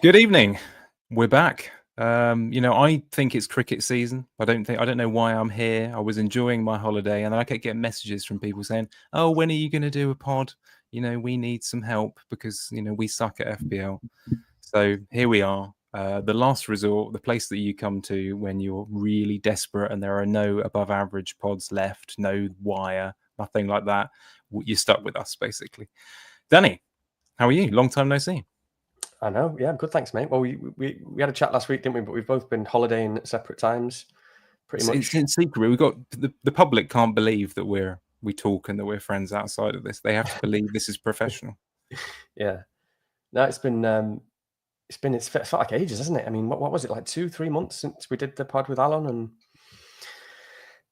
Good evening. We're back. I think it's cricket season. I don't know why I'm here. I was enjoying my holiday, and then I kept getting messages from people saying, "Oh, when are you going to do a pod? We need some help because we suck at FPL." So here we are, the last resort, the place that you come to when you're really desperate, and there are no above average pods left, no wire, nothing like that. You're stuck with us, basically. Danny, how are you? Long time no see. I know. Yeah, I'm good. Thanks, mate. Well, we had a chat last week, didn't we? But we've both been holidaying at separate times, pretty much. It's in secret. We've got the public can't believe that we talk and that we're friends outside of this. They have to believe this is professional. Yeah. No, it's felt like ages, hasn't it? I mean, what was it, like 2-3 months since we did the pod with Alan? And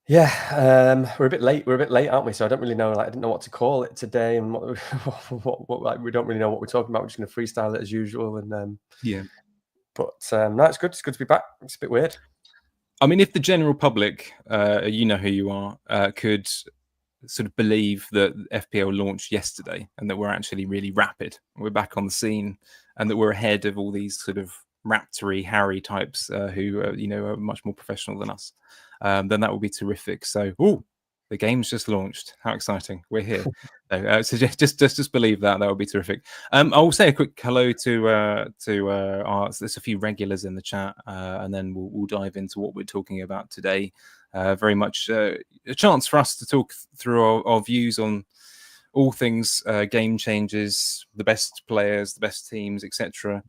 yeah, we're a bit late. We're a bit late, aren't we? So I don't really know. I didn't know what to call it today, and what we don't really know what we're talking about. We're just going to freestyle it as usual. And yeah. But no, it's good. It's good to be back. It's a bit weird. I mean, if the general public, you know who you are, could sort of believe that FPL launched yesterday and that we're actually really rapid, we're back on the scene, and that we're ahead of all these sort of Raptory Harry types who are much more professional than us, then that would be terrific. So, the game's just launched. How exciting! We're here. So just believe that would be terrific. I'll say a quick hello to there's a few regulars in the chat, and then we'll dive into what we're talking about today. Very much a chance for us to talk through our views on all things game changes, the best players, the best teams, etc.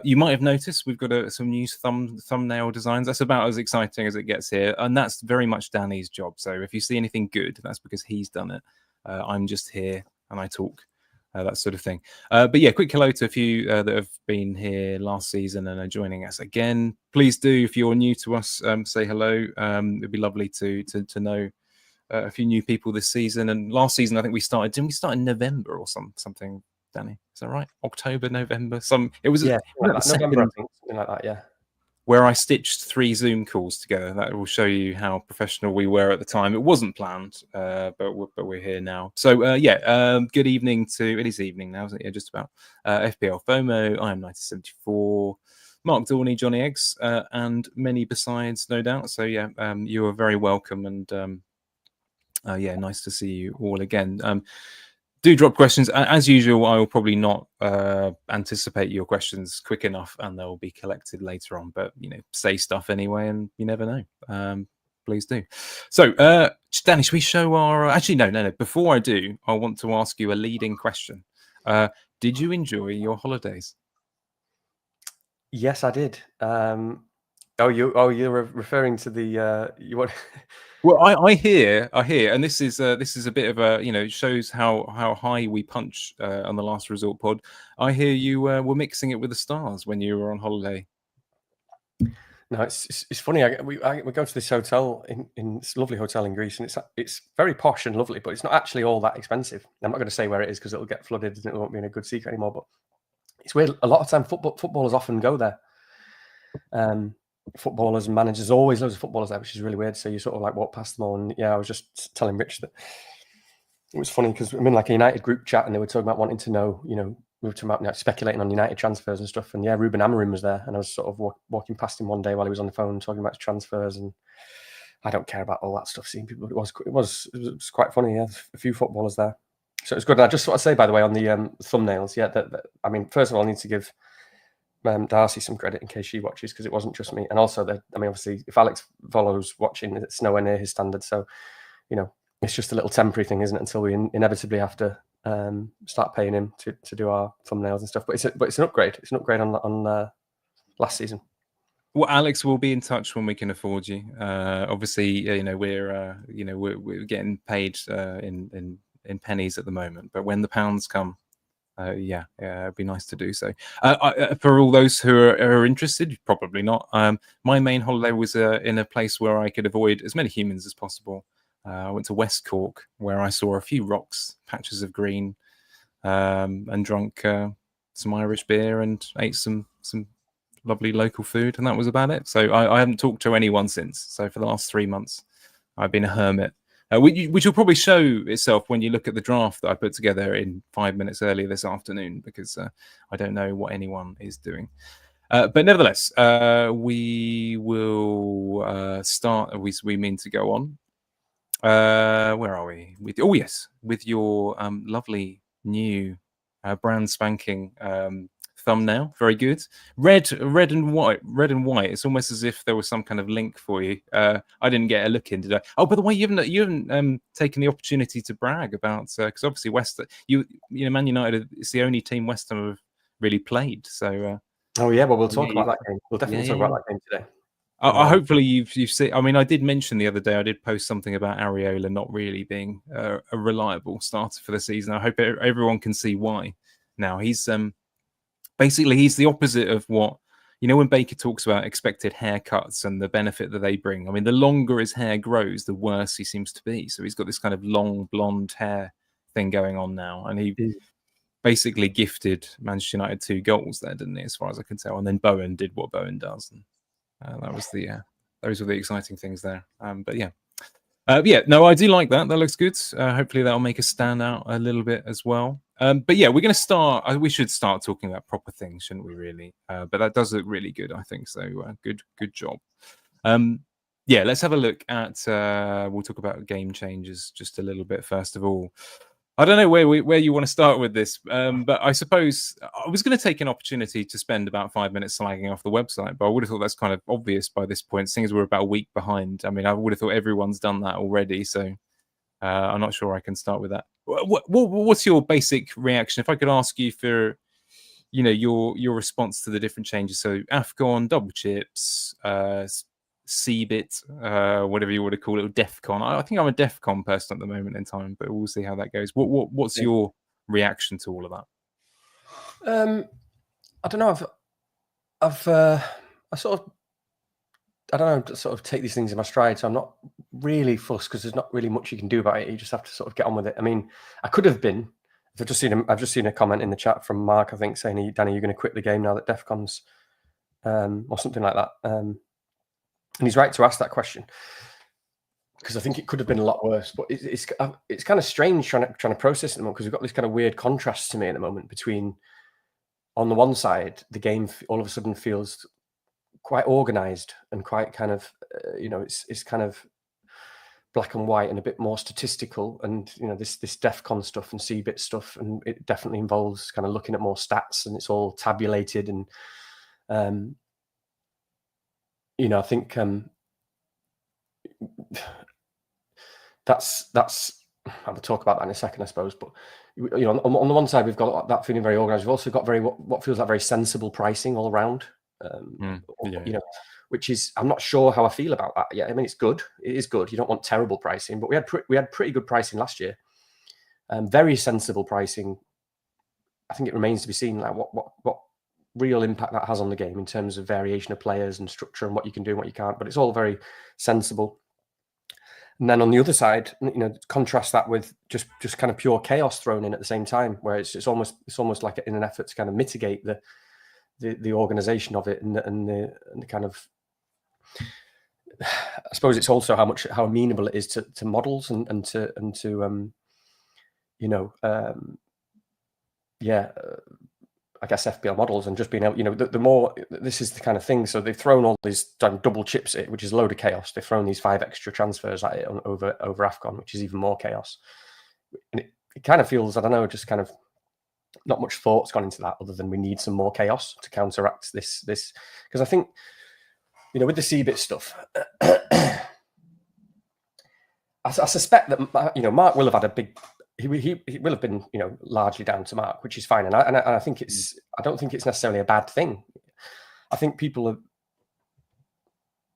You might have noticed we've got some new thumbnail designs. That's about as exciting as it gets here, and that's very much Danny's job. So if you see anything good, that's because he's done it. I'm just here and I talk, that sort of thing. But yeah, quick hello to a few that have been here last season and are joining us again. Please do, if you're new to us, say hello. It'd be lovely to know a few new people this season. And last season, I think didn't we start in November or something? Danny, is that right? October, November, November, I think, something like that. Yeah. Where I stitched 3 Zoom calls together. That will show you how professional we were at the time. It wasn't planned, but we're here now. So good evening to. It is evening now, isn't it? Yeah, just about. FPL FOMO. I am 1974. Mark Dorney, Johnny Eggs, and many besides, no doubt. So yeah, you are very welcome, and nice to see you all again. Do drop questions. As usual, I will probably not anticipate your questions quick enough, and they'll be collected later on. But, say stuff anyway, and you never know. Please do. So, Danny, should we show our... Actually, no. Before I do, I want to ask you a leading question. Did you enjoy your holidays? Yes, I did. You're referring to the... you want... Well, I hear, and this is a bit of a, shows how high we punch on the Last Resort pod. I hear you were mixing it with the stars when you were on holiday. No, it's funny. We go to this hotel in this lovely hotel in Greece, and it's very posh and lovely, but it's not actually all that expensive. I'm not going to say where it is because it'll get flooded and it won't be in a good secret anymore. But it's weird. A lot of time, footballers often go there. Footballers and managers, always loads of footballers there, which is really weird. So you sort of like walk past them all, and I was just telling Rich that it was funny because I'm in like a United group chat, and they were talking about wanting to know, we were talking about speculating on United transfers and stuff. And Ruben Amorim was there, and I was sort of walking past him one day while he was on the phone talking about his transfers, and I don't care about all that stuff. Seeing people, it was quite funny. Yeah, a few footballers there, so it was good. And I just want to say, by the way, on the thumbnails, I mean, first of all, I need to give Darcy some credit in case she watches, because it wasn't just me. And also, obviously, if Alex follows watching, it's nowhere near his standard. So, it's just a little temporary thing, isn't it? Until we inevitably have to start paying him to do our thumbnails and stuff. But it's an upgrade. It's an upgrade on last season. Well, Alex will be in touch when we can afford you. Obviously, we're getting paid in pennies at the moment, but when the pounds come, it'd be nice to do so. For all those who are interested, probably not. My main holiday was in a place where I could avoid as many humans as possible. I went to West Cork, where I saw a few rocks, patches of green, and drunk some Irish beer and ate some lovely local food, and that was about it. So I haven't talked to anyone since. So for the last 3 months, I've been a hermit. which will probably show itself when you look at the draft that I put together in 5 minutes earlier this afternoon, because I don't know what anyone is doing. But nevertheless, we will start. We mean to go on. Where are we? With your lovely new brand spanking thumbnail. Very good. Red and white. It's almost as if there was some kind of link for you. I didn't get a look in, did I? Oh, by the way, you haven't taken the opportunity to brag about, because obviously Man United is the only team West Ham have really played. So. Oh yeah, well we'll talk about that game. We'll definitely talk about that game today. Hopefully you've seen. I mean, I did mention the other day. I did post something about Areola not really being a reliable starter for the season. I hope everyone can see why. Now he's basically he's the opposite of what when Baker talks about expected haircuts and the benefit that they bring. I mean, the longer his hair grows, the worse he seems to be. So he's got this kind of long blonde hair thing going on now, and he basically gifted Manchester United 2 goals there, didn't he? As far as I can tell, and then Bowen did what Bowen does. And that was those were the exciting things there. But yeah, no, I do like that. That looks good. Hopefully that'll make us stand out a little bit as well. But yeah, we're going to start. We should start talking about proper things, shouldn't we? Really. But that does look really good, I think. So good job. Yeah, let's have a look at. We'll talk about game changes just a little bit first of all. I don't know where you want to start with this, but I suppose I was going to take an opportunity to spend about 5 minutes slagging off the website, but I would have thought that's kind of obvious by this point, seeing as we're about a week behind. I mean, I would have thought everyone's done that already, so I'm not sure I can start with that. What's your basic reaction? If I could ask you for, your response to the different changes. So AFCON, double chips, CBIT, whatever you want to call it, DEFCON. I think I'm a DEFCON person at the moment in time, but we'll see how that goes. What's your reaction to all of that? I don't know. I sort of take these things in my stride, so I'm not really fussed because there's not really much you can do about it. You just have to sort of get on with it. I mean, I could have been. I've just seen a comment in the chat from Mark, I think, saying, "Danny, you're going to quit the game now that DEFCON's," or something like that. And he's right to ask that question, because I think it could have been a lot worse. But it's kind of strange trying to process it at the moment, because we've got this kind of weird contrast to me at the moment between, on the one side, the game all of a sudden feels quite organized and quite kind of, it's kind of black and white and a bit more statistical. And, this DEFCON stuff and CBIT stuff, and it definitely involves kind of looking at more stats, and it's all tabulated. And, I think that's I'll talk about that in a second, I suppose. But on the one side, we've got that feeling very organized. We've also got what feels like very sensible pricing all around. Which is, I'm not sure how I feel about that yet. I mean, it's good. It is good. You don't want terrible pricing, but we had pretty good pricing last year. Very sensible pricing. I think it remains to be seen, like what real impact that has on the game in terms of variation of players and structure and what you can do and what you can't. But it's all very sensible. And then on the other side, contrast that with just kind of pure chaos thrown in at the same time, where it's almost like in an effort to kind of mitigate the organization of it and the kind of, I suppose it's also how amenable it is to models and to I guess FPL models, and just being able, the more, this is the kind of thing. So they've thrown all these double chips at it, which is a load of chaos. They've thrown these 5 extra transfers at it over AFCON, which is even more chaos. And it kind of feels, I don't know, just kind of not much thought's gone into that, other than we need some more chaos to counteract this. Because I think, with the CBIT stuff, I suspect that, Mark will have had a big, he will have been, largely down to Mark, which is fine. And I think I don't think it's necessarily a bad thing. I think people are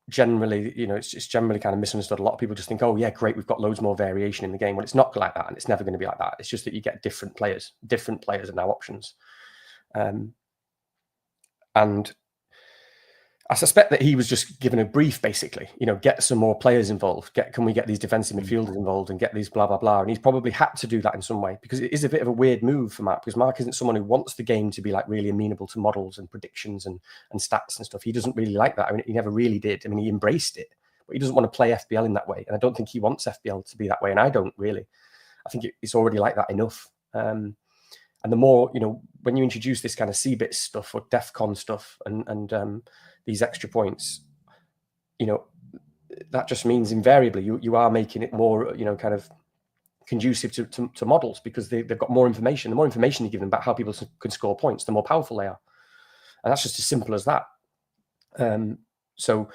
generally, it's generally kind of misunderstood. A lot of people just think, oh yeah, great, we've got loads more variation in the game. Well, it's not like that, and it's never going to be like that. It's just that you get different players. Different players are now options. And I suspect that he was just given a brief, basically, get some more players involved. Can we get these defensive midfielders involved and get these blah, blah, blah. And he's probably had to do that in some way, because it is a bit of a weird move for Mark, because Mark isn't someone who wants the game to be like really amenable to models and predictions and stats and stuff. He doesn't really like that. I mean, he never really did. I mean, he embraced it, but he doesn't want to play FPL in that way. And I don't think he wants FPL to be that way. And I don't really. I think it's already like that enough. And the more, when you introduce this kind of CBIT stuff or DEFCON stuff and these extra points, that just means invariably you are making it more, kind of conducive to models, because they've got more information. The more information you give them about how people can score points, the more powerful they are. And that's just as simple as that. So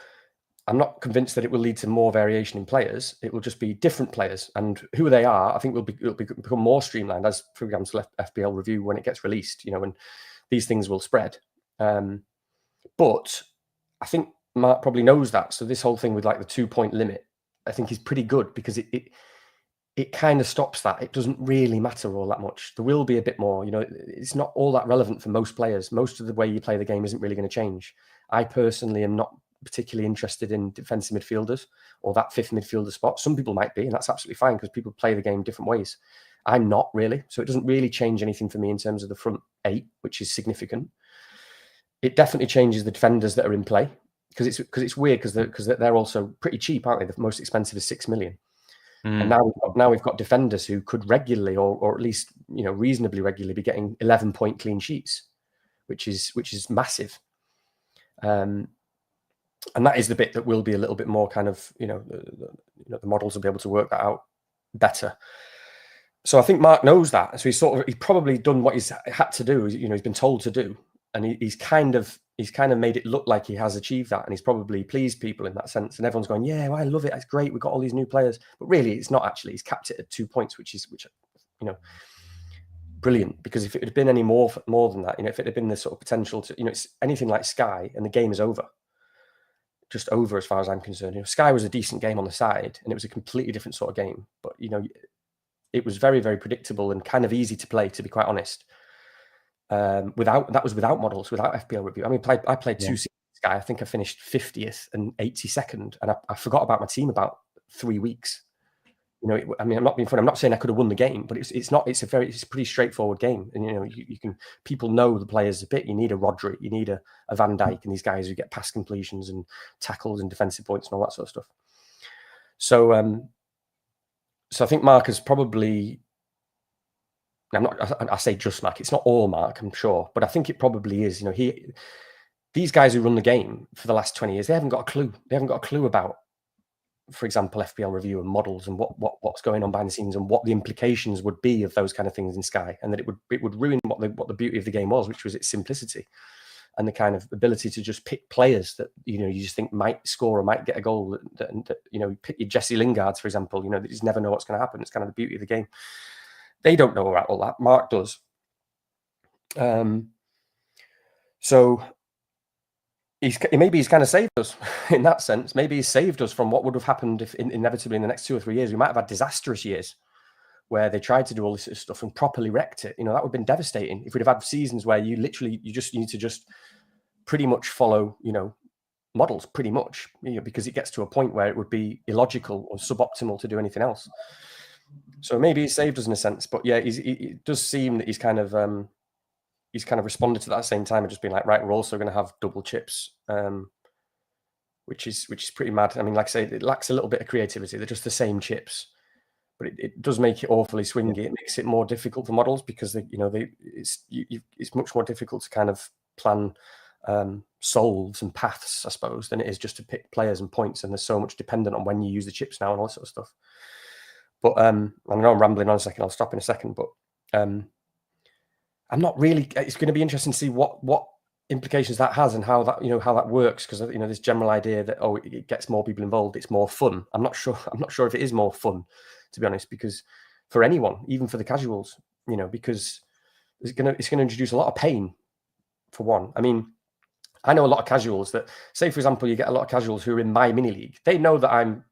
I'm not convinced that it will lead to more variation in players. It will just be different players, and who they are, I think, will become more streamlined as, for example, FPL review when it gets released. And these things will spread. But I think Mark probably knows that. So this whole thing with like the 2-point limit, I think is pretty good, because it kind of stops that. It doesn't really matter all that much. There will be a bit more. It's not all that relevant for most players. Most of the way you play the game isn't really going to change. I personally am not particularly interested in defensive midfielders or that fifth midfielder spot. Some people might be, and that's absolutely fine, because people play the game different ways. I'm not really. So it doesn't really change anything for me in terms of the front 8, which is significant. It definitely changes the defenders that are in play, because it's weird, because they're also pretty cheap, aren't they? The most expensive is 6 million. And now we've got defenders who could regularly, or at least reasonably regularly, be getting 11-point clean sheets, which is massive. And that is the bit that will be a little bit more kind of, the models will be able to work that out better. So I think Mark knows that. So he's probably done what he's had to do. He's been told to do, and he's kind of made it look like he has achieved that, and he's probably pleased people in that sense. And everyone's going, yeah, well, I love it. It's great. We've got all these new players, but really, it's not actually. He's capped it at 2 points, which brilliant. Because if it had been any more than that, if it had been the sort of potential to, it's anything like Sky, and the game is over. Just over as far as I'm concerned. Sky was a decent game on the side, and it was a completely different sort of game. But it was very, very predictable and kind of easy to play, to be quite honest. Without models, without FPL review. I mean, I played 2 seasons Sky. I think I finished 50th and 82nd, and I forgot about my team about 3 weeks. I'm not being funny. I'm not saying I could have won the game, but it's a pretty straightforward game. And people know the players a bit. You need a Rodri, you need a Van Dijk, and these guys who get pass completions and tackles and defensive points and all that sort of stuff. So I think Mark has probably. I say just Mark. It's not all Mark, I'm sure, but I think it probably is. These guys who run the game for the last 20 years, they haven't got a clue. They haven't got a clue about, for example, FPL review and models and what's going on behind the scenes and what the implications would be of those kind of things in Sky, and that it would ruin what the beauty of the game was, which was its simplicity and the kind of ability to just pick players that you just think might score or might get a goal. That pick your Jesse Lingards, for example. You just never know what's going to happen. It's kind of the beauty of the game. They don't know about all that. Mark does. So maybe he's kind of saved us in that sense. Maybe he's saved us from what would have happened if inevitably in the next 2 or 3 years we might have had disastrous years where they tried to do all this sort of stuff and properly wrecked it. That would have been devastating if we'd have had seasons where you just need to just pretty much follow models pretty much, because it gets to a point where it would be illogical or suboptimal to do anything else. So maybe he saved us in a sense, but yeah, it does seem that he's kind of responded to that at the same time and just been like, right, we're also going to have double chips, which is pretty mad. I mean, like I say, it lacks a little bit of creativity. They're just the same chips, but it does make it awfully swingy. It makes it more difficult for models because it's much more difficult to kind of plan solves and paths, I suppose, than it is just to pick players and points. And there's so much dependent on when you use the chips now and all that sort of stuff. But I know I'm rambling on a second. I'll stop in a second. But I'm not really. It's going to be interesting to see what implications that has and how that how that works, because this general idea that it gets more people involved, it's more fun. I'm not sure if it is more fun, to be honest, because for anyone, even for the casuals, because it's going to introduce a lot of pain. For one, I mean, I know a lot of casuals that, say for example, you get a lot of casuals who are in my mini league. They know that I'm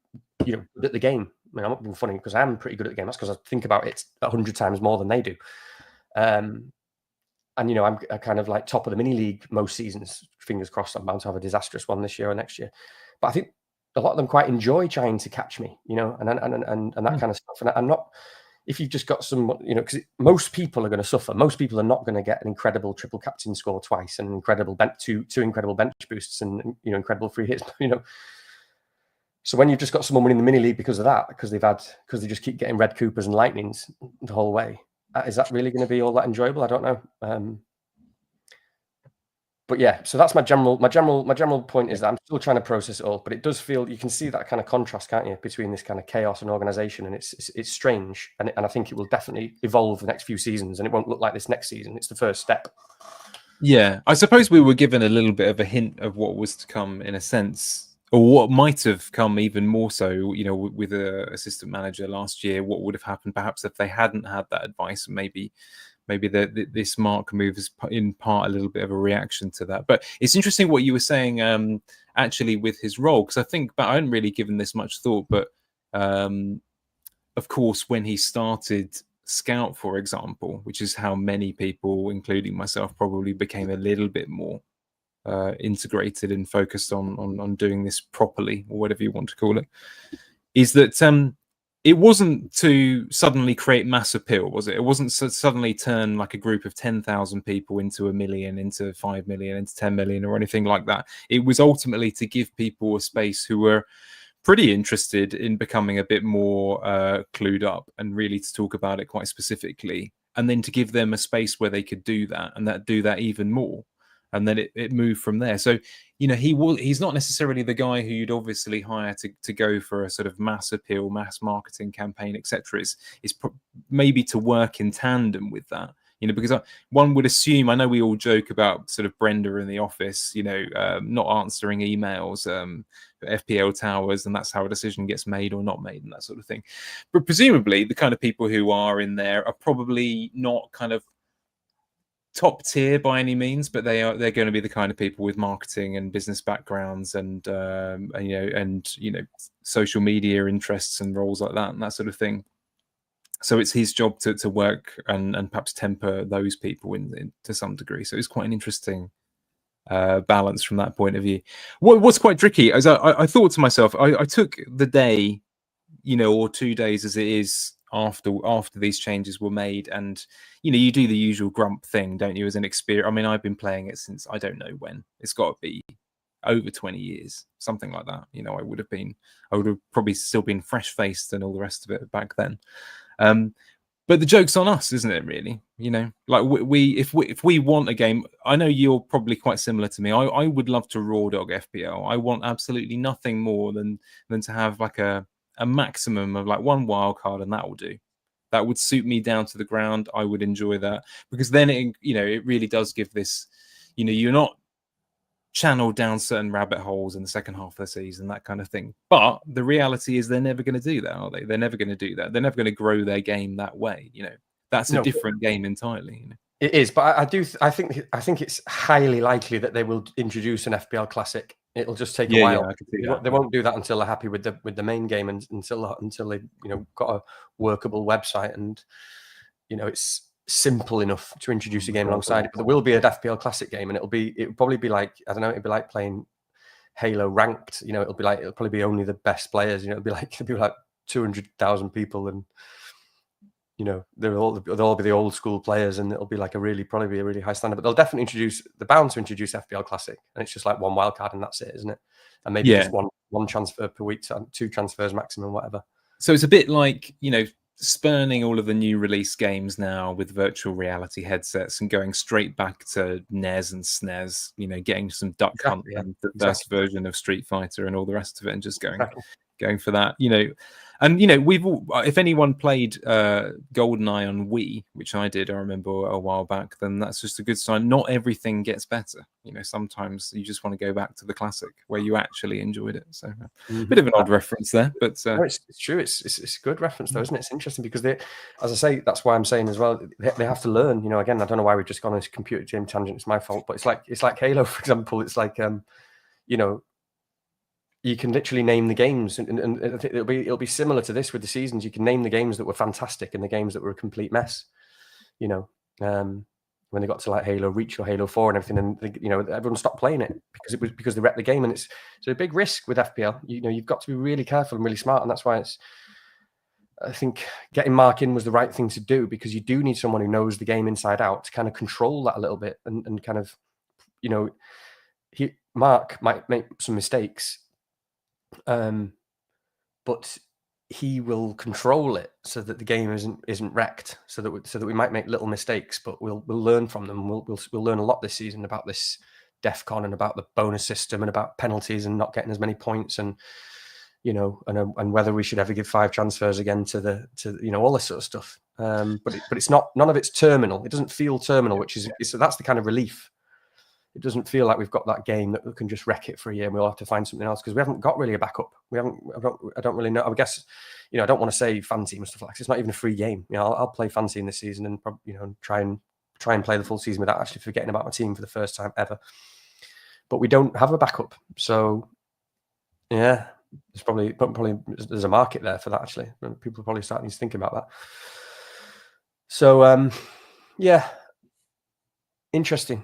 good at the game. I mean, I'm not being funny because I'm pretty good at the game. That's because I think about it 100 times more than they do. And, I'm kind of like top of the mini league most seasons. Fingers crossed I'm bound to have a disastrous one this year or next year. But I think a lot of them quite enjoy trying to catch me, and that kind of stuff. And I'm not, if you've just got some, because most people are going to suffer. Most people are not going to get an incredible triple captain score twice and incredible two incredible bench boosts and, incredible free hits, So when you've just got someone winning the mini league because of that, because they just keep getting red Coopers and Lightnings the whole way, is that really going to be all that enjoyable? I don't know. But yeah, so that's my general point is that I'm still trying to process it all, but it does feel, you can see that kind of contrast, can't you, between this kind of chaos and organization, and it's strange, and I think it will definitely evolve the next few seasons, and it won't look like this next season. It's the first step. Yeah, I suppose we were given a little bit of a hint of what was to come, in a sense, or what might have come even more so. You know, with an assistant manager last year, what would have happened perhaps if they hadn't had that advice? Maybe this Mark move is in part a little bit of a reaction to that. But it's interesting what you were saying, actually, with his role, because I think, but I hadn't really given this much thought. But of course, when he started Scout, for example, which is how many people, including myself, probably became a little bit more integrated and focused on doing this properly, or whatever you want to call it, is that it wasn't to suddenly create mass appeal, was it? It wasn't to suddenly turn like a group of 10,000 people into 1 million, into 5 million, into 10 million, or anything like that. It was ultimately to give people a space who were pretty interested in becoming a bit more clued up, and really to talk about it quite specifically, and then to give them a space where they could do that, and do that even more. And then it moved from there. So, you know, he's not necessarily the guy who you'd obviously hire to go for a sort of mass appeal, mass marketing campaign, etc. It's maybe to work in tandem with that, you know, because one would assume, I know we all joke about sort of Brenda in the office, you know, not answering emails, FPL towers, and that's how a decision gets made or not made, and that sort of thing. But presumably the kind of people who are in there are probably not kind of top tier by any means, but they're going to be the kind of people with marketing and business backgrounds, and you know, social media interests and roles like that, and that sort of thing. So it's his job to work and perhaps temper those people in to some degree. So it's quite an interesting balance from that point of view. What's quite tricky is I thought to myself, I took the day, you know, or 2 days as it is, after these changes were made, and you know, you do the usual grump thing, don't you, as an experience. I mean, I've been playing it since I don't know when. It's got to be over 20 years, something like that. You know, I would have probably still been fresh faced and all the rest of it back then. But the joke's on us, isn't it, really? You know, like if we want a game, I know you're probably quite similar to me. I would love to raw dog FPL. I want absolutely nothing more than to have like a maximum of like one wild card, and that will do. That would suit me down to the ground. I would enjoy that, because then it, you know, it really does give this, you know, you're not channeled down certain rabbit holes in the second half of the season, that kind of thing. But the reality is they're never going to do that, are they? They're never going to do that. They're never going to grow their game that way. You know, that's a different game entirely. You know? It is, but I think it's highly likely that they will introduce an FPL Classic. It'll just take a while. Yeah, I can see that. They won't do that until they're happy with the main game, and until they, you know, got a workable website, and you know, it's simple enough to introduce a game alongside it. But there will be an FPL Classic game, and it'll probably be like, I don't know, it'll be like playing Halo ranked. You know, it'll probably be only the best players. You know, it'll be like 200,000 people, and you know, they'll all be the old school players, and it'll be like probably be a really high standard. But they'll definitely they're bound to introduce FPL Classic, and it's just like one wild card, and that's it, isn't it? And maybe just one transfer per week, 2 transfers maximum, whatever. So it's a bit like, you know, spurning all of the new release games now with virtual reality headsets and going straight back to NES and SNES, you know, getting some Duck Hunt and the first version of Street Fighter and all the rest of it, and just going for that, you know. And, you know, if anyone played GoldenEye on Wii, which I did, I remember a while back, then that's just a good sign. Not everything gets better. You know, sometimes you just want to go back to the classic where you actually enjoyed it. So a bit of an odd reference there, but no, it's true. It's a good reference though, isn't it? It's interesting because they, as I say, that's why I'm saying as well, they have to learn. You know, again, I don't know why we've just gone on this computer game tangent. It's my fault, but it's like Halo, for example. It's like you know, you can literally name the games, and it'll be similar to this with the seasons. You can name the games that were fantastic and the games that were a complete mess. You know, when they got to like Halo Reach or Halo 4 and everything, and you know, everyone stopped playing it because they wrecked the game, and it's a big risk with FPL. You know, you've got to be really careful and really smart, and that's why I think getting Mark in was the right thing to do, because you do need someone who knows the game inside out to kind of control that a little bit, and kind of, you know, Mark might make some mistakes. but he will control it so that the game isn't wrecked, so that we might make little mistakes, but we'll learn from them. We'll learn a lot this season about this DEFCON and about the bonus system and about penalties and not getting as many points, and and whether we should ever give 5 transfers again to all this sort of stuff. But it's not, none of it's terminal. It doesn't feel terminal, which is so that's the kind of relief. It doesn't feel like we've got that game that we can just wreck it for a year and we'll have to find something else, because we haven't got really a backup. I don't really know. I guess, I don't want to say fan team and stuff like that. It's not even a free game. I'll play fan team this season and try and play the full season without actually forgetting about my team for the first time ever. But we don't have a backup, so yeah, there's probably there's a market there for that. Actually, people are probably starting to think about that. So yeah. Interesting.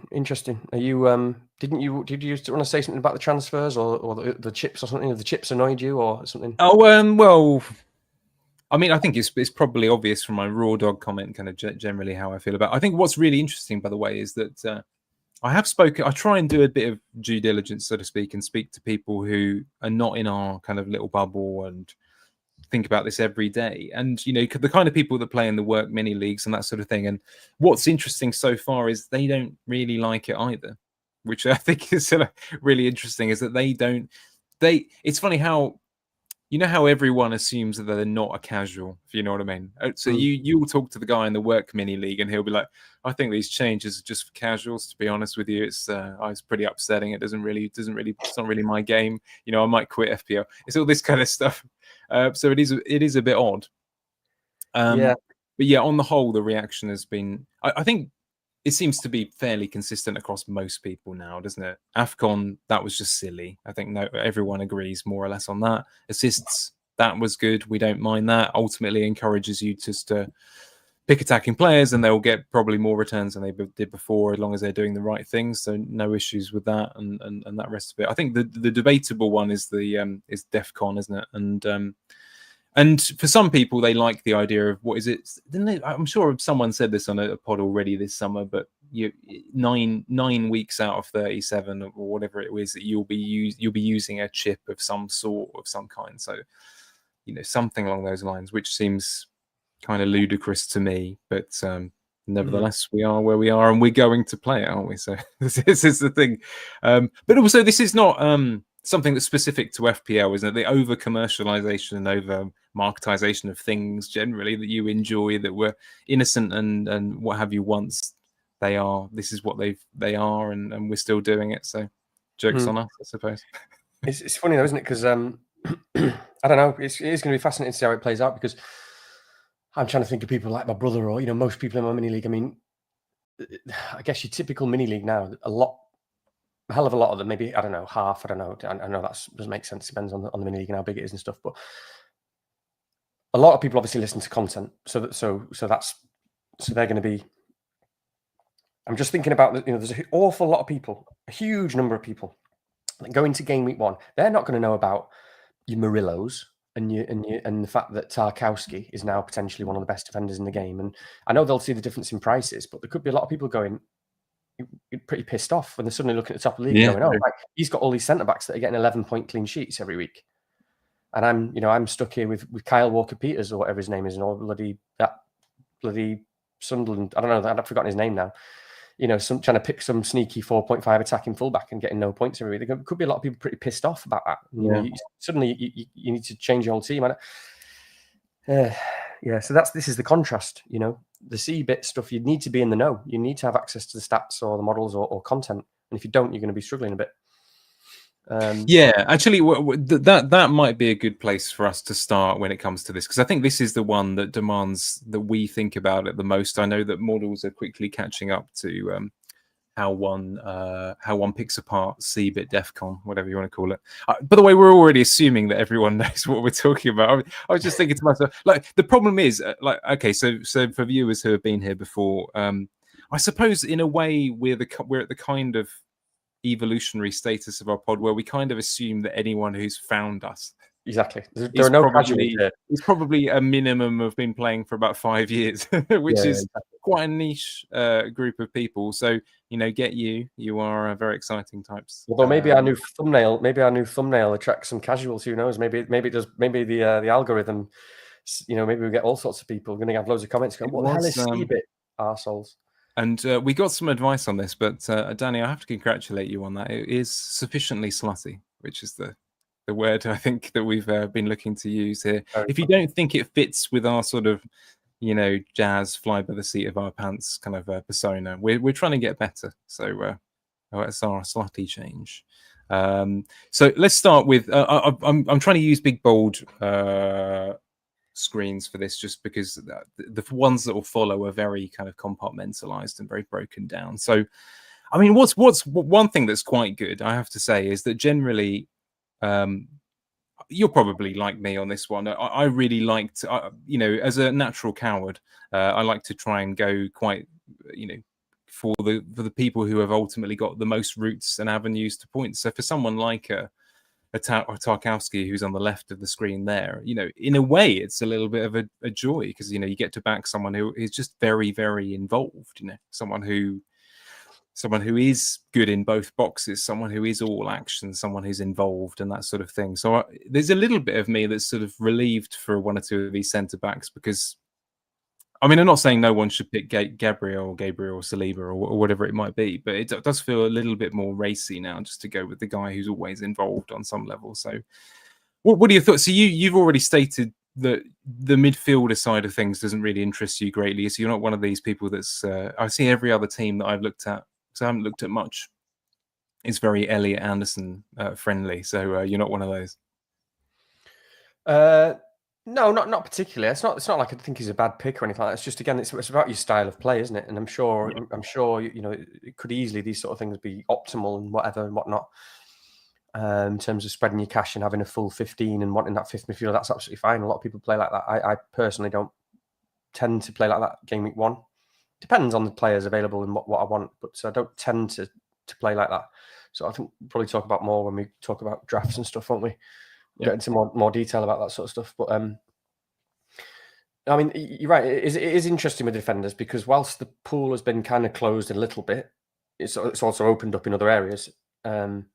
Are you did you want to say something about the transfers or the chips or something? Have the chips annoyed you or something? Oh well, I mean, I think it's probably obvious from my raw dog comment, kind of generally how I feel about it. I think what's really interesting, by the way, is that I try and do a bit of due diligence, so to speak, and speak to people who are not in our kind of little bubble and think about this every day, and the kind of people that play in the work mini leagues and that sort of thing. And what's interesting so far is they don't really like it either, which I think is really interesting, is that it's funny how how everyone assumes that they're not a casual, if you know what I mean. So you will talk to the guy in the work mini league and he'll be like, I think these changes are just for casuals, to be honest with you. It's pretty upsetting. It's not really my game. I might quit FPL. It's all this kind of stuff. So it is a bit odd. Yeah. But yeah, on the whole, the reaction has been, I think it seems to be fairly consistent across most people now, doesn't it? AFCON, that was just silly. I think everyone agrees more or less on that. Assists, that was good. We don't mind that. Ultimately encourages you just to pick attacking players and they'll get probably more returns than they did before, as long as they're doing the right things. So no issues with that and that rest of it. I think the debatable one is is DEFCON, isn't it? And for some people, they like the idea of what is it? I'm sure someone said this on a pod already this summer, but 9 weeks out of 37 or whatever it is that you'll be using a chip of some sort, of some kind. So something along those lines, which seems kind of ludicrous to me, but nevertheless, we are where we are, and we're going to play it, aren't we? So this is the thing. But also, this is not something that's specific to FPL, isn't it? The over commercialization and over marketization of things generally that you enjoy, that were innocent and what have you once, this is what they are, and we're still doing it. So jokes on us, I suppose. It's funny though, isn't it? Because I don't know, it is going to be fascinating to see how it plays out, because I'm trying to think of people like my brother or most people in my mini league. I mean, I guess your typical mini league now, a hell of a lot of them, maybe, I don't know, half, I don't know. I know that doesn't make sense. Depends on the mini league and how big it is and stuff. But a lot of people obviously listen to content. So they're going to be, I'm just thinking about, there's an awful lot of people, a huge number of people that go into game week 1. They're not going to know about your Murillos and the fact that Tarkowski is now potentially one of the best defenders in the game. And I know they'll see the difference in prices, but there could be a lot of people going, pretty pissed off when they're suddenly looking at the top of the league, going, "Oh, right, he's got all these centre backs that are getting 11-point clean sheets every week, and I'm stuck here with Kyle Walker-Peters or whatever his name is, and all bloody Sunderland. I don't know. I've forgotten his name now. Trying to pick some sneaky 4.5 attacking fullback and getting no points every week. There could be a lot of people pretty pissed off about that. Suddenly you need to change your whole team. Yeah, so this is the contrast, the C-bit stuff. You need to be in the know. You need to have access to the stats or the models or content. And if you don't, you're going to be struggling a bit. Yeah, actually, that might be a good place for us to start when it comes to this, because I think this is the one that demands that we think about it the most. I know that models are quickly catching up to how one picks apart C-bit DEFCON, whatever you want to call it. By the way, we're already assuming that everyone knows what we're talking about. I was just thinking to myself, like, the problem is, okay, so for viewers who have been here before, I suppose in a way we're at the kind of evolutionary status of our pod where we kind of assume that anyone who's found us exactly. There are no casuals here. He's probably a minimum of been playing for about 5 years, which is exactly. Quite a niche group of people. So, you are very exciting types. Although maybe our new thumbnail attracts some casuals. Who knows? Maybe it does. Maybe the algorithm. Maybe we get all sorts of people. We're going to have loads of comments going, "What the hell is Seabit, arseholes?" And we got some advice on this, but Danny, I have to congratulate you on that. It is sufficiently slutty, which is the word I think that we've been looking to use here. If you don't think it fits with our sort of, jazz fly by the seat of our pants kind of persona, we're trying to get better. So it's our slutty change. So let's start with. I'm trying to use big bold screens for this, just because the ones that will follow are very kind of compartmentalized and very broken down. So, I mean, what's one thing that's quite good, I have to say, is that generally, you're probably like me on this one. I really like to, as a natural coward, I like to try and go quite, for the people who have ultimately got the most routes and avenues to points. So for someone like a Tarkowski, who's on the left of the screen there, in a way it's a little bit of a joy, because you get to back someone who is just very, very involved, someone who is good in both boxes, someone who is all action, someone who's involved and that sort of thing. So there's a little bit of me that's sort of relieved for one or two of these centre backs, because I mean, I'm not saying no one should pick Gabriel or Saliba or whatever it might be, but it does feel a little bit more racy now, just to go with the guy who's always involved on some level. So what are your thoughts? So you've already stated that the midfielder side of things doesn't really interest you greatly. So you're not one of these people that's... I see every other team that I've looked at, so I haven't looked at much, is very Elliot Anderson friendly. So you're not one of those. No, not particularly. It's not like I think he's a bad pick or anything like that. It's just, again, it's about your style of play, isn't it? And I'm sure it could easily, these sort of things, be optimal and whatever and whatnot. In terms of spreading your cash and having a full 15 and wanting that fifth midfielder, that's absolutely fine. A lot of people play like that. I personally don't tend to play like that game week 1. Depends on the players available and what I want, but I don't tend to play like that. So I think we'll probably talk about more when we talk about drafts and stuff, won't we? Get into more detail about that sort of stuff. But I mean, you're right. It is interesting with defenders, because whilst the pool has been kind of closed a little bit, it's also opened up in other areas. And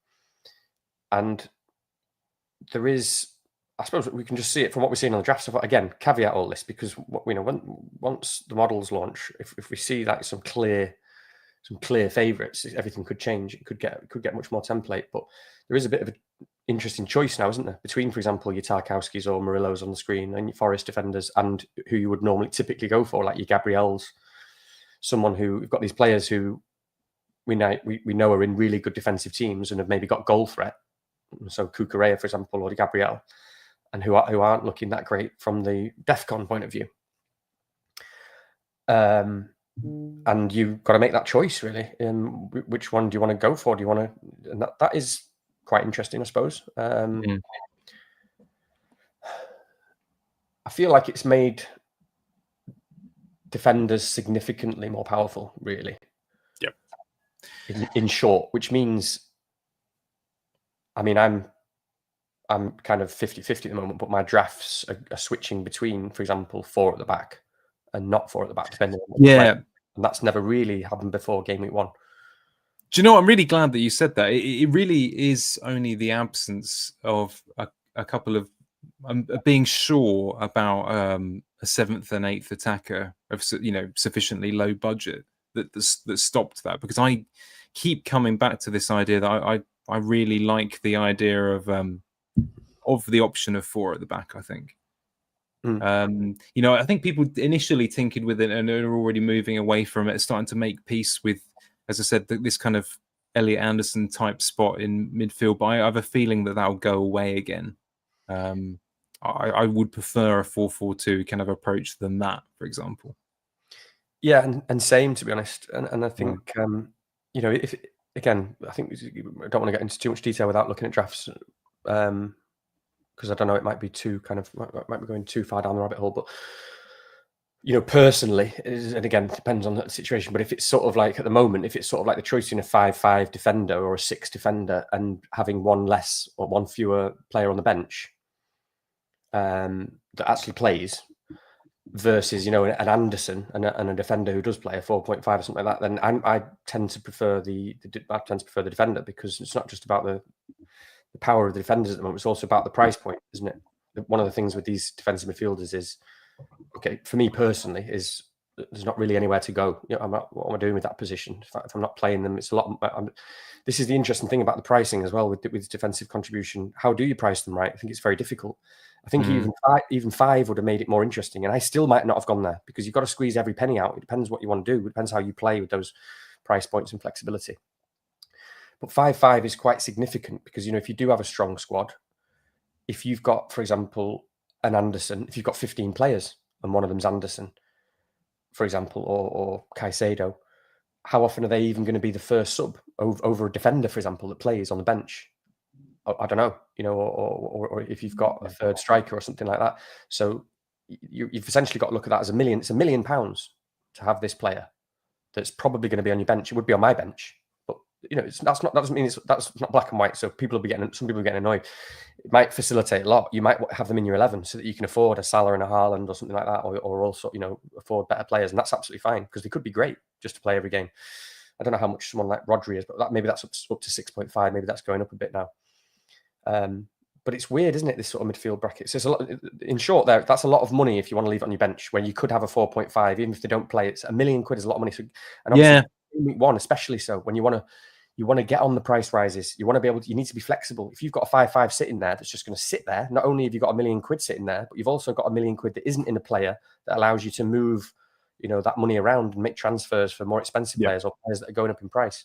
there is, I suppose we can just see it from what we're seeing on the draft stuff. Again, caveat all this, because once the models launch, if we see like some clear favourites, everything could change. It could get much more template. But there is a bit of an interesting choice now, isn't there, between, for example, your Tarkowskis or Murillos on the screen and your Forest defenders, and who you would normally typically go for, like your Gabriels, someone who, we've got these players who we know are in really good defensive teams and have maybe got goal threat. So Cucurella, for example, or Gabriel, and who aren't looking that great from the DEFCON point of view. And you've got to make that choice, really. Which one do you want to go for? Do you want to? And that is quite interesting, I suppose. I feel like it's made defenders significantly more powerful, really. Yep. In short, which means, I mean, I'm kind of 50-50 at the moment, but my drafts are switching between, for example, 4 at the back and not 4 at the back, depending on what and that's never really happened before game week 1. Do you know, I'm really glad that you said that. It really is only the absence of a couple of being sure about a 7th and 8th attacker of sufficiently low budget that stopped that, because I keep coming back to this idea that I really like the idea of the option of 4 at the back. I think. I think people initially tinkered with it and are already moving away from it, starting to make peace with, as I said, this kind of Elliot Anderson type spot in midfield. But I have a feeling that will go away again. I would prefer a 4-4-2 kind of approach than that, for example. Yeah, and same, to be honest. And I think if again, I think I don't want to get into too much detail without looking at drafts. Because I don't know, it might be might be going too far down the rabbit hole. But personally, and again, it depends on the situation. But if it's sort of like at the moment, if it's sort of like the choice in a 5-5 defender or a 6 defender, and having one less or one fewer player on the bench, that actually plays versus, an Anderson and a defender who does play a 4.5 or something like that, then I tend to prefer the defender, because it's not just about the power of the defenders at the moment, it's also about the price point, isn't it? One of the things with these defensive midfielders is, okay, for me personally, is there's not really anywhere to go. What am I doing with that position? If I'm not playing them, it's a lot. This is the interesting thing about the pricing as well with defensive contribution. How do you price them right? I think it's very difficult. I think even five would have made it more interesting, and I still might not have gone there, because you've got to squeeze every penny out. It depends what you want to do. It depends how you play with those price points and flexibility. But 5.5 is quite significant, because if you do have a strong squad, if you've got, for example, an Anderson, if you've got 15 players and one of them's Anderson, for example, or Caicedo, how often are they even going to be the first sub over a defender, for example, that plays on the bench? I don't know, or if you've got a third striker or something like that. So you've essentially got to look at that as it's £1 million to have this player that's probably going to be on your bench. It would be on my bench, but that doesn't mean that's not black and white. So some people are getting annoyed. It might facilitate a lot. You might have them in your 11 so that you can afford a Salah and a Haaland or something like that, or also afford better players, and that's absolutely fine, because they could be great just to play every game. I don't know how much someone like Rodri is, but maybe that's up to 6.5. Maybe that's going up a bit now. But it's weird, isn't it? This sort of midfield bracket. So it's a lot. In short, that's a lot of money if you want to leave it on your bench, when you could have a 4.5, even if they don't play. It's £1 million is a lot of money. So, and obviously, week one, especially so, when you want to get on the price rises, you want to be able to. You need to be flexible. If you've got a 5.5 sitting there that's just going to sit there, not only have you got £1 million sitting there, but you've also got £1 million that isn't in a player that allows you to move, that money around and make transfers for more expensive players, or players that are going up in price.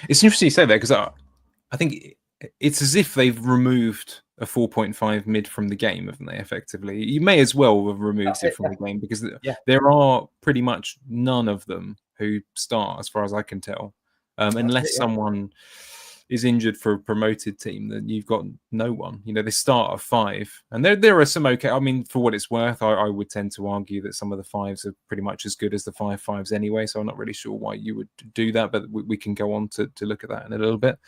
It's interesting you say that, because I think it's as if they've removed a 4.5 mid from the game, haven't they? Effectively, you may as well have removed it from the game, because there are pretty much none of them who start, as far as I can tell, unless someone is injured for a promoted team. Then you've got no one. They start at 5, and there are some okay. I mean, for what it's worth, I would tend to argue that some of the 5s are pretty much as good as the 5.5s anyway. So I'm not really sure why you would do that, but we can go on to look at that in a little bit.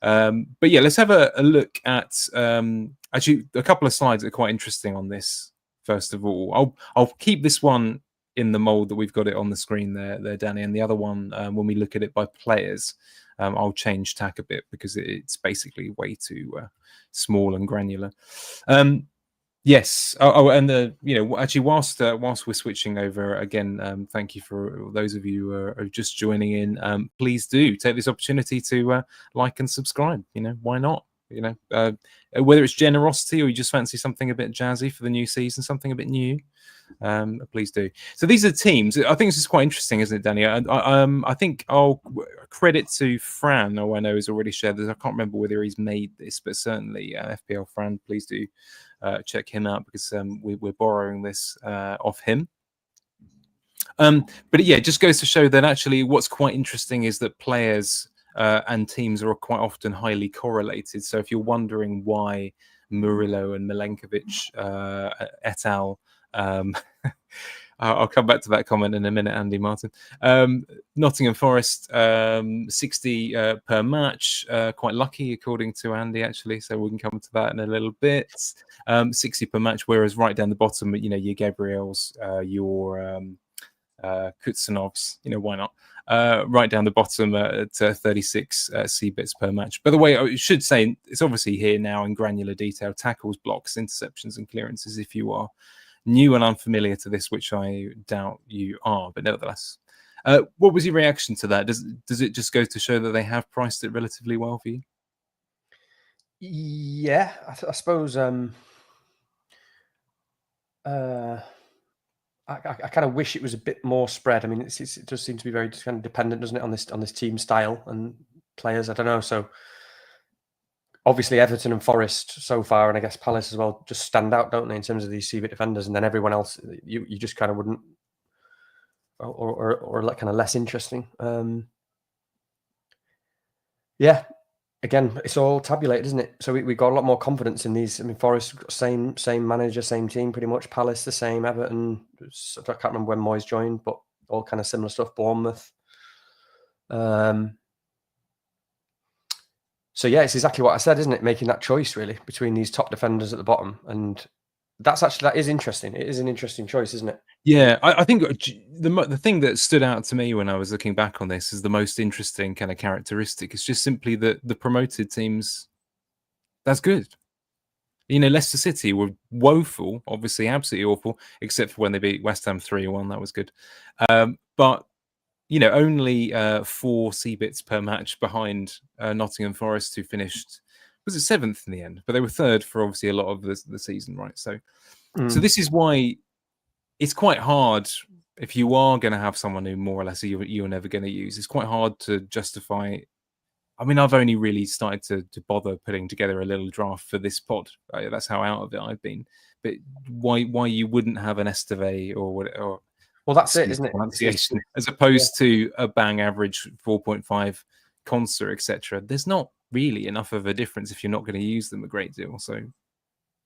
But yeah, let's have a look at actually a couple of slides that are quite interesting on this. First of all, I'll keep this one in the mold that we've got it on the screen there, Danny, and the other one, when we look at it by players, I'll change tack a bit, because it's basically way too small and granular. Yes. And actually, whilst we're switching over again, thank you for those of you who are just joining in. Please do take this opportunity to like and subscribe. Why not? Whether it's generosity or you just fancy something a bit jazzy for the new season, something a bit new, please do. So these are teams. I think this is quite interesting, isn't it, Danny? I think I'll credit to Fran, who I know has already shared this. I can't remember whether he's made this, but certainly FPL Fran, please do check him out, because we're borrowing this off him. But yeah, it just goes to show that actually what's quite interesting is that players and teams are quite often highly correlated. So if you're wondering why Murillo and Milenkovic et al. I'll come back to that comment in a minute, Andy Martin. Nottingham Forest, 60 per match. Quite lucky, according to Andy, actually. So we can come to that in a little bit. 60 per match, whereas right down the bottom, your Gabriels, your Kutsanovs, why not? Right down the bottom at 36 C-bits per match. By the way, I should say, it's obviously here now in granular detail: tackles, blocks, interceptions, and clearances. If you are new and unfamiliar to this, which I doubt you are, but nevertheless, what was your reaction to that? Does it just go to show that they have priced it relatively well for you? Yeah, I suppose. I kind of wish it was a bit more spread. I mean, it does seem to be very kind of dependent, doesn't it, on this team style and players. I don't know. So obviously Everton and Forest so far, and I guess Palace as well, just stand out, don't they, in terms of these C-bit defenders, and then everyone else, you just kind of wouldn't, or like kind of less interesting. Yeah. Again, it's all tabulated, isn't it? So we got a lot more confidence in these. I mean, Forest got same manager, same team, pretty much. Palace the same. Everton, I can't remember when Moyes joined, but all kind of similar stuff. Bournemouth. So So yeah, it's exactly what I said, isn't it? Making that choice really between these top defenders at the bottom, and that is interesting. It is an interesting choice, isn't it? Yeah, I think the thing that stood out to me when I was looking back on this is the most interesting kind of characteristic. It's just simply that the promoted teams, that's good. Leicester City were woeful, obviously absolutely awful, except for when they beat West Ham 3-1. That was good. But only 4 C-bits per match behind Nottingham Forest, who finished, was it 7th in the end? But they were 3rd for obviously a lot of the season, right? So this is why it's quite hard if you are going to have someone who more or less you're never going to use. It's quite hard to justify. I mean, I've only really started to bother putting together a little draft for this pod. That's how out of it I've been. But why you wouldn't have an Esteve or well, that's it, isn't it? Pronunciation, as opposed to a bang average 4.5 Consta, etc. There's not really enough of a difference if you're not going to use them a great deal. So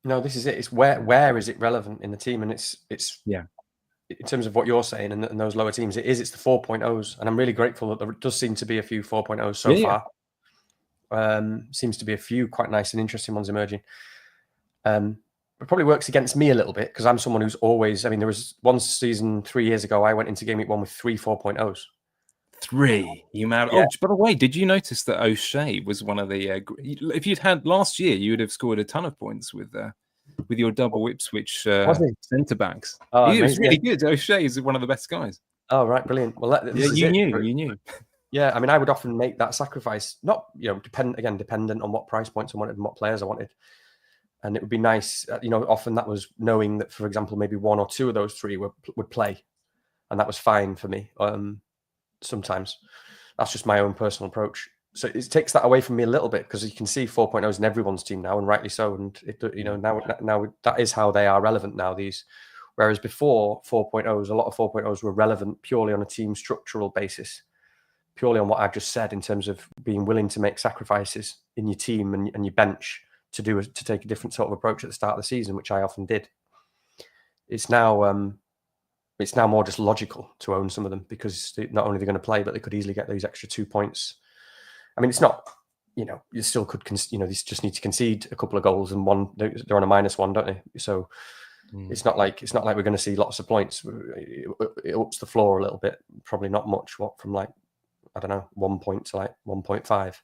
no, this is it. It's where is it relevant in the team, and it's yeah. In terms of what you're saying and those lower teams, it's the 4.0s, and I'm really grateful that there does seem to be a few 4.0s so far. Seems to be a few quite nice and interesting ones emerging. It probably works against me a little bit because I'm someone who's always. I mean, there was one season 3 years ago I went into Game Week 1 with 3 4.0s. 3, you mad? Yeah. Oh, by the way, did you notice that O'Shea was one of the? If you'd had last year, you would have scored a ton of points with your double Ipswich centre backs. Oh, he was really good. O'Shea is one of the best guys. Oh, right, brilliant. Well, you knew. Yeah, I mean, I would often make that sacrifice. Not dependent on what price points I wanted and what players I wanted. And it would be nice, often that was knowing that, for example, maybe 1 or 2 of those 3 would play, and that was fine for me. Sometimes that's just my own personal approach. So it takes that away from me a little bit because you can see 4.0s in everyone's team now, and rightly so. And now that is how they are relevant now. Whereas before 4.0s, a lot of 4.0s were relevant purely on a team structural basis, purely on what I've just said in terms of being willing to make sacrifices in your team and your bench to take a different sort of approach at the start of the season, which I often did. It's now more just logical to own some of them because not only they're going to play, but they could easily get those extra 2 points. I mean, it's not, you still could, these just need to concede a couple of goals and one, they're on a -1, don't they? So it's not like we're going to see lots of points. It ups the floor a little bit, probably not much. From like, I don't know, 1 point to like 1.5.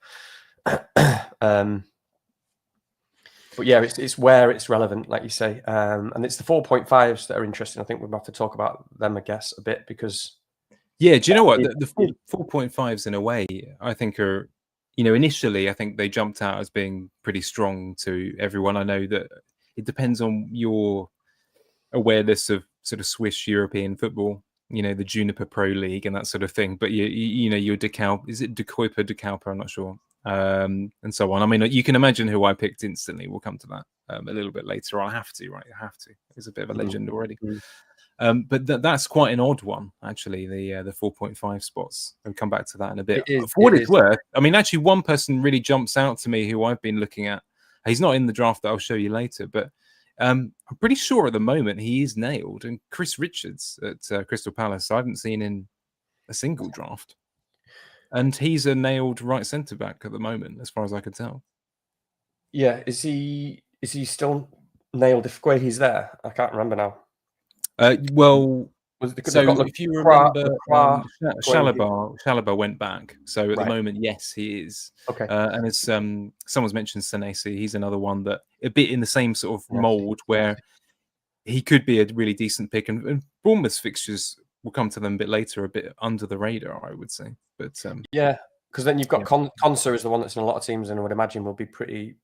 But yeah, it's where it's relevant, like you say, and it's the 4.5s that are interesting. I think we'll have to talk about them, I guess, a bit because. Yeah, do you know what the 4.5s in a way I think are, initially I think they jumped out as being pretty strong to everyone. I know that it depends on your awareness of sort of Swiss European football, the Juniper Pro League and that sort of thing. But your DeKalb, is it De Kuiper? I'm not sure. And so on. I mean, you can imagine who I picked instantly. We'll come to that a little bit later on. I have to, right? I have to. He's a bit of a legend already. But that's quite an odd one, actually. The 4.5 spots. We'll come back to that in a bit. For what it's worth, I mean, actually, one person really jumps out to me who I've been looking at. He's not in the draft that I'll show you later, but I'm pretty sure at the moment he is nailed. And Chris Richards at Crystal Palace, I haven't seen in a single draft. And he's a nailed right centre back at the moment, as far as I can tell. Yeah, is he still nailed if he's there? I can't remember now. Well, so if you remember, Chalobah went back. So at the moment, yes, he is. Okay. And as someone's mentioned, Senesi, he's another one that a bit in the same sort of mould where he could be a really decent pick. And Bournemouth's fixtures, we'll come to them a bit later, a bit under the radar, I would say. But yeah, because then you've got Conser is the one that's in a lot of teams, and I would imagine will be pretty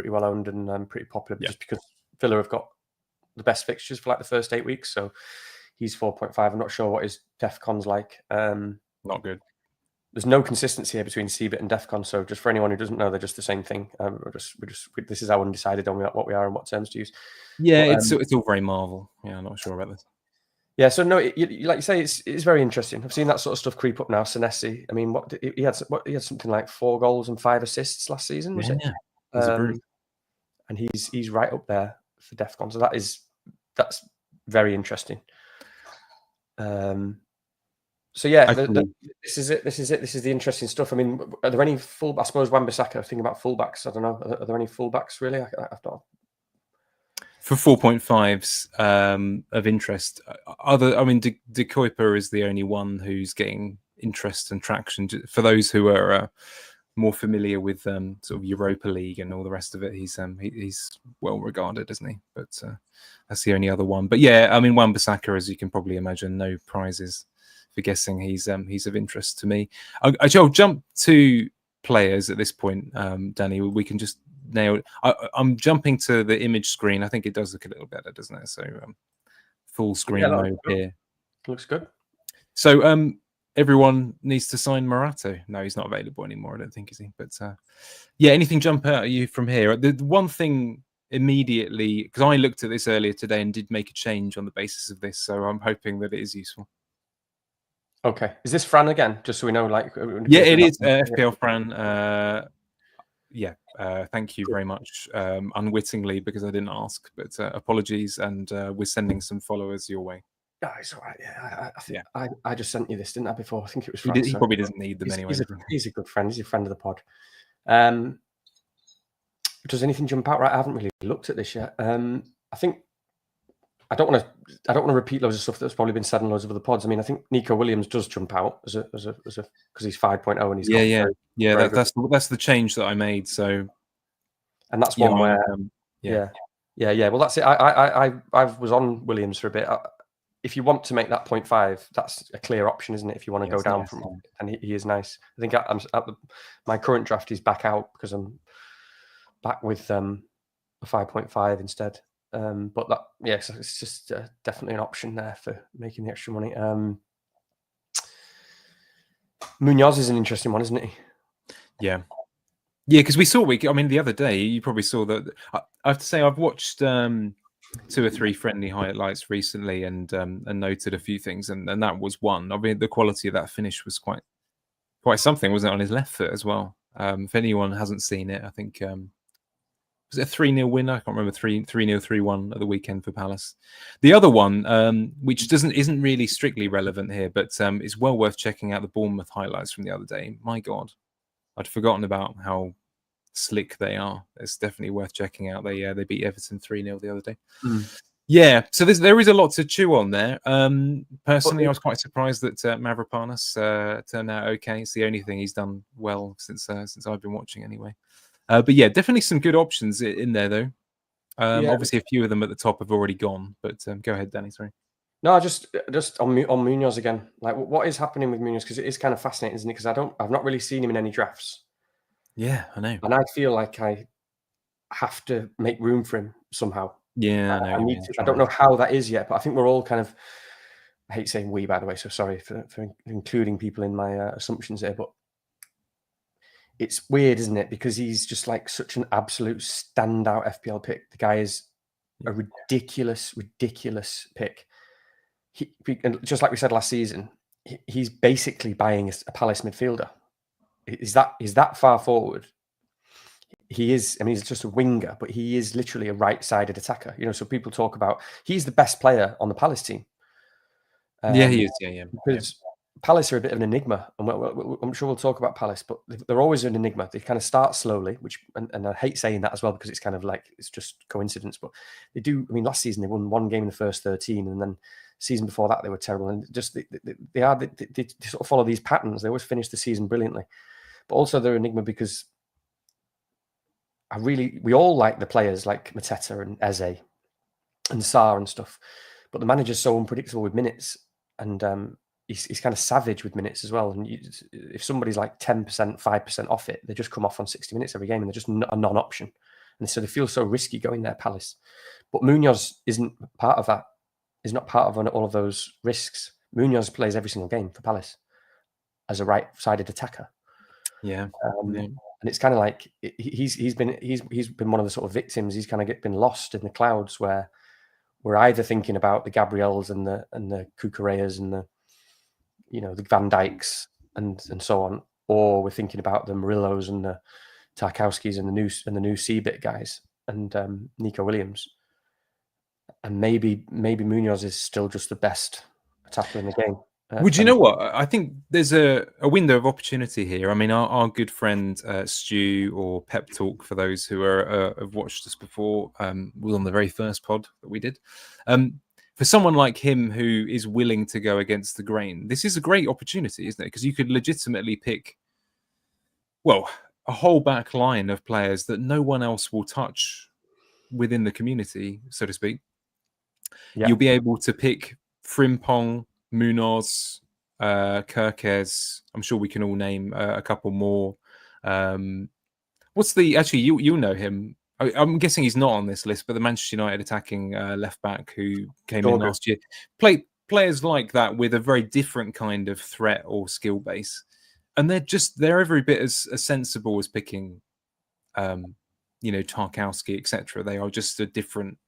well owned and pretty popular just because Villa have got the best fixtures for like the first 8 weeks. So he's 4.5. I'm not sure what his DEFCON's like. Not good. There's no consistency here between CBIT and DEFCON. So just for anyone who doesn't know, they're just the same thing. This is how undecided on what we are and what terms to use. Yeah, but, it's all very Marvel. Yeah, I'm not sure about this. Yeah, so no, like you say, it's very interesting. I've seen that sort of stuff creep up now. Senesi, I mean, he had something like 4 goals and 5 assists last season, was it? And he's right up there for DEFCON. So that's very interesting. So yeah, Actually, this is it. This is the interesting stuff. I mean, are there any full? I suppose Wan-Bissaka. Thinking about fullbacks. I don't know. Are there any fullbacks really? I've not. for 4.5s of interest, I mean, De Kuyper is the only one who's getting interest and traction. For those who are more familiar with sort of Europa League and all the rest of it, he's well regarded, isn't he? But that's the only other one. But yeah, I mean, Wan-Bissaka, as you can probably imagine, no prizes for guessing he's of interest to me. I'll jump to players at this point, Danny. We can just nail. I'm jumping to the image screen. I think it does look a little better, doesn't it? So full screen mode here. Looks good. So everyone needs to sign Morato. No, he's not available anymore. I don't think, is he? But yeah, anything jump out at you from here? The one thing immediately, because I looked at this earlier today and did make a change on the basis of this, so I'm hoping that it is useful. Okay, is this Fran again? Just so we know, like. Yeah, it is FPL Fran. Yeah, thank you very much. Unwittingly, because I didn't ask, but apologies, and we're sending some followers your way. Oh, it's all right. Yeah, I think I just sent you this, didn't I? Before I think it was Fran. He probably doesn't need them anyway. He's a good friend. He's a friend of the pod. Does anything jump out? Right, I haven't really looked at this yet. I think I don't want to repeat loads of stuff that's probably been said in loads of other pods. I mean, I think Nico Williams does jump out as a because he's 5.0 and he's that's the change that I made. So, and that's one where yeah. Well, that's it. I was on Williams for a bit. If you want to make that 0.5, that's a clear option, isn't it? If you want to go down from, and he is nice. I think my current draft is back out because I'm back with a 5.5 instead. But that, yes, it's just definitely an option there for making the extra money. Munoz is an interesting one, isn't he? Yeah, because we saw I mean, the other day you probably saw that. I have to say I've watched 2 or 3 friendly highlights recently and noted a few things, and that was one. I mean, the quality of that finish was quite something, wasn't it, on his left foot as well? If anyone hasn't seen it, I think. Was it a 3-0 win? I can't remember, 3-0, 3-1 at the weekend for Palace. The other one, which isn't really strictly relevant here, but is well worth checking out, the Bournemouth highlights from the other day. My God, I'd forgotten about how slick they are. It's definitely worth checking out. They beat Everton 3-0 the other day. Yeah, so there is a lot to chew on there. Personally, I was quite surprised that Mavropanos turned out okay. It's the only thing he's done well since I've been watching anyway. But yeah, definitely some good options in there, though. Obviously, a few of them at the top have already gone. But go ahead, Danny. Sorry. No, just on Munoz again. Like, what is happening with Munoz? Because it is kind of fascinating, isn't it? Because I've not really seen him in any drafts. Yeah, I know. And I feel like I have to make room for him somehow. Yeah, I know. I don't know how that is yet, but I think we're all kind of. I hate saying we, by the way, so sorry for including people in my assumptions here, but it's weird, isn't it? Because he's just like such an absolute standout FPL pick. The guy is a ridiculous pick. And just like we said last season, he's basically buying a Palace midfielder. Is that far forward? He is. I mean, he's just a winger, but he is literally a right-sided attacker. You know, so people talk about he's the best player on the Palace team. Yeah, he is. Yeah. Because Palace are a bit of an enigma, and I'm sure we'll talk about Palace, but they're always an enigma. They kind of start slowly, and I hate saying that as well because it's kind of like it's just coincidence, but they do. I mean, last season they won 1 game in the first 13, and then season before that they were terrible, and just they sort of follow these patterns. They always finish the season brilliantly, but also they're an enigma because we all like the players like Mateta and Eze and Sarr and stuff, but the manager's so unpredictable with minutes, and he's kind of savage with minutes as well. And if somebody's like 10%, 5% off it, they just come off on 60 minutes every game, and they're just a non-option. And so they feel so risky going there, Palace. But Munoz isn't part of that. He's not part of all of those risks. Munoz plays every single game for Palace as a right-sided attacker. Yeah. And it's kind of like he's been one of the sort of victims. He's kind of been lost in the clouds where we're either thinking about the Gabriels and the Cucureas and the Van Dijks and so on, or we're thinking about the Murillos and the Tarkowskis and the new C-bit guys and Nico Williams. And maybe Munoz is still just the best attacker in the game. Would you know what? I think there's a window of opportunity here. I mean, our good friend Stu, or Pep Talk, for those who have watched us before, was on the very first pod that we did. For someone like him who is willing to go against the grain, this is a great opportunity, isn't it? Because you could legitimately pick, well, a whole back line of players that no one else will touch within the community, so to speak. Yeah. You'll be able to pick Frimpong, Munoz, Kirkes. I'm sure we can all name a couple more. What's the actually? You'll know him. I'm guessing he's not on this list, but the Manchester United attacking left back who came in last year. Players like that with a very different kind of threat or skill base, and they're every bit as sensible as picking, Tarkowski, etc. They are just a different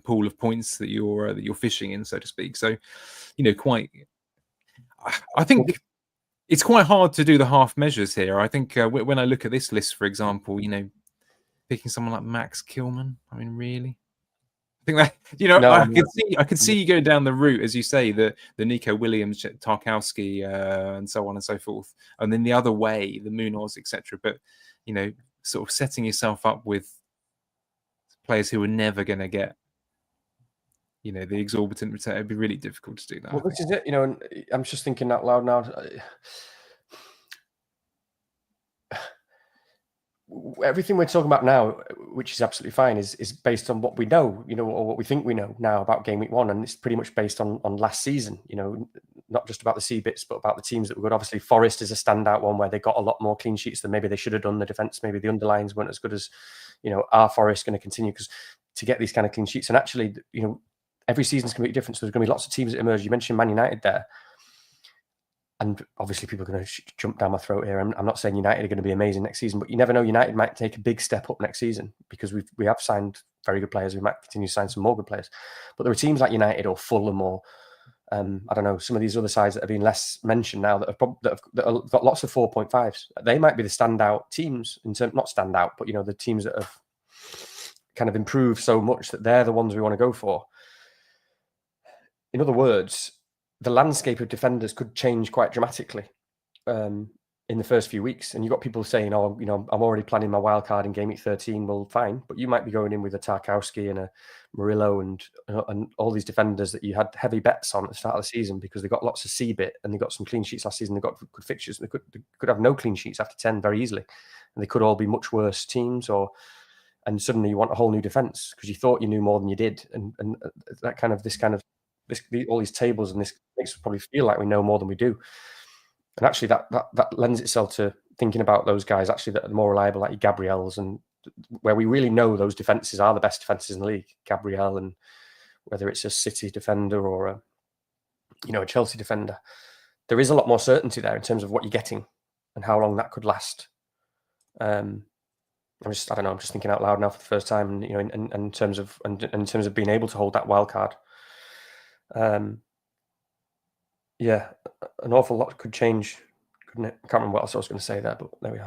pool of points that you're fishing in, so to speak. So, I think it's quite hard to do the half measures here. I think when I look at this list, for example, picking someone like Max Kilman, I mean, really, I think that I could see you going down the route, as you say, the Nico Williams, Tarkowski, and so on and so forth, and then the other way, the Munoz, etc. But sort of setting yourself up with players who are never going to get the exorbitant return. It'd be really difficult to do that. Well, this is it, and I'm just thinking out loud now. Everything we're talking about now, which is absolutely fine, is based on what we know, or what we think we know now about game week 1, and it's pretty much based on last season. Not just about the C bits, but about the teams that were good. Obviously, Forest is a standout one where they got a lot more clean sheets than maybe they should have done. The defense, maybe the underlines weren't as good as, are Forest going to continue because to get these kind of clean sheets? And actually, every season's going to be different. So there's going to be lots of teams that emerge. You mentioned Man United there. And obviously, people are going to jump down my throat here. I'm not saying United are going to be amazing next season, but you never know. United might take a big step up next season because we have signed very good players. We might continue to sign some more good players. But there are teams like United or Fulham or I don't know, some of these other sides that have been less mentioned now that have got lots of 4.5s. They might be the standout teams in terms, not standout, but the teams that have kind of improved so much that they're the ones we want to go for. In other words, the landscape of defenders could change quite dramatically in the first few weeks. And you've got people saying, oh, I'm already planning my wild card in game week 13. Well, fine. But you might be going in with a Tarkowski and a Murillo and all these defenders that you had heavy bets on at the start of the season because they got lots of C-bit and they got some clean sheets last season. They got good fixtures. They could have no clean sheets after 10 very easily. And they could all be much worse teams and suddenly you want a whole new defense because you thought you knew more than you did. And all these tables and this makes us probably feel like we know more than we do. And actually that lends itself to thinking about those guys actually that are more reliable, like Gabriel's, and where we really know those defenses are the best defenses in the league. Gabriel, and whether it's a City defender or a Chelsea defender, there is a lot more certainty there in terms of what you're getting and how long that could last. I'm just thinking out loud now for the first time, in terms of being able to hold that wild card. Yeah, an awful lot could change, couldn't it? I can't remember what else I was going to say there, but there we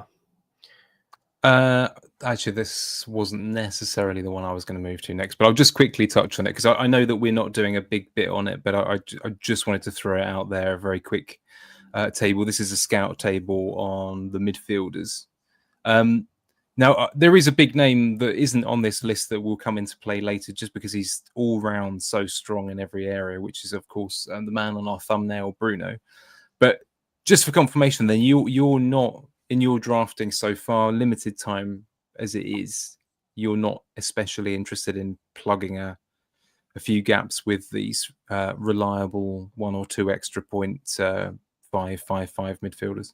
are. Actually, this wasn't necessarily the one I was going to move to next, but I'll just quickly touch on it because I know that we're not doing a big bit on it, but I just wanted to throw it out there, a very quick table. This is a scout table on the midfielders. Now, there is a big name that isn't on this list that will come into play later just because he's all round so strong in every area, which is, of course, the man on our thumbnail, Bruno. But just for confirmation, then you're not, in your drafting so far, limited time as it is, you're not especially interested in plugging a few gaps with these reliable 1 or 2 extra point 5-5-5 midfielders?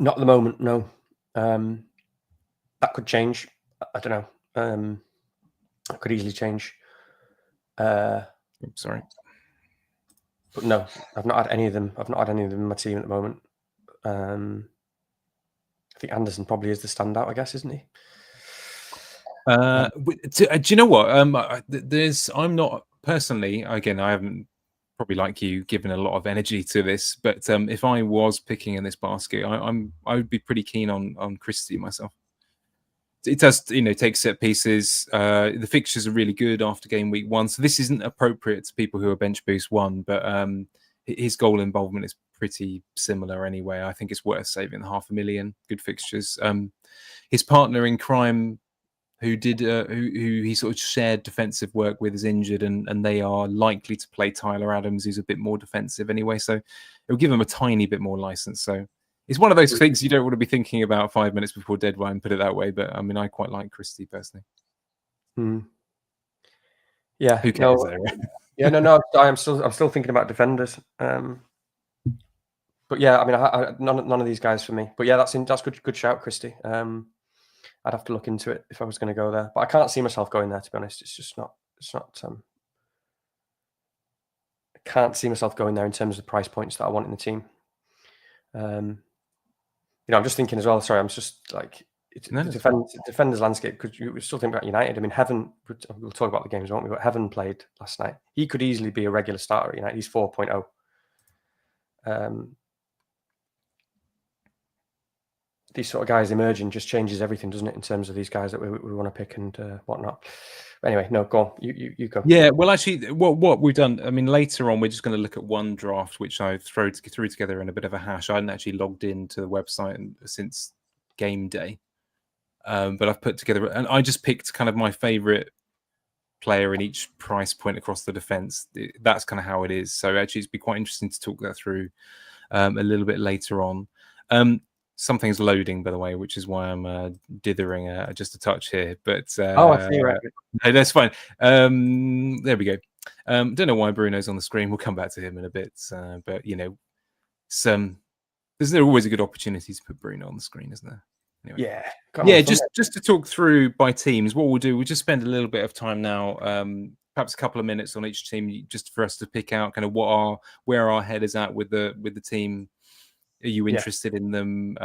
Not at the moment, no. That could change. I don't know. That could easily change. Sorry. But no, I've not had any of them. I've not had any of them in my team at the moment. I think Anderson probably is the standout, I guess, isn't he? Do you know what? I'm not personally, again, I haven't, probably like you, given a lot of energy to this, but if I was picking in this basket, I would be pretty keen on Christie myself. it does, take set pieces. The fixtures are really good after game week 1, so this isn't appropriate to people who are bench boost 1, but his goal involvement is pretty similar anyway. I think it's worth saving the $500,000. Good fixtures. His partner in crime, who he sort of shared defensive work with, is injured, and they are likely to play Tyler Adams, who's a bit more defensive anyway. So it'll give him a tiny bit more license. So it's one of those things you don't want to be thinking about 5 minutes before deadline, put it that way. But I mean, I quite like Christie personally. Yeah. Who cares? No. I'm still thinking about defenders. But yeah, I mean, none of these guys for me. But yeah, that's good shout, Christie. I'd have to look into it if I was going to go there, but I can't see myself going there, to be honest. It's just not. I can't see myself going there in terms of the price points that I want in the team. I'm just thinking as well. Sorry, I'm just like defenders landscape, because you were still thinking about United. I mean, Heaven. We'll talk about the games, won't we? But Heaven played last night. He could easily be a regular starter at United. He's 4.0. These sort of guys emerging just changes everything, doesn't it, in terms of these guys that we want to pick and whatnot. But anyway, no, go on. You go. Yeah, well, actually, what we've done, I mean, later on, we're just going to look at one draft, which I threw together in a bit of a hash. I hadn't actually logged into the website since game day, but I've put together, and I just picked kind of my favorite player in each price point across the defense. That's kind of how it is. So actually, it's be quite interesting to talk that through a little bit later on. Something's loading, by the way, which is why I'm dithering just a touch here. But I see, right. No, that's fine. There we go. Don't know why Bruno's on the screen. We'll come back to him in a bit. But there's always a good opportunity to put Bruno on the screen, isn't there? Anyway. Yeah. Just to talk through by teams, what we'll do, we'll just spend a little bit of time now, perhaps a couple of minutes on each team, just for us to pick out kind of where our head is at with the team. Are you interested in them?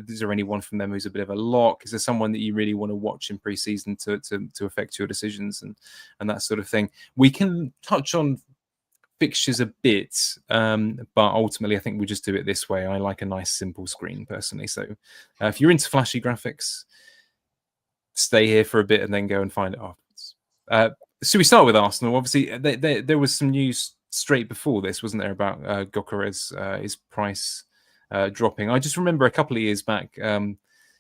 Is there anyone from them who's a bit of a lock? Is there someone that you really want to watch in pre-season to affect your decisions and that sort of thing? We can touch on fixtures a bit, but ultimately I think we just do it this way. I like a nice simple screen personally. So if you're into flashy graphics, stay here for a bit and then go and find it afterwards. So we start with Arsenal. Obviously, there was some news straight before this, wasn't there, about Gyökeres, his price dropping. I just remember a couple of years back,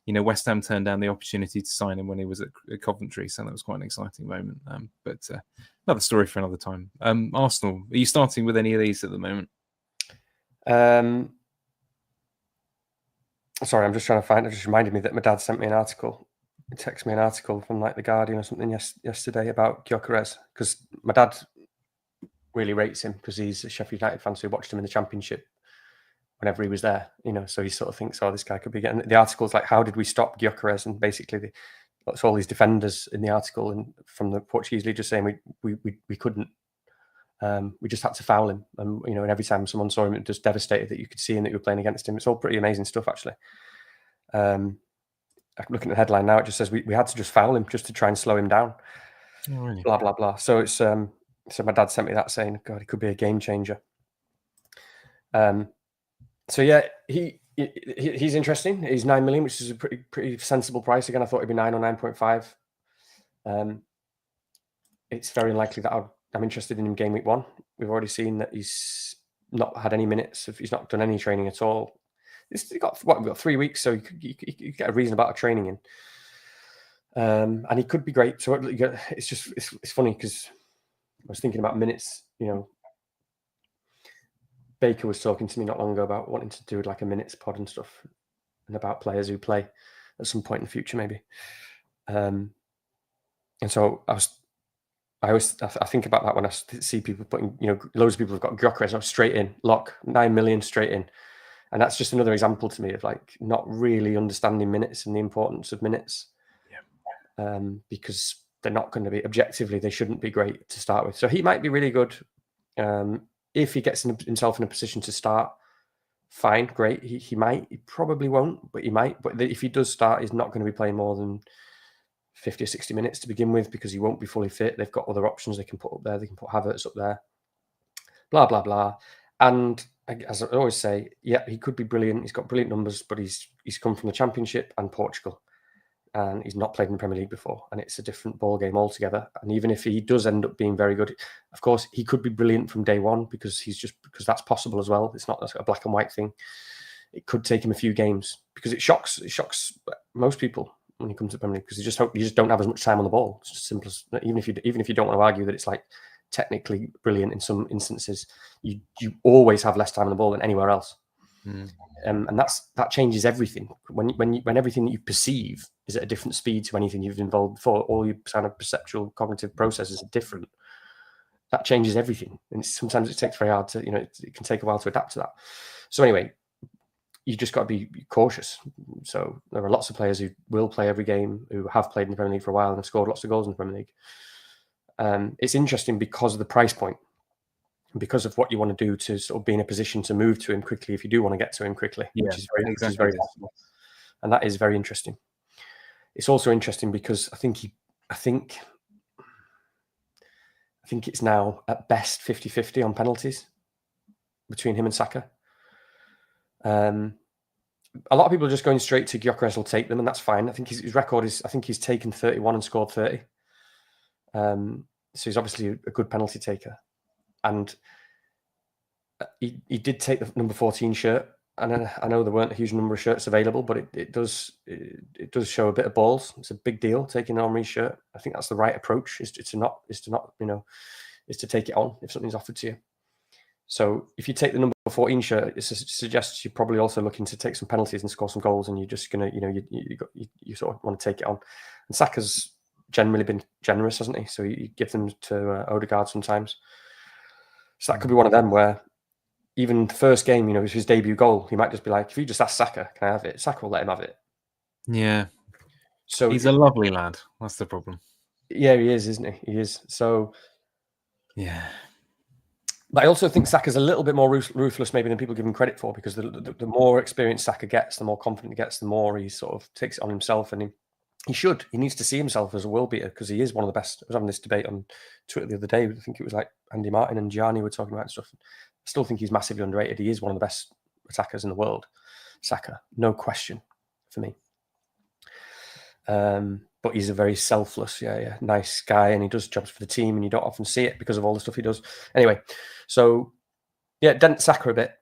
West Ham turned down the opportunity to sign him when he was at Coventry, so that was quite an exciting moment. But another story for another time. Arsenal, are you starting with any of these at the moment? Sorry, I'm just trying to find. It just reminded me that my dad sent me an article. He texted me an article from like the Guardian or something yesterday about Gyökeres, because my dad really rates him because he's a Sheffield United fan, so he watched him in the Championship whenever he was there, so he sort of thinks, this guy could be getting. The article's like, how did we stop Gyökeres? And basically, that's all these defenders in the article and from the Portuguese league just saying we couldn't. We just had to foul him, and and every time someone saw him, it just devastated that you could see him, that you were playing against him. It's all pretty amazing stuff, actually. I'm looking at the headline now; it just says we had to just foul him just to try and slow him down. Oh, really? Blah blah blah. So it's so my dad sent me that saying, God, he could be a game changer. So yeah, he's interesting. He's 9 million, which is a pretty sensible price. Again, I thought it'd be 9 or 9.5. It's very unlikely that I'm interested in him game week 1. We've already seen that he's not had any minutes. He's not done any training at all. We've got 3 weeks, so you could get a reasonable amount of training in. And he could be great. So it's funny because I was thinking about minutes. Baker was talking to me not long ago about wanting to do like a minutes pod and stuff, and about players who play at some point in the future, maybe. And so I think about that when I see people putting, loads of people have got Gyökeres straight in, lock, 9 million straight in. And that's just another example to me of like not really understanding minutes and the importance of minutes. Yeah. Because they're not going to be, objectively, they shouldn't be great to start with. So he might be really good. If he gets himself in a position to start, fine, great. He might, he probably won't, but he might. But if he does start, he's not going to be playing more than 50 or 60 minutes to begin with, because he won't be fully fit. They've got other options they can put up there. They can put Havertz up there, blah, blah, blah. And as I always say, yeah, he could be brilliant. He's got brilliant numbers, but he's come from the Championship and Portugal. and he's not played in the Premier League before, and it's a different ball game altogether. And even if he does end up being very good, of course he could be brilliant from day one because because that's possible as well. It's not a black and white thing. It could take him a few games because it shocks most people when he comes to the Premier League because you just don't have as much time on the ball. It's just simple as, even if you don't want to argue that it's like technically brilliant in some instances, you always have less time on the ball than anywhere else. And that changes everything. When everything that you perceive is at a different speed to anything you've involved before, all your kind of perceptual cognitive processes are different. That changes everything, and sometimes it takes very hard to, it can take a while to adapt to that. So anyway, you just got to be cautious. So there are lots of players who will play every game, who have played in the Premier League for a while and have scored lots of goals in the Premier League. It's interesting because of the price point. Because of what you want to do to sort of be in a position to move to him quickly if you do want to get to him quickly, which is very possible. And that is very interesting. It's also interesting because I think it's now at best 50-50 on penalties between him and Saka. A lot of people are just going straight to Gyökeres will take them, and that's fine. I think his record is, I think he's taken 31 and scored 30. So he's obviously a good penalty taker. And he did take the number 14 shirt, and I know there weren't a huge number of shirts available, but it does show a bit of balls. It's a big deal taking Henry's shirt. I think that's the right approach. Is to take it on if something's offered to you. So if you take the number 14 shirt, it suggests you're probably also looking to take some penalties and score some goals, and you're just gonna, you sort of want to take it on. And Saka's generally been generous, hasn't he? So you give them to Odegaard sometimes. So that could be one of them where even the first game, it was his debut goal. He might just be like, if you just ask Saka, can I have it? Saka will let him have it. Yeah. So he's a lovely lad. That's the problem. Yeah, he is, isn't he? He is. So yeah. But I also think Saka's a little bit more ruthless maybe than people give him credit for, because the more experience Saka gets, the more confident he gets, the more he sort of takes it on himself, and he needs to see himself as a world beater, because he is one of the best. I was having this debate on Twitter the other day. I think it was like Andy Martin and Gianni were talking about stuff. I still think he's massively underrated. He is one of the best attackers in the world, Saka, no question for me. But he's a very selfless, nice guy, and he does jobs for the team, and you don't often see it because of all the stuff he does. Anyway, so dent Saka a bit.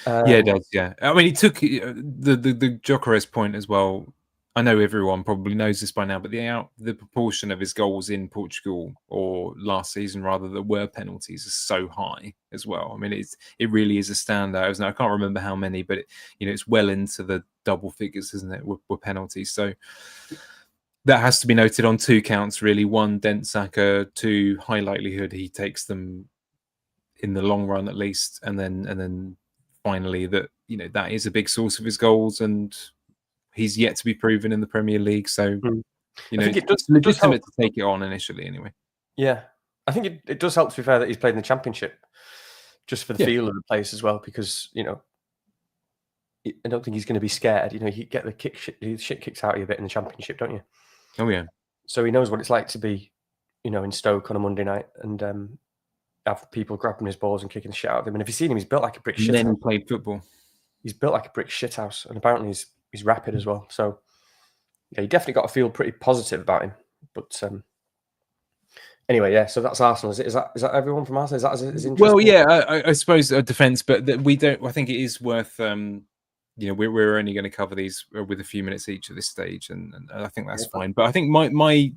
It does. Yeah, I mean, he took the Gyökeres point as well. I know everyone probably knows this by now, but the proportion of his goals in Portugal, or last season rather, that were penalties is so high as well. I mean, it really is a standout. I can't remember how many, but it's well into the double figures, isn't it? Were penalties. So that has to be noted on two counts, really. One, dent Saka. Two, high likelihood he takes them in the long run at least, and then finally that that is a big source of his goals, and he's yet to be proven in the Premier League. So I think it's legitimate to take it on initially anyway. Yeah, I think it does help, to be fair, that he's played in the Championship, just for the feel of the place as well, because I don't think he's going to be scared. You get the shit kicked out of you a bit in the Championship, don't you? Oh yeah. So he knows what it's like to be, in Stoke on a Monday night and have people grabbing his balls and kicking the shit out of him. And if you've seen him, he's built like a brick shit. Then he played football. He's built like a brick shit house, and apparently he's rapid as well. So you definitely got to feel pretty positive about him. But anyway, so that's Arsenal. Is that everyone from Arsenal? Is that as interesting? Well, yeah, I suppose a defence, but we don't. I think it is worth. We're only going to cover these with a few minutes each at this stage, and I think that's fine. But I think my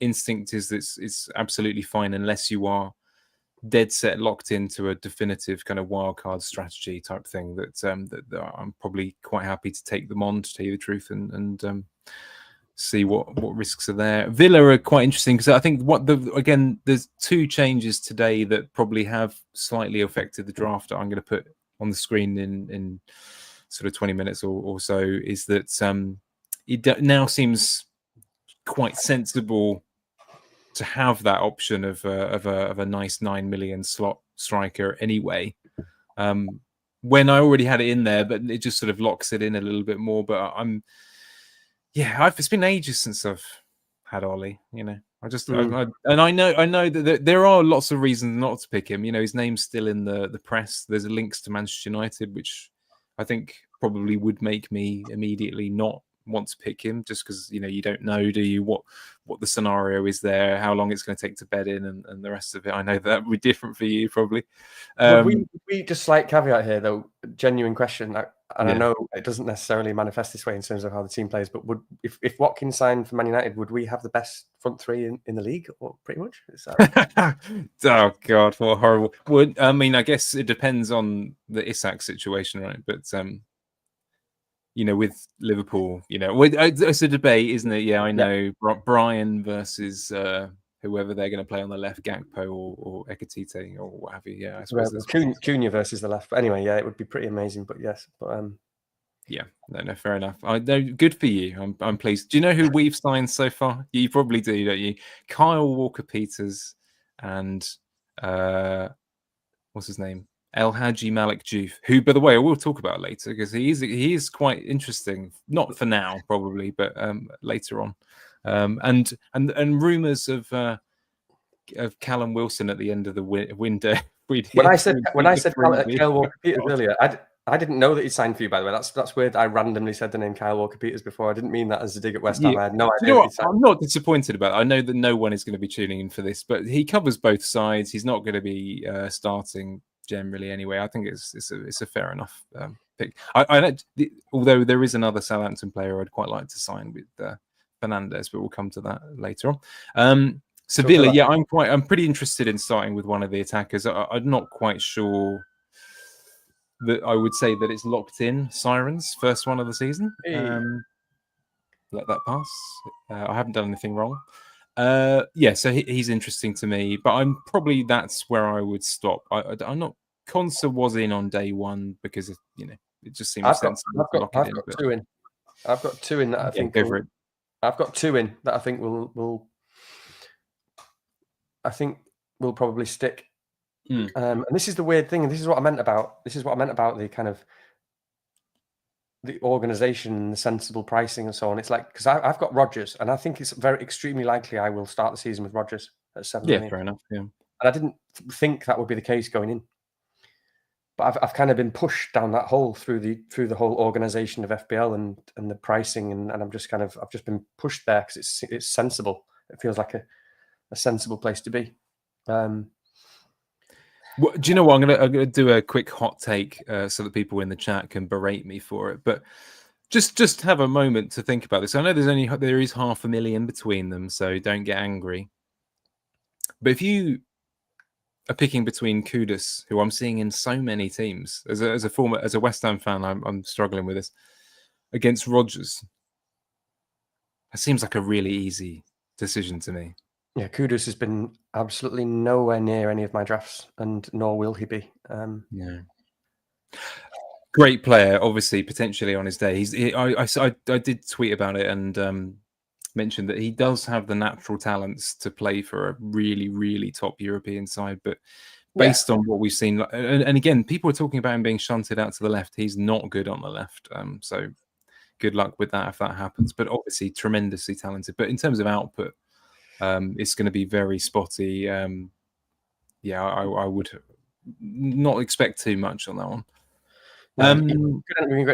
instinct is that it's absolutely fine unless you are dead set locked into a definitive kind of wildcard strategy type thing. That I'm probably quite happy to take them on, to tell you the truth, and see what risks are there. Villa are quite interesting, because I think there's two changes today that probably have slightly affected the draft that I'm going to put on the screen in sort of 20 minutes or so. Is that it now seems quite sensible to have that option of a nice 9 million slot striker anyway. When I already had it in there, but it just sort of locks it in a little bit more. But it's been ages since I've had Ollie. I know that there are lots of reasons not to pick him. His name's still in the press. There's links to Manchester United, which I think probably would make me immediately not want to pick him just because you don't know, do you, what the scenario is there, how long it's going to take to bed in, and the rest of it. I know that would be different for you probably. Would we just slight caveat here though, genuine question, and Yeah. I know it doesn't necessarily manifest this way in terms of how the team plays, but if Watkins signed for Man United, would we have the best front three in the league, or pretty much? Is that... Oh God, what horrible! I mean, I guess it depends on the Isak situation, right? But with Liverpool, it's a debate, isn't it? Yeah, I know. Brian versus whoever they're going to play on the left, Gakpo or Ekitike or what have you. Yeah, I suppose Cunha versus the left. But anyway, yeah, it would be pretty amazing. But yes, yeah, no, fair enough. I know, good for you. I'm pleased. Do you know who we've signed so far? You probably do, don't you? Kyle Walker-Peters and what's his name? El Hadji Malik Diouf, who, by the way, I will talk about later because he is quite interesting. Not for now, probably, but later on. And rumours of Callum Wilson at the end of the window. When I said Kyle Walker-Peters earlier, I didn't know that he signed for you. By the way, that's weird. I randomly said the name Kyle Walker-Peters before. I didn't mean that as a dig at West Ham. I had no idea. I'm not disappointed about it. I know that no one is going to be tuning in for this, but he covers both sides. He's not going to be starting generally anyway. I think it's a fair enough pick. Although there is another Southampton player I'd quite like to sign with Fernandes, but we'll come to that later on. Sevilla, yeah, I'm pretty interested in starting with one of the attackers. I'm not quite sure that I would say that it's locked in. Sirens, first one of the season. Let that pass. I haven't done anything wrong. So he's interesting to me, but that's where I would stop. I'm not. Konsa was in on day one because it just seems sensible. I've got two in that I think. I've got two in that I think will probably stick. And this is the weird thing, and this is what I meant about the kind of the organization and the sensible pricing and so on. It's like, because I've got Rodgers, and I think it's extremely likely I will start the season with Rodgers at 7 million. Yeah, fair enough. Yeah, and I didn't think that would be the case going in, but I've kind of been pushed down that hole through the whole organization of FPL and the pricing, and I've just been pushed there because it's sensible. It feels like a sensible place to be. Well, do you know what? I'm gonna do a quick hot take so that people in the chat can berate me for it. But just have a moment to think about this. I know there is 500,000 between them, so don't get angry. But if you are picking between Kudus, who I'm seeing in so many teams, as a West Ham fan, I'm struggling with this, against Rodgers, it seems like a really easy decision to me. Yeah, Kudus has been absolutely nowhere near any of my drafts, and nor will he be. Yeah, great player, obviously, potentially on his day. I did tweet about it and mentioned that he does have the natural talents to play for a really, really top European side, but based on what we've seen, and again, people are talking about him being shunted out to the left. He's not good on the left, so good luck with that if that happens. But obviously, tremendously talented. But in terms of output, it's going to be very spotty. I would not expect too much on that one.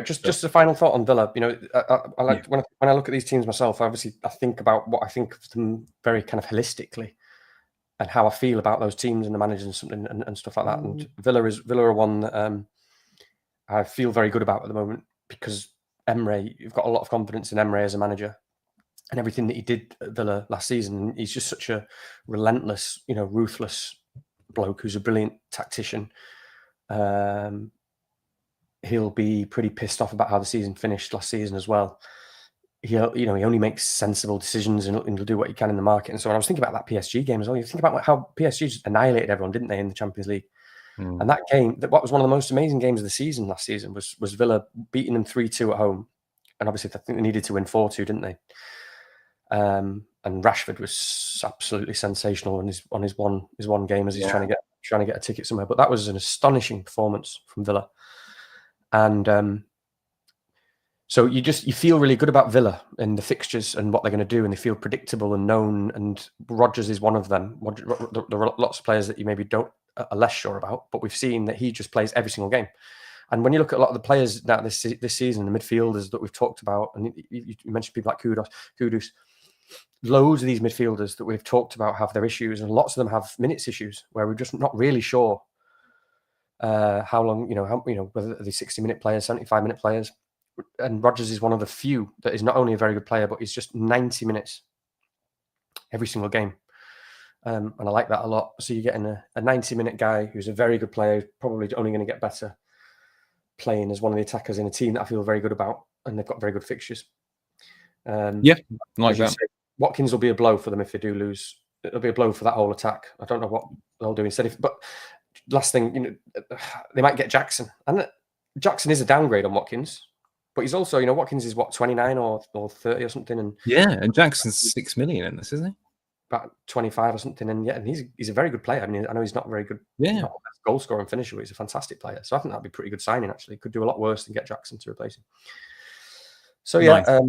Just a final thought on Villa. I like when I look at these teams myself. Obviously, I think about what I think of them very kind of holistically, and how I feel about those teams and the managers and stuff like that. And Villa are one that I feel very good about at the moment, because Emre, you've got a lot of confidence in Emre as a manager. And everything that he did at Villa last season, he's just such a relentless, ruthless bloke who's a brilliant tactician. He'll be pretty pissed off about how the season finished last season as well. He only makes sensible decisions and he'll do what he can in the market. And so I was thinking about that PSG game as well. You think about how PSG just annihilated everyone, didn't they, in the Champions League? And that game, what was one of the most amazing games of the season last season was Villa beating them 3-2 at home. And obviously, I think they needed to win 4-2, didn't they? And Rashford was absolutely sensational on his one game as he's trying to get a ticket somewhere. But that was an astonishing performance from Villa, and so you feel really good about Villa and the fixtures and what they're going to do, and they feel predictable and known. And Rodgers is one of them. There are lots of players that you maybe are less sure about, but we've seen that he just plays every single game. And when you look at a lot of the players now this season, the midfielders that we've talked about, and you mentioned people like Kudus, loads of these midfielders that we've talked about have their issues, and lots of them have minutes issues where we're just not really sure how long, whether they're 60-minute players, 75-minute players. And Rodgers is one of the few that is not only a very good player, but he's just 90 minutes every single game. And I like that a lot. So you're getting a 90-minute guy who's a very good player, probably only going to get better playing as one of the attackers in a team that I feel very good about, and they've got very good fixtures. Yeah, like that. Say, Watkins will be a blow for them if they do lose. It'll be a blow for that whole attack. I don't know what they'll do instead. But last thing, they might get Jackson. And Jackson is a downgrade on Watkins. But he's also, Watkins is what, 29 or 30 or something. And and Jackson's 6 million in this, isn't he? About 25 or something. And he's a very good player. I mean, I know he's not very good. Not the best goal scorer and finisher, but he's a fantastic player. So I think that'd be a pretty good signing, actually. Could do a lot worse than get Jackson to replace him. So nice. I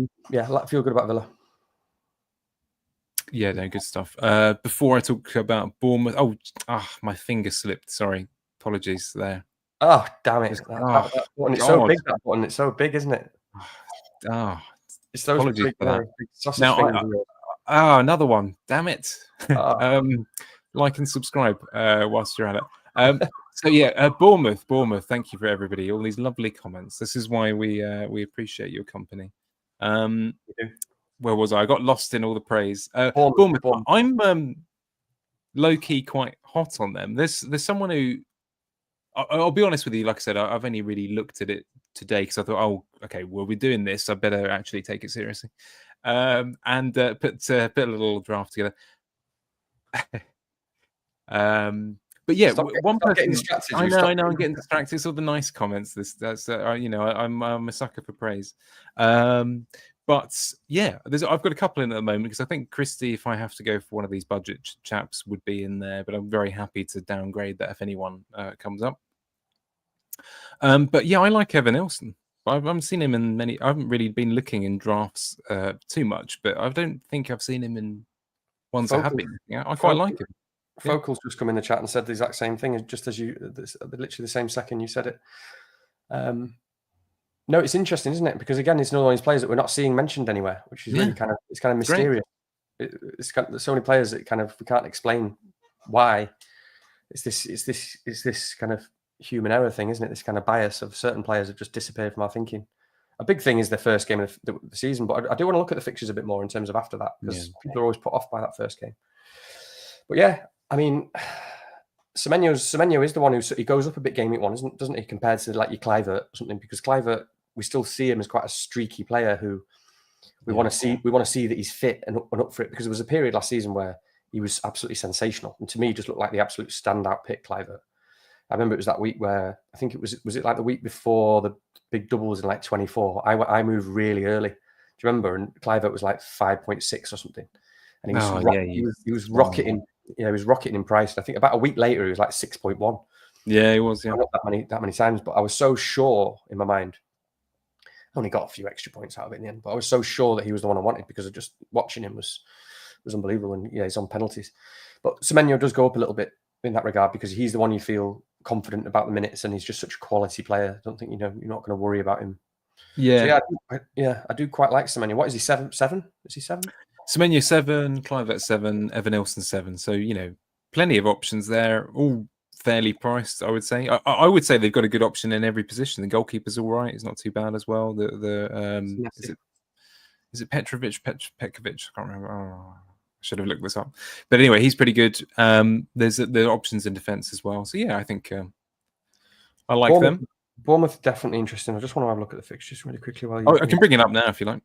feel good about Villa. Yeah, no, good stuff. Before I talk about Bournemouth, my finger slipped. Sorry, apologies there. Oh, damn it! That button, it's so big. That button, it's so big, isn't it? It's those apologies for that. Sausage fingers. Another one. Damn it! Like and subscribe whilst you're at it. So Bournemouth. Thank you for everybody. All these lovely comments. This is why we appreciate your company. Where was I? I got lost in all the praise. Bournemouth. I'm low key quite hot on them. There's someone who. I'll be honest with you. Like I said, I've only really looked at it today because I thought, okay, well, we're doing this. I better actually take it seriously, and put a little draft together. But yeah, one person. I know. I'm getting distracted. It's all the nice comments. I'm a sucker for praise. But yeah, I've got a couple in at the moment because I think Christie, if I have to go for one of these budget chaps, would be in there. But I'm very happy to downgrade that if anyone comes up. But yeah, I like Evan Nilsson. I haven't seen him in many. I haven't really been looking in drafts too much, but I don't think I've seen him in ones that have been. Yeah, I quite like him. Focal's just come in the chat and said the exact same thing, just as you, literally the same second you said it. No, it's interesting, isn't it? Because again, it's another one of these players that we're not seeing mentioned anywhere, which is really kind of mysterious. There's so many players that we can't explain why. It's this kind of human error thing, isn't it? This kind of bias of certain players have just disappeared from our thinking. A big thing is their first game of the season, but I do want to look at the fixtures a bit more in terms of after that, because people are always put off by that first game. But yeah, I mean, Semenyo is the one he goes up a bit game week one, doesn't he? Compared to like your Kluivert or something, because Kluivert, we still see him as quite a streaky player who we want to see. We want to see that he's fit and up for it, because there was a period last season where he was absolutely sensational, and to me, he just looked like the absolute standout pick, Kluivert. I remember it was that week where I think it was it like the week before the big doubles in like 24. I moved really early. Do you remember? And Kluivert was like 5.6 or something, and he was rocketing. Yeah, he was rocketing in price. I think about a week later, he was like 6.1. Yeah, he was. Yeah, not that many times, but I was so sure in my mind. I only got a few extra points out of it in the end, but I was so sure that he was the one I wanted because of just watching him was unbelievable. And yeah, he's on penalties. But Semenyo does go up a little bit in that regard because he's the one you feel confident about the minutes, and he's just such a quality player. I don't think you're not going to worry about him. Yeah, so I do quite like Semenyo. What is he? 7? Is he 7? Semenyo 7, Kluivert 7, Evan Nilsson 7. So plenty of options there, all fairly priced. I would say. I would say they've got a good option in every position. The goalkeeper's all right; he's not too bad as well. Is it Petrovic? Petkovic? I can't remember. Oh, I should have looked this up. But anyway, he's pretty good. There's options in defence as well. So yeah, I think I like them. Bournemouth definitely interesting. I just want to have a look at the fixtures really quickly while I can bring it up now if you like.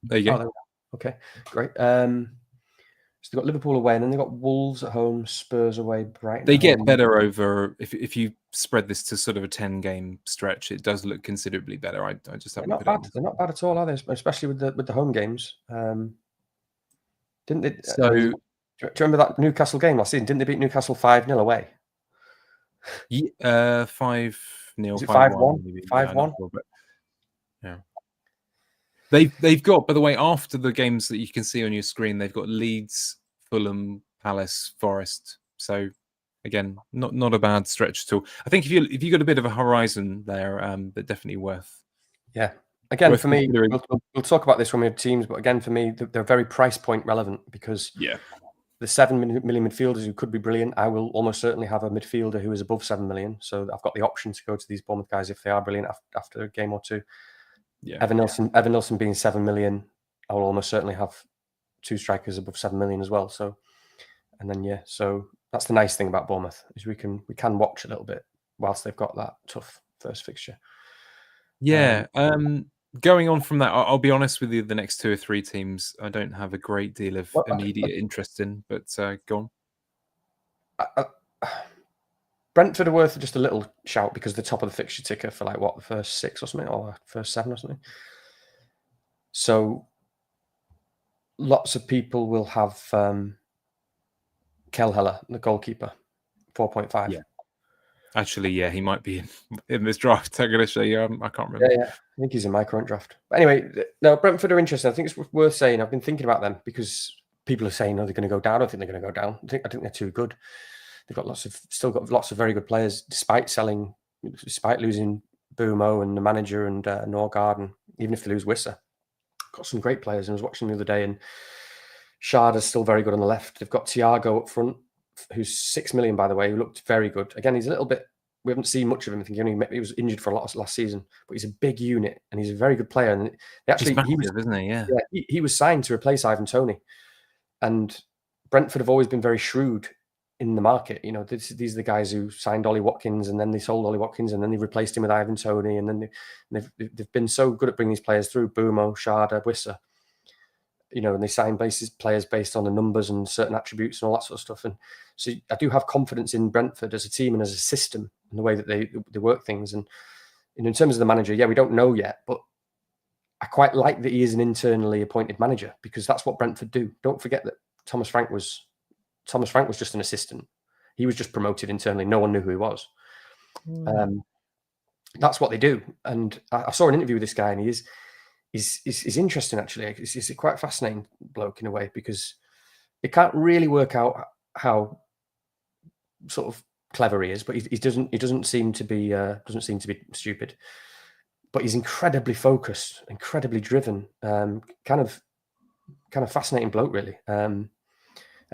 There you go. Okay, great. So they've got Liverpool away, and then they've got Wolves at home, Spurs away, Brighton. They get better over if you spread this to sort of a 10-game stretch. It does look considerably better. I just haven't. They're not bad at all, are they? Especially with the home games. Didn't they? So do you remember that Newcastle game last season? Didn't they beat Newcastle 5-0 away? 5-0, 5-1, 5-1. Yeah. They've got, by the way, after the games that you can see on your screen, they've got Leeds, Fulham, Palace, Forest. So again, not a bad stretch at all. I think if you got a bit of a horizon there, but definitely worth. Yeah. Again, worth for me, considering. we'll talk about this when we have teams, but again, for me, they're very price point relevant because Yeah. the 7 million midfielders who could be brilliant, I will almost certainly have a midfielder who is above 7 million. So I've got the option to go to these Bournemouth guys if they are brilliant after a game or two. Yeah. Evan Nilsson being 7 million, I will almost certainly have 2 strikers above 7 million as well. So, and then so that's the nice thing about Bournemouth is we can watch a little bit whilst they've got that tough first fixture. Yeah. Going on from that, I'll be honest with you, the next 2 or 3 teams I don't have a great deal of immediate interest in, but go on. Brentford are worth just a little shout because they're top of the fixture ticker for the first 6 or something, or first 7 or something. So lots of people will have Kelleher, the goalkeeper, 4.5. Yeah. Actually, yeah, he might be in this draft. I'm going to show you. I can't remember. Yeah. I think he's in my current draft. But anyway, no, Brentford are interesting. I think it's worth saying. I've been thinking about them because people are saying, they're going to go down. I don't think they're going to go down. I think they're too good. They've still got lots of very good players, despite losing Boomo and the manager and Norgard, and even if they lose Wisser, got some great players. And I was watching the other day, and Sharda's still very good on the left. They've got Thiago up front, who's 6 million, by the way, who looked very good. Again, he's a little bit. We haven't seen much of him. I think he was injured for a lot last season, but he's a big unit and he's a very good player. And he's massive, isn't he? Yeah. He was signed to replace Ivan Toney, and Brentford have always been very shrewd in the market. These are the guys who signed Ollie Watkins, and then they sold Ollie Watkins, and then they replaced him with Ivan Toney, and then they've been so good at bringing these players through. Boomo, Sharda, Wisser. And they sign players based on the numbers and certain attributes and all that sort of stuff. And so I do have confidence in Brentford as a team and as a system and the way that they work things. And in terms of the manager, we don't know yet, but I quite like that he is an internally appointed manager because that's what Brentford do. Don't forget that Thomas Frank was just an assistant. He was just promoted internally. No one knew who he was. That's what they do. And I saw an interview with this guy, and he's interesting, actually. He's a quite fascinating bloke in a way because it can't really work out how sort of clever he is, but he doesn't seem to be stupid. But he's incredibly focused, incredibly driven, kind of fascinating bloke, really. And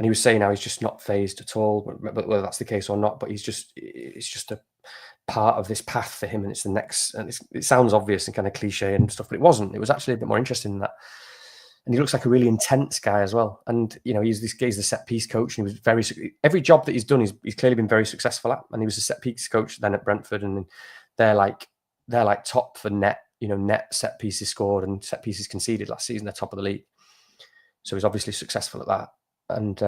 he was saying how he's just not phased at all, but whether that's the case or not, but it's just a part of this path for him, and it's the next. And it sounds obvious and kind of cliche and stuff, but it wasn't. It was actually a bit more interesting than that. And he looks like a really intense guy as well. And he's the set piece coach, and he was every job that he's done, he's clearly been very successful at. And he was a set piece coach then at Brentford, and they're like top for net set pieces scored and set pieces conceded last season. They're top of the league, so he's obviously successful at that. And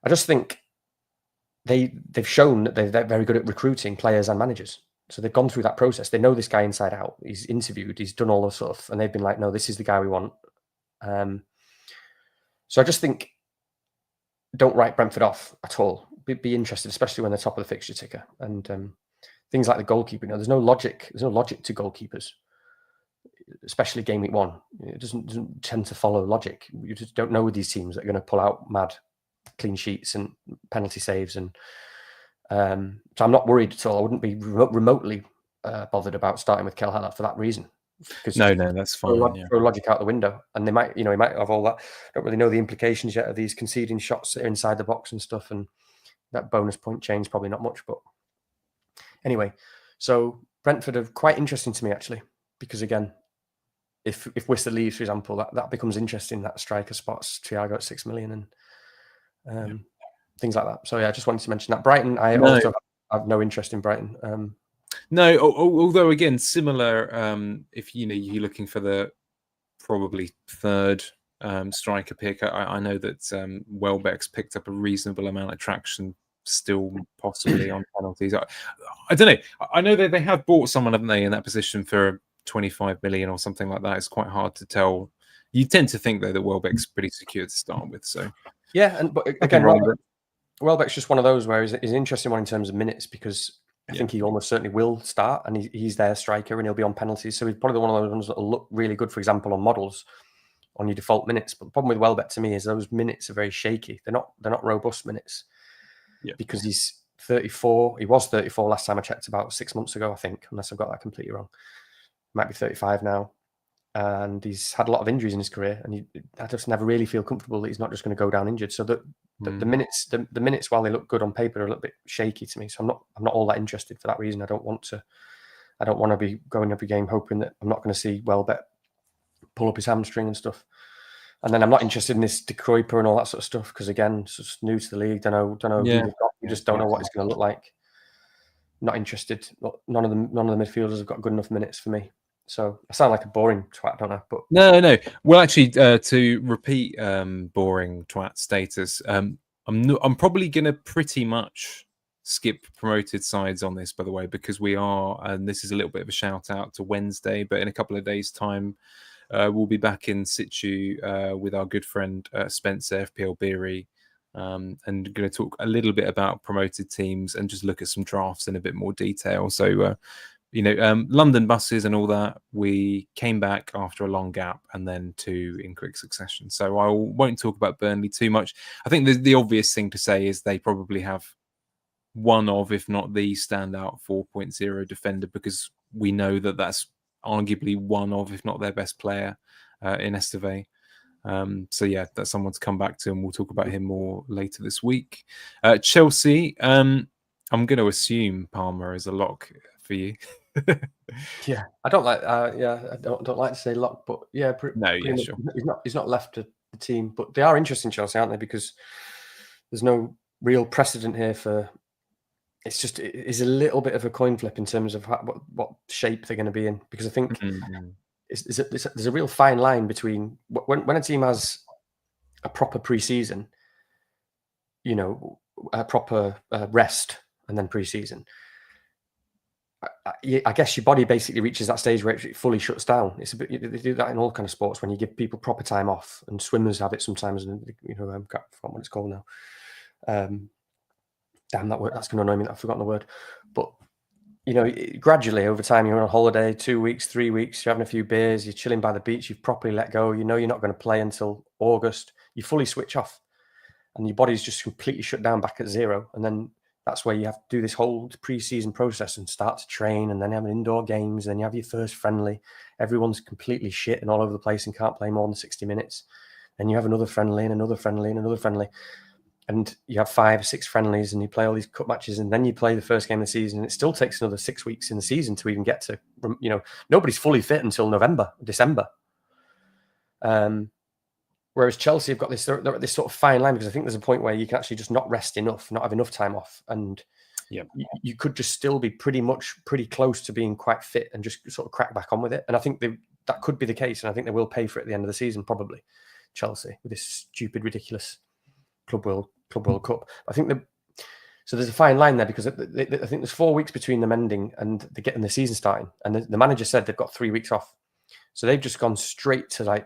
I just think they've shown that they're very good at recruiting players and managers. So they've gone through that process. They know this guy inside out. He's interviewed. He's done all the stuff, and they've been like, no, this is the guy we want. So I just think don't write Brentford off at all. Be interested, especially when they're top of the fixture ticker. And things like the goalkeeper. There's no logic. There's no logic to goalkeepers, especially game week 1. It doesn't tend to follow logic. You just don't know with these teams that are going to pull out mad clean sheets and penalty saves. And so I'm not worried at all. I wouldn't be remotely bothered about starting with Kelleher for that reason. No, that's fine. Throw logic out the window, and he might have all that. Don't really know the implications yet of these conceding shots that are inside the box and stuff, and that bonus point change probably not much. But anyway, so Brentford are quite interesting to me actually, because again, if Wisser leaves, for example, that becomes interesting. That striker spots Thiago at 6 million and things like that. So I just wanted to mention that. Brighton, also have no interest in Brighton. No, although again, similar. If you're looking for the probably third striker pick, I know that Welbeck's picked up a reasonable amount of traction, still possibly on penalties. I don't know. I know that they have bought someone, haven't they, in that position for 25 million or something like that. It's quite hard to tell. You tend to think though that Welbeck's pretty secure to start with. So but again, Welbeck's just one of those where he's an interesting one in terms of minutes because I think he almost certainly will start, and he's their striker, and he'll be on penalties. So he's probably one of those ones that will look really good, for example, on models on your default minutes. But the problem with Welbeck to me is those minutes are very shaky. They're not robust minutes. because he's 34. He was 34 last time I checked, about 6 months ago, I think, unless I've got that completely wrong. Might be 35 now. And he's had a lot of injuries in his career, and I just never really feel comfortable that he's not just going to go down injured. So the minutes, while they look good on paper, are a little bit shaky to me. So I'm not all that interested for that reason. I don't want to be going every game hoping that I'm not going to see Welbeck pull up his hamstring and stuff. And then I'm not interested in this De Kuyper and all that sort of stuff, because again, it's just new to the league. Don't know who they've got. You just don't know what it's going to look like. Not interested. None of the midfielders have got good enough minutes for me. So I sound like a boring twat, don't I? But no. Well, actually, to repeat boring twat status, I'm probably going to pretty much skip promoted sides on this, by the way, because we are, and this is a little bit of a shout out to Wednesday, but in a couple of days' time, we'll be back in situ with our good friend Spencer FPL Beery, and going to talk a little bit about promoted teams and just look at some drafts in a bit more detail. So. London buses and all that, we came back after a long gap and then two in quick succession. So I won't talk about Burnley too much. I think the obvious thing to say is they probably have one of, if not the standout 4.0 defender, because we know that that's arguably one of, if not their best player in Esteve. So yeah, that's someone to come back to, and we'll talk about him more later this week. Chelsea, I'm going to assume Palmer is a lock for you. Yeah, I don't like. I don't like to say lock, but yeah, sure. He's not left the team, but they are interesting, Chelsea, aren't they? Because there's no real precedent here for. It's a little bit of a coin flip in terms of what shape they're going to be in. Because I think there's a real fine line between when a team has a proper pre-season, a proper rest, and then pre-season. I guess your body basically reaches that stage where it fully shuts down. It's a bit, they do that in all kind of sports when you give people proper time off, and swimmers have it sometimes. And I forgot what it's called now. Damn, that word, that's going to annoy me that I've forgotten the word. But gradually over time, you're on holiday, 2 weeks, 3 weeks, you're having a few beers, you're chilling by the beach, you've properly let go. You're not going to play until August. You fully switch off, and your body's just completely shut down back at zero. And then that's where you have to do this whole pre-season process and start to train, and then have indoor games. Then you have your first friendly. Everyone's completely shit and all over the place and can't play more than 60 minutes. Then you have another friendly and another friendly and another friendly. And you have 5 or 6 friendlies, and you play all these cup matches, and then you play the first game of the season. And it still takes another 6 weeks in the season to even get to, nobody's fully fit until December. Whereas Chelsea have got this sort of fine line, because I think there's a point where you can actually just not rest enough, not have enough time off, and you could just still be pretty close to being quite fit and just sort of crack back on with it. And I think that could be the case, and I think they will pay for it at the end of the season, probably, Chelsea, with this stupid, ridiculous Club World Cup. I think so there's a fine line there, because I think there's 4 weeks between them ending and they're getting the season starting, and the manager said they've got 3 weeks off. So they've just gone straight to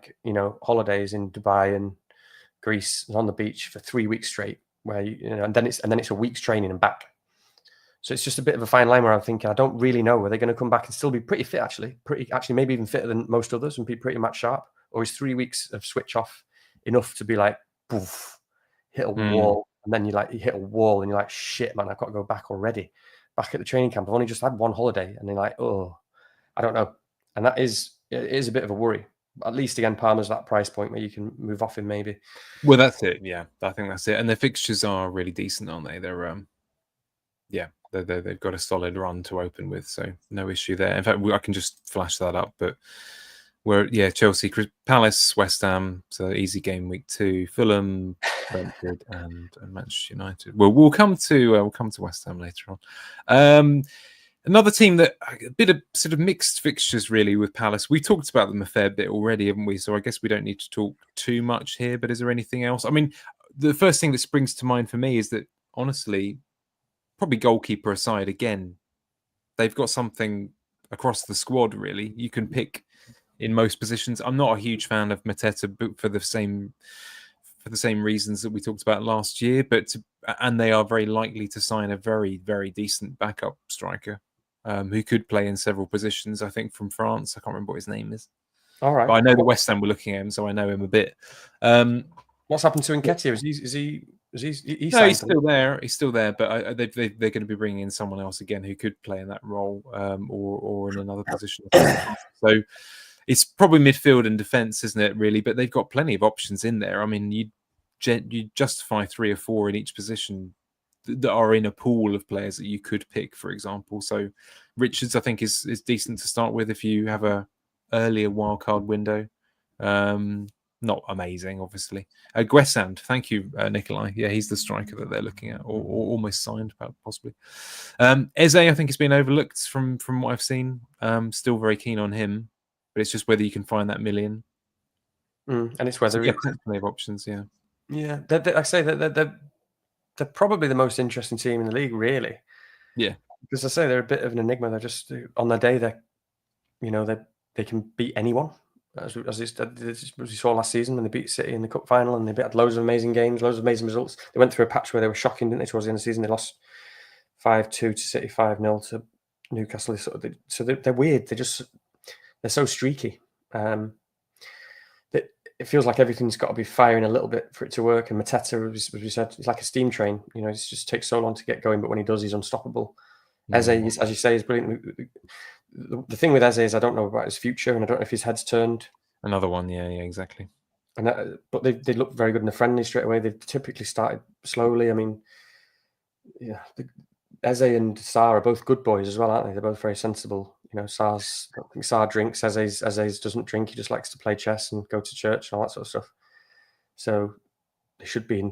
holidays in Dubai and Greece and on the beach for 3 weeks straight, where and then it's a week's training and back. So it's just a bit of a fine line where I'm thinking, I don't really know, are they going to come back and still be pretty fit, actually maybe even fitter than most others, and be pretty match sharp, or is 3 weeks of switch off enough to be like, poof, hit a wall, and then you hit a wall and you're like, shit, man, I've got to go back already. Back at the training camp, I've only just had one holiday, and they're like, oh, I don't know, and it is a bit of a worry. At least again, Palmer's that price point where you can move off him, maybe. Well, that's it. Yeah, I think that's it. And their fixtures are really decent, aren't they? They're they've got a solid run to open with, so no issue there. In fact, I can just flash that up. But Chelsea, Palace, West Ham, so easy game week 2. Fulham, Brentford, and Manchester United. Well, we'll come to West Ham later on. Another team that a bit of sort of mixed fixtures really with Palace. We talked about them a fair bit already, haven't we? So I guess we don't need to talk too much here. But is there anything else? I mean, the first thing that springs to mind for me is that, honestly, probably goalkeeper aside, again, they've got something across the squad. Really, you can pick in most positions. I'm not a huge fan of Mateta for the same reasons that we talked about last year, and they are very likely to sign a very, very decent backup striker. Who could play in several positions, I think, from France. I can't remember what his name is. All right. But I know the West Ham were looking at him, so I know him a bit. What's happened to Nketiah? Is he Because he No, he's signed still there. He's still there, but they're going to be bringing in someone else again who could play in that role, or in another position. So it's probably midfield and defence, isn't it? Really, but they've got plenty of options in there. I mean, you justify 3 or 4 in each position that are in a pool of players that you could pick, for example. So Richards, I think, is decent to start with if you have a earlier wildcard window. Not amazing, obviously. Guessand, thank you, Nikolai. Yeah, he's the striker that they're looking at, or almost signed, possibly. Eze, I think, has been overlooked from what I've seen. Still very keen on him, but it's just whether you can find that million. And it's whether plenty of options. Yeah, yeah. I say that they're probably the most interesting team in the league, really. Yeah, because I say they're a bit of an enigma. They're just on their day, they can beat anyone. As we saw last season when they beat City in the cup final, and they had loads of amazing games, loads of amazing results. They went through a patch where they were shocking, didn't they? Towards the end of the season, they lost 5-2 to City, 5-0 to Newcastle. So they're weird. They're so streaky. It feels like everything's got to be firing a little bit for it to work. And Mateta, as we said, he's like a steam train. It just takes so long to get going, but when he does, he's unstoppable. Eze, as you say, is brilliant. The thing with Eze is I don't know about his future, and I don't know if his head's turned. Another one, yeah, exactly. But they look very good in the friendly straight away. They've typically started slowly. I mean, yeah, Eze and Sarr are both good boys as well, aren't they? They're both very sensible. I don't think Sarr drinks. Eze doesn't drink. He just likes to play chess and go to church and all that sort of stuff. So they should be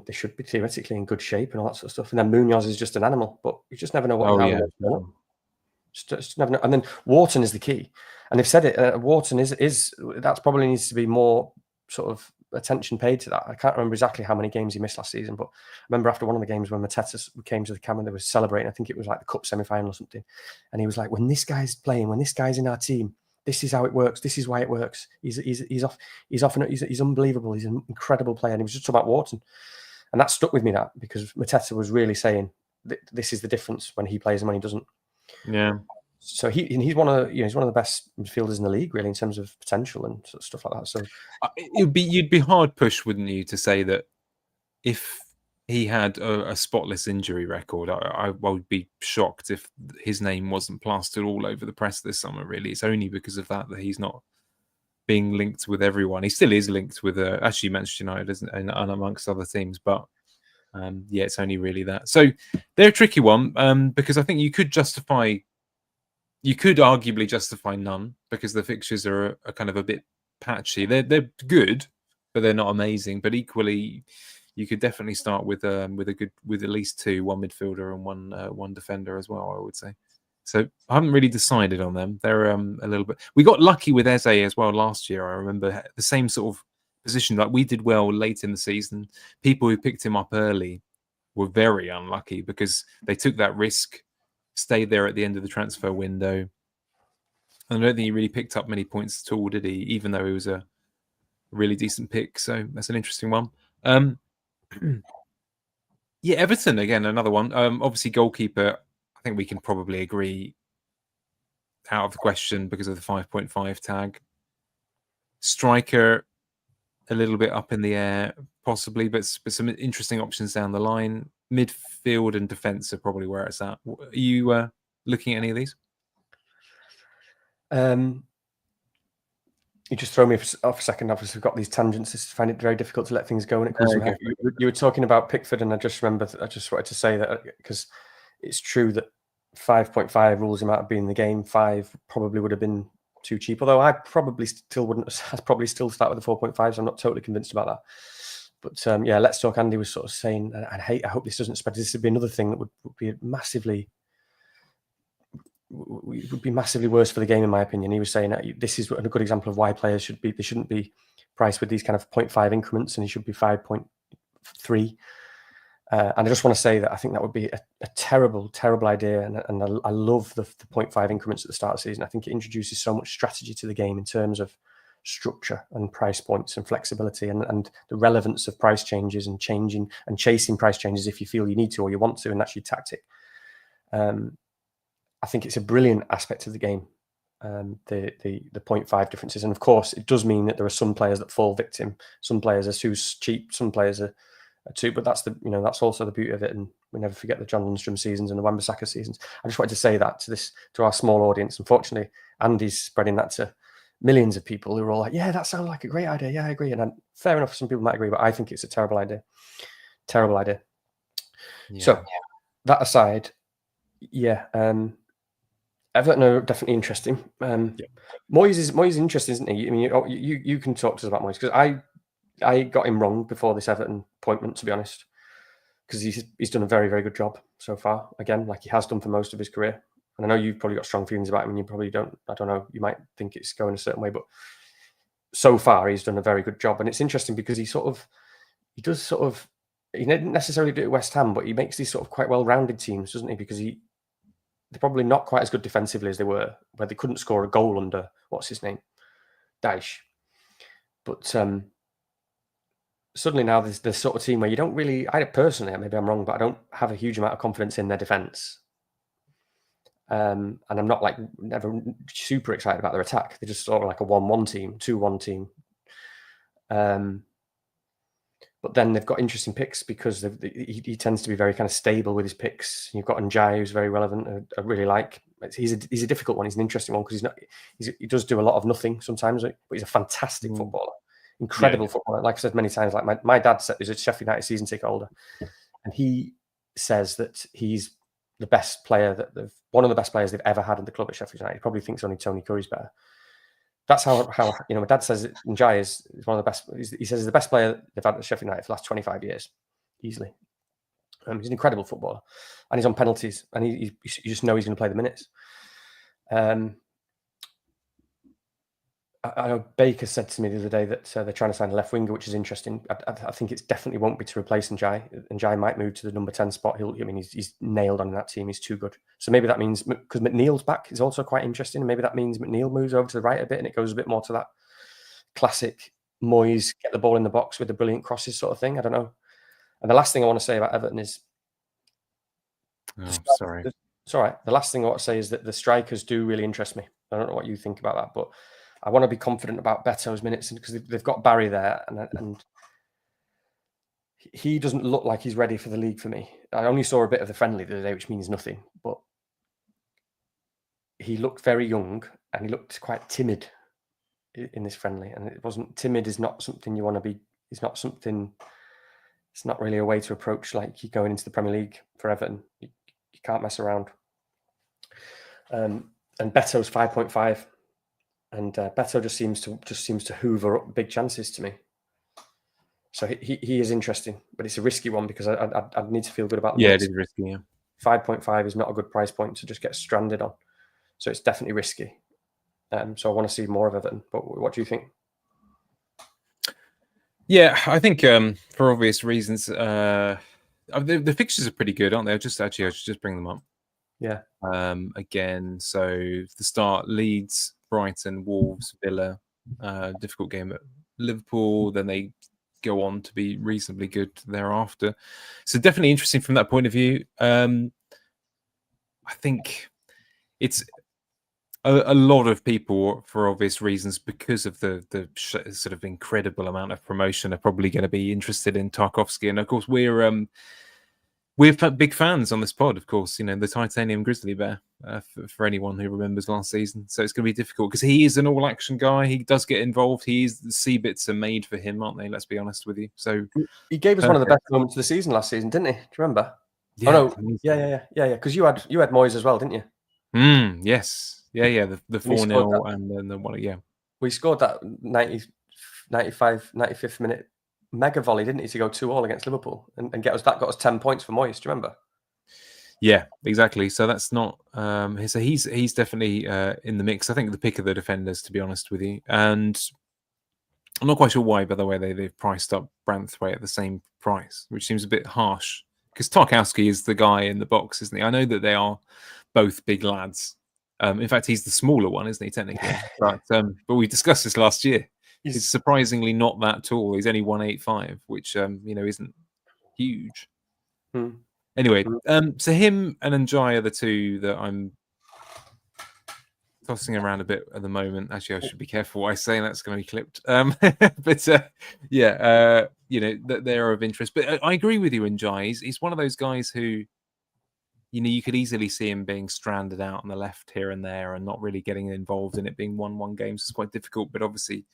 theoretically in good shape and all that sort of stuff. And then Munoz is just an animal, but you just never know what. Just never know. And then Wharton is the key, and they've said it. Wharton is that's probably needs to be more sort of attention paid to that. I can't remember exactly how many games he missed last season, but I remember after one of the games when Mateta came to the camera, they were celebrating. I think it was like the cup semi-final or something, and he was like, "When this guy's playing, when this guy's in our team, this is how it works. This is why it works. He's unbelievable. He's an incredible player." And he was just talking about Wharton, and that stuck with me, that because Mateta was really saying this is the difference when he plays and when he doesn't. Yeah. So he's one of the best midfielders in the league, really, in terms of potential and sort of stuff like that. So you'd be hard pushed, wouldn't you, to say that if he had a spotless injury record, I would be shocked if his name wasn't plastered all over the press this summer. Really, it's only because of that he's not being linked with everyone. He still is linked with actually Manchester United, isn't, and amongst other teams, but. Yeah, it's only really that. So they're a tricky one because I think you could arguably justify none because the fixtures are kind of a bit patchy. They're good, but they're not amazing. But equally, you could definitely start with at least 2, one midfielder and one defender as well, I would say. So I haven't really decided on them. They're a little bit. We got lucky with Eze as well last year. I remember the same sort of position. Like we did well late in the season. People who picked him up early were very unlucky because they took that risk, stayed there at the end of the transfer window. And I don't think he really picked up many points at all, did he? Even though he was a really decent pick. So that's an interesting one. Yeah, Everton again, another one. Obviously, goalkeeper. I think we can probably agree out of the question because of the 5.5 tag. Striker, a little bit up in the air, possibly, but some interesting options down the line. Midfield and defence are probably where it's at. Are you looking at any of these? You just throw me off a second. Obviously, we've got these tangents. I find it very difficult to let things go when it comes to me. You were talking about Pickford, and I just remembered. I just wanted to say that because it's true that 5.5 rules him out of being in the game. 5 probably would have been too cheap. Although I probably still wouldn't. I'd probably still start with the 4.5. So I'm not totally convinced about that. But yeah, Let's Talk Andy was sort of saying, and I hope this doesn't spread. This would be another thing that would be massively worse for the game, in my opinion. He was saying that this is a good example of why players shouldn't be priced with these kind of 0.5 increments, and he should be 5.3. And I just want to say that I think that would be a terrible, terrible idea. And I love the 0.5 increments at the start of the season. I think it introduces so much strategy to the game in terms of structure and price points and flexibility and the relevance of price changes and changing and chasing price changes if you feel you need to or you want to, and that's your tactic. I think it's a brilliant aspect of the game, the 0.5 differences. And of course, it does mean that there are some players that fall victim. Some players are too cheap. Some players are too. But that's that's also the beauty of it, and we never forget the John Lundstrom seasons and the Wan-Bissaka seasons. I just wanted to say that to our small audience. Unfortunately, Andy's spreading that to millions of people who are all like, "Yeah, that sounds like a great idea. Yeah, I agree." And fair enough, some people might agree, but I think it's a terrible idea. Terrible idea. Yeah. So that aside, yeah, Everton are definitely interesting. Moyes is interesting, isn't he? I mean, you can talk to us about Moyes, because I got him wrong before this Everton appointment, to be honest, because he's done a very, very good job so far. Again, like he has done for most of his career. And I know you've probably got strong feelings about him, and you probably don't. I don't know. You might think it's going a certain way, but so far he's done a very good job. And it's interesting because he didn't necessarily do it at West Ham, but he makes these sort of quite well-rounded teams, doesn't he? Because they're probably not quite as good defensively as they were, where they couldn't score a goal under what's his name, Dyche. But suddenly now there's this sort of team where you don't really, I personally, maybe I'm wrong, but I don't have a huge amount of confidence in their defence. And I'm not never super excited about their attack. They're just sort of like a 1-1 team, 2-1 team. But then they've got interesting picks because he tends to be very kind of stable with his picks. You've got Njai, who's very relevant. I really like. He's a difficult one. He's an interesting one because he does do a lot of nothing sometimes, but he's a fantastic footballer, incredible footballer. Like I said many times, like my dad is a Sheffield United season ticket holder, and he says that he's the best player one of the best players they've ever had in the club at Sheffield United. He probably thinks only Tony Curry's better. That's how my dad says Njai is one of the best. He says he's the best player they've had at Sheffield United for the last 25 years, easily. He's an incredible footballer, and he's on penalties, and you just know he's going to play the minutes. I know Baker said to me the other day that they're trying to sign a left winger, which is interesting. I think it definitely won't be to replace Njai. Njai might move to the number 10 spot. He's nailed on in that team. He's too good. So maybe that means, because McNeil's back is also quite interesting, and maybe that means McNeil moves over to the right a bit, and it goes a bit more to that classic Moyes, get the ball in the box with the brilliant crosses sort of thing. I don't know. And the last thing I want to say about Everton is... sorry. It's all right. The last thing I want to say is that the strikers do really interest me. I don't know what you think about that, but I want to be confident about Beto's minutes because they've got Barry there, and he doesn't look like he's ready for the league for me. I only saw a bit of the friendly the other day, which means nothing, but he looked very young and he looked quite timid in this friendly. And it wasn't timid is not something you want to be. It's not something. It's not really a way to approach like you going into the Premier League for Everton. You can't mess around. And Beto's 5.5. And Beto just seems to hoover up big chances to me. So he is interesting, but it's a risky one because I need to feel good about them. Yeah, it is risky. Yeah, 5.5 is not a good price point to just get stranded on, so it's definitely risky. So I want to see more of Everton. But what do you think? Yeah, I think for obvious reasons, the fixtures are pretty good, aren't they? I should just bring them up. Yeah. Again, so the start: Leeds, Brighton, Wolves, Villa. Difficult game at Liverpool. Then they go on to be reasonably good thereafter. So definitely interesting from that point of view. I think it's a lot of people, for obvious reasons, because of the sort of incredible amount of promotion, are probably going to be interested in Tarkowski. And of course, we're big fans on this pod, of course, the titanium grizzly bear, for anyone who remembers last season. So it's going to be difficult because he is an all-action guy. He does get involved. The C-bits are made for him, aren't they? Let's be honest with you. So he gave us one of the best moments of the season last season, didn't he? Do you remember? Yeah, oh, no. Yeah. Because you had Moyes as well, didn't you? Yes. Yeah. The 4-0 and then the one. Yeah. We scored that 95th minute mega volley, didn't he, to go 2-2 against Liverpool and got us 10 points for Moyes. Do you remember? Yeah, exactly. So that's not. So he's definitely in the mix. I think the pick of the defenders, to be honest with you, and I'm not quite sure why. By the way, they've priced up Branthwaite at the same price, which seems a bit harsh because Tarkowski is the guy in the box, isn't he? I know that they are both big lads. In fact, he's the smaller one, isn't he, technically? But we discussed this last year. He's surprisingly not that tall. He's only 185, which isn't huge. Anyway, so him and Njai are the two that I'm tossing around a bit at the moment. Actually, I should be careful what I say. That's going to be clipped. But you know, they are of interest. But I agree with you, Njai. He's one of those guys who, you know, you could easily see him being stranded out on the left here and there and not really getting involved in it being 1-1 games. It's quite difficult, but obviously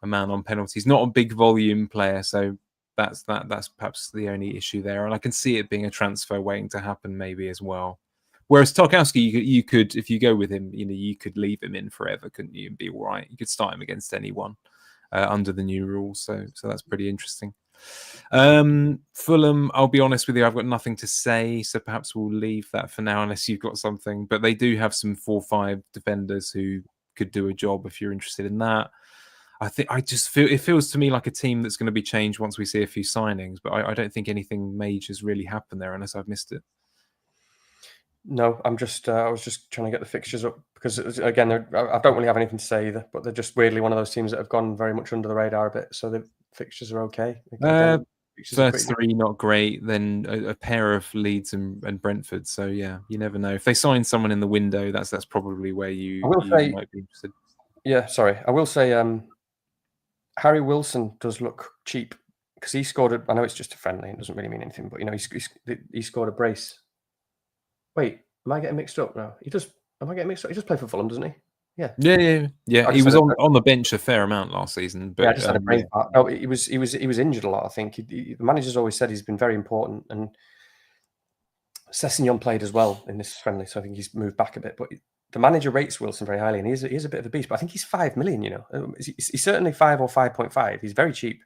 a man on penalties, not a big volume player. So that's perhaps the only issue there. And I can see it being a transfer waiting to happen maybe as well. Whereas Tarkowski, you could, if you go with him, you know, you could leave him in forever, couldn't you, and be all right. You could start him against anyone under the new rules. So that's pretty interesting. Fulham, I'll be honest with you, I've got nothing to say, so perhaps we'll leave that for now unless you've got something. But they do have some 4-5 defenders who could do a job if you're interested in that. I just feel it feels to me like a team that's going to be changed once we see a few signings, but I don't think anything major has really happened there unless I've missed it. No, I'm just I was just trying to get the fixtures up because again, I don't really have anything to say either. But they're just weirdly one of those teams that have gone very much under the radar a bit. So the fixtures are okay. Again, first 3 not great, then a pair of Leeds and Brentford. So yeah, you never know. If they sign someone in the window, that's probably where you might be interested. Yeah, sorry, I will say Harry Wilson does look cheap because he scored. I know it's just a friendly; it doesn't really mean anything. But you know, he scored a brace. Wait, am I getting mixed up now? Am I getting mixed up? He just played for Fulham, doesn't he? Yeah. He was on the bench a fair amount last season. But I just had a brain fart. No, he was injured a lot. I think the manager's always said he's been very important, and Sessegnon played as well in this friendly, so I think he's moved back a bit. But the manager rates Wilson very highly, and he is a bit of a beast. But I think he's 5 million. You know, he's certainly 5 or 5.5. He's very cheap.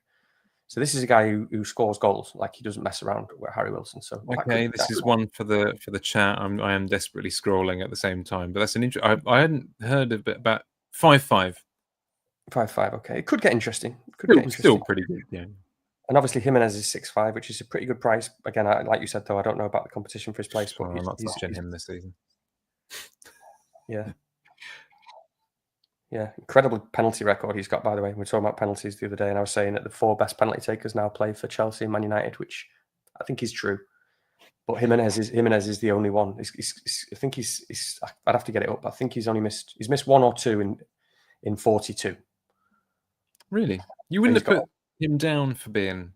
So this is a guy who scores goals, like he doesn't mess around with Harry Wilson. So okay, this is one for the chat. I am desperately scrolling at the same time, but that's an interesting. I hadn't heard a bit about 5-5. 5-5. Okay, it could get interesting. Still pretty good, yeah. And obviously Jimenez is 6-5, which is a pretty good price. Again, like you said, though, I don't know about the competition for his place, but I'm not touching him this season. Yeah. Yeah, incredible penalty record he's got, by the way. We were talking about penalties the other day, and I was saying that the 4 best penalty takers now play for Chelsea and Man United, which I think is true. But Jimenez is the only one. I think he's. I'd have to get it up. I think he's missed 1 or 2 in 42. Really? You wouldn't have put him down for being.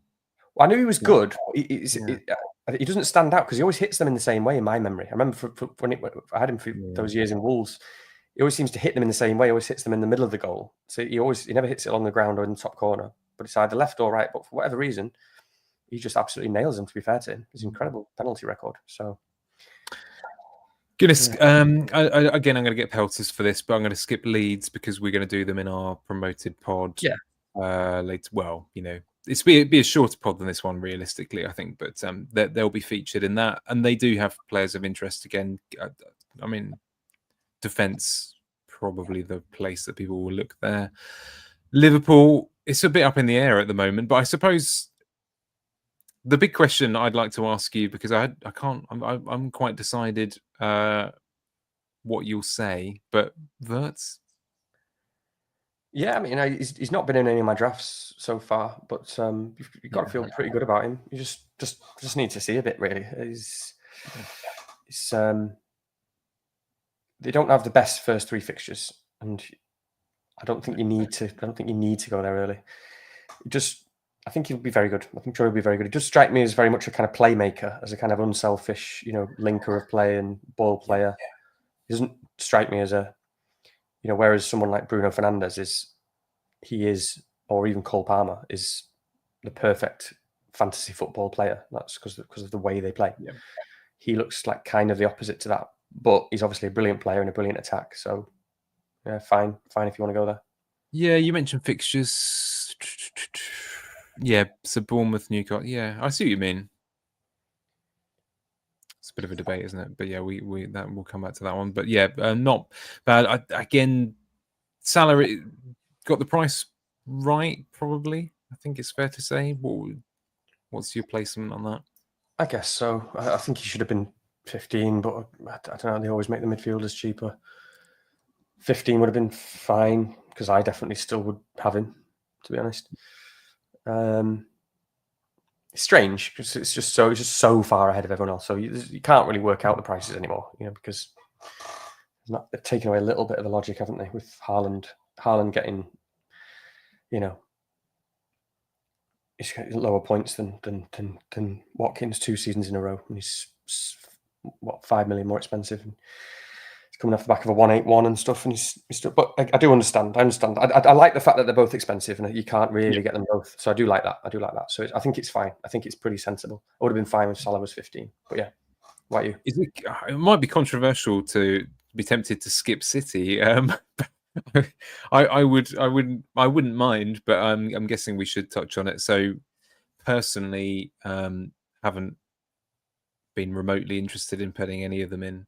Well, I knew he was good. He doesn't stand out because he always hits them in the same way. In my memory, I remember when I had him for those years in Wolves. He always seems to hit them in the same way. He always hits them in the middle of the goal. So he never hits it along the ground or in the top corner. But it's either left or right. But for whatever reason, he just absolutely nails them. To be fair to him, it's an incredible penalty record. So, goodness. Again, I'm going to get pelters for this, but I'm going to skip Leeds because we're going to do them in our promoted pod. Yeah. Later. Well, you know, it'd be a shorter pod than this one, realistically, I think. But they'll be featured in that, and they do have players of interest again. I mean. Defense probably the place that people will look there. Liverpool, it's a bit up in the air at the moment, but I suppose the big question I'd like to ask you, because I'm quite decided what you'll say, but Wirtz. Yeah, I mean, he's not been in any of my drafts so far, but you've got to feel pretty good about him. You just need to see a bit, really. They don't have the best first 3 fixtures, and I don't think you need to. I don't think you need to go there early. I think he'll be very good. I think Joe will be very good. He does strike me as very much a kind of playmaker, as a kind of unselfish, you know, linker of play and ball player. He doesn't strike me as a, you know, whereas someone like Bruno Fernandes or even Cole Palmer is the perfect fantasy football player. That's because of the way they play. Yeah. He looks like kind of the opposite to that. But he's obviously a brilliant player and a brilliant attack. So, yeah, fine if you want to go there. Yeah, you mentioned fixtures. Yeah, so Bournemouth, Newcastle. Yeah, I see what you mean. It's a bit of a debate, isn't it? But yeah, we'll come back to that one. But yeah, not bad. Again, salary got the price right, probably. I think it's fair to say. What's your placement on that? I guess so. I think he should have been 15, but I don't know. They always make the midfielders cheaper. 15 would have been fine because I definitely still would have him, to be honest. It's strange because it's just so far ahead of everyone else. So you can't really work out the prices anymore, you know, because They've taken away a little bit of the logic, haven't they, with Haaland getting, he's got lower points than Watkins 2 seasons in a row, and he's 5 million more expensive. And he's coming off the back of a 181 and stuff, and he's still. But I do understand. I like the fact that they're both expensive, and you can't really get them both. So I do like that. So I think it's fine. I think it's pretty sensible. I would have been fine if Salah was 15. But yeah, what about you? It might be controversial to be tempted to skip City. I wouldn't mind, but I'm guessing we should touch on it. So personally, haven't been remotely interested in putting any of them in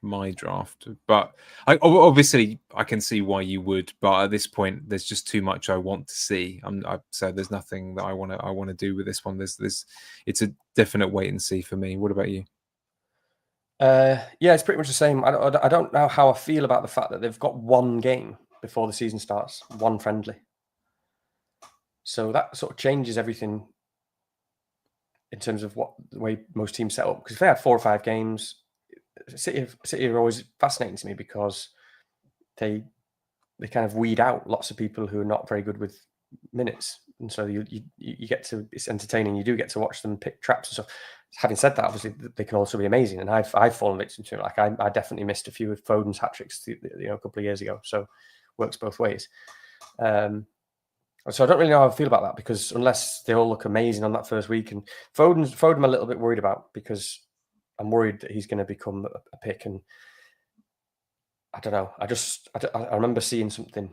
my draft, but obviously I can see why you would. But at this point, there's just too much I want to see. So there's nothing that I want to do with this one. It's a definite wait and see for me. What about you? Yeah, it's pretty much the same. I don't know how I feel about the fact that they've got one game before the season starts, one friendly. So that sort of changes everything in terms of the way most teams set up. Because if they had 4 or 5 games, City are always fascinating to me because they kind of weed out lots of people who are not very good with minutes, and so you get to, it's entertaining. You do get to watch them pick traps and stuff. Having said that, obviously they can also be amazing, and I've fallen victim to it. Like I definitely missed a few of Foden's hat tricks, a couple of years ago. So works both ways. So I don't really know how I feel about that, because unless they all look amazing on that first week, and Foden I'm a little bit worried about, because I'm worried that he's going to become a pick, and I don't know. I remember seeing something.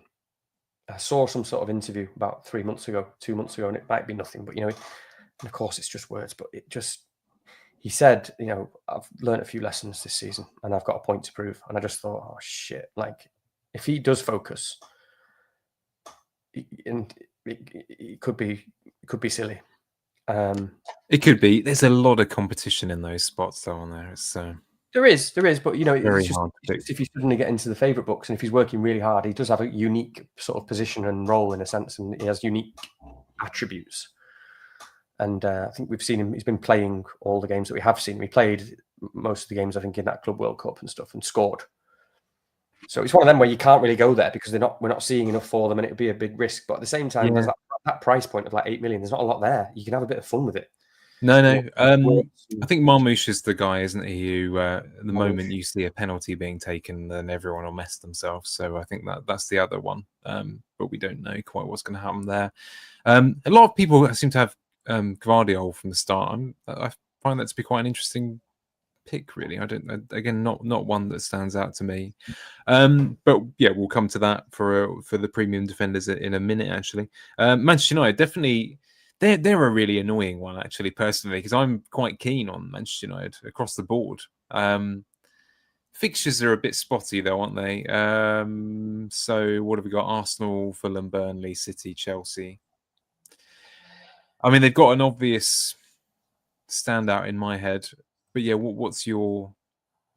I saw some sort of interview about 2 months ago, and it might be nothing, but and of course it's just words, but he said, I've learned a few lessons this season and I've got a point to prove. And I just thought, oh shit, like if he does focus, and it could be silly. It could be. There's a lot of competition in those spots though on there. It's There is, but very it's just hard to pick. if you suddenly get into the favourite books, and if he's working really hard, he does have a unique sort of position and role in a sense, and he has unique attributes. And I think we've seen him. He's been playing all the games that we have seen. We played most of the games, I think, in that Club World Cup and stuff, and scored. So it's one of them where you can't really go there because we're not seeing enough for them, and it would be a big risk. But at the same time, there's that price point of like 8 million. There's not a lot there. You can have a bit of fun with it. No. I think Marmoush is the guy, isn't he? Who at the moment you see a penalty being taken, then everyone will mess themselves. So I think that's the other one. But we don't know quite what's going to happen there. A lot of people seem to have Gvardiol from the start. I find that to be quite an interesting pick, really. Not one that stands out to me. But yeah, we'll come to that for the premium defenders in a minute. Actually, Manchester United definitely. They're a really annoying one, actually, personally, because I'm quite keen on Manchester United across the board. Fixtures are a bit spotty, though, aren't they? So what have we got? Arsenal, Fulham, Burnley, City, Chelsea. I mean, they've got an obvious standout in my head. But yeah, what's your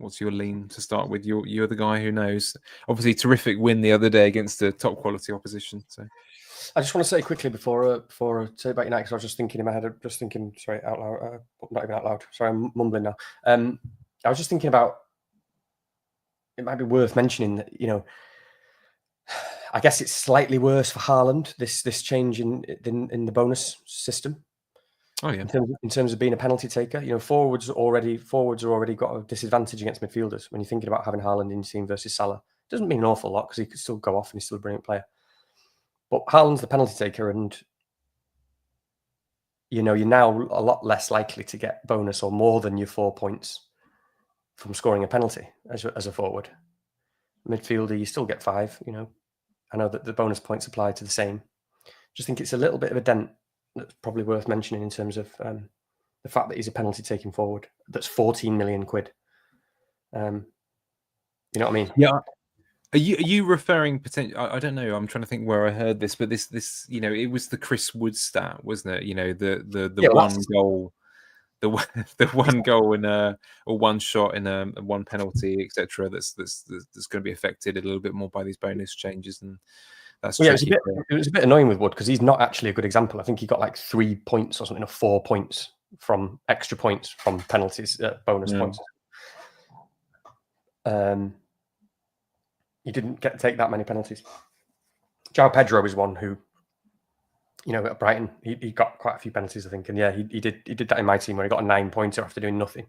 lean to start with? You're the guy who knows. Obviously, terrific win the other day against a top quality opposition. So. I just want to say quickly before I say about United, because I was just thinking in my head, sorry, out loud, not even out loud. Sorry, I'm mumbling now. I was just thinking about, it might be worth mentioning that, I guess it's slightly worse for Haaland, this change in the bonus system. Oh yeah. In terms of being a penalty taker, forwards are already got a disadvantage against midfielders when you're thinking about having Haaland in your team versus Salah. It doesn't mean an awful lot because he could still go off and he's still a brilliant player. But Haaland's the penalty taker, and you're now a lot less likely to get bonus or more than your 4 points from scoring a penalty as a forward. Midfielder, you still get 5. I know that the bonus points apply to the same. Just think it's a little bit of a dent that's probably worth mentioning in terms of the fact that he's a penalty taking forward. That's 14 million quid. You know what I mean? Yeah. Are you referring potentially? I don't know. I'm trying to think where I heard this, but this it was the Chris Wood stat, wasn't it? The one goal, the one goal in or one shot in a one penalty, etc. That's going to be affected a little bit more by these bonus changes, and that's it was a bit annoying with Wood because he's not actually a good example. I think he got like 3 points or something, or 4 points from extra points from penalties, bonus points. he didn't get to take that many penalties. João Pedro is one who, at Brighton, he got quite a few penalties, I think. And yeah, he did that in my team where he got a 9-pointer after doing nothing.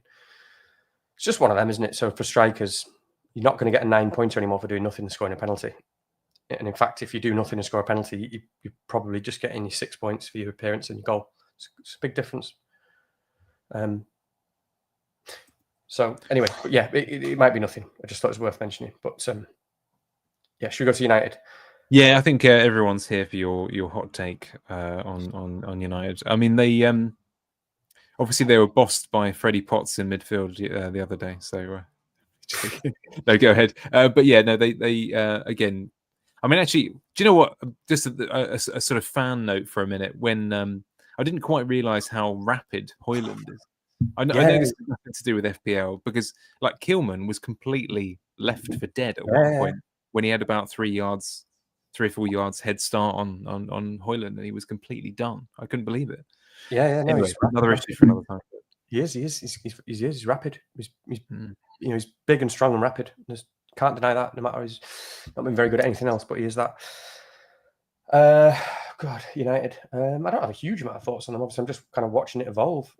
It's just one of them, isn't it? So for strikers, you're not going to get a 9-pointer anymore for doing nothing and scoring a penalty. And in fact, if you do nothing and score a penalty, you're probably just getting your 6 points for your appearance and your goal. It's a big difference. So anyway, but yeah, it might be nothing. I just thought it was worth mentioning. But yeah, should we go to United? Yeah, I think everyone's here for your hot take on United. I mean, they obviously they were bossed by Freddie Potts in midfield the other day. So no, go ahead. But yeah, no, they again. I mean, actually, do you know what? Just a sort of fan note for a minute. When I didn't quite realise how rapid Højlund is. I know this has nothing to do with FPL because, like, Kilman was completely left for dead at one point when he had about 3 or 4 yards head start on Højlund, and he was completely done. I couldn't believe it. Yeah. No, anyway, another issue for another time. He is. He's rapid. He's big and strong and rapid. Can't deny that. No matter he's not been very good at anything else, but he is that. God, United. I don't have a huge amount of thoughts on them. Obviously, I'm just kind of watching it evolve.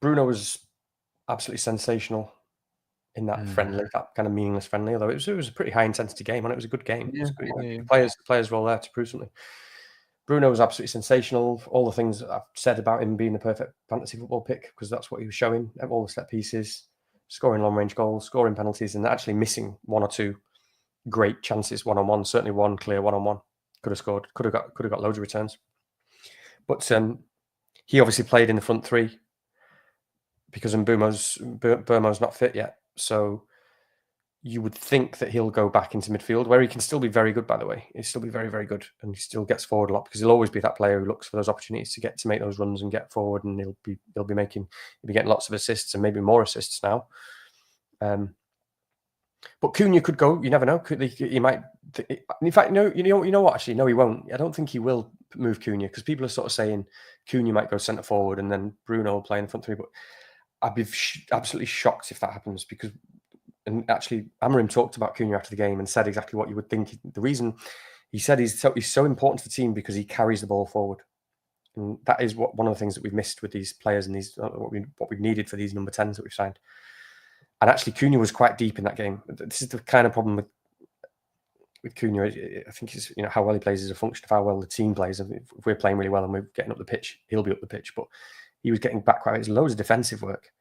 Bruno was absolutely sensational in that friendly, that kind of meaningless friendly. Although it was a pretty high intensity game, and it was a good game. Yeah, The players were all there to prove something. Bruno was absolutely sensational. All the things that I've said about him being the perfect fantasy football pick, because that's what he was showing. All the set pieces, scoring long range goals, scoring penalties, and actually missing 1 or 2 great chances one-on-one. Certainly one clear one-on-one. Could have scored. Could have got loads of returns. But he obviously played in the front three because Burmo's not fit yet. So you would think that he'll go back into midfield, where he can still be very good, by the way. He'll still be very, very good, and he still gets forward a lot because he'll always be that player who looks for those opportunities to make those runs and get forward, and he'll be getting lots of assists and maybe more assists now. But Cunha could go. You never know. He might. In fact, you know what? Actually, no, he won't. I don't think he will move Cunha because people are sort of saying Cunha might go centre forward and then Bruno will play in the front three. But I'd be absolutely shocked if that happens because, and actually, Amorim talked about Cunha after the game and said exactly what you would think. The reason he said he's so important to the team because he carries the ball forward, and that is one of the things that we've missed with these players and these what we've needed for these number 10s that we've signed. And actually, Cunha was quite deep in that game. This is the kind of problem with Cunha. I think it's how well he plays is a function of how well the team plays. If we're playing really well and we're getting up the pitch, he'll be up the pitch. But he was getting back quite. It's loads of defensive work.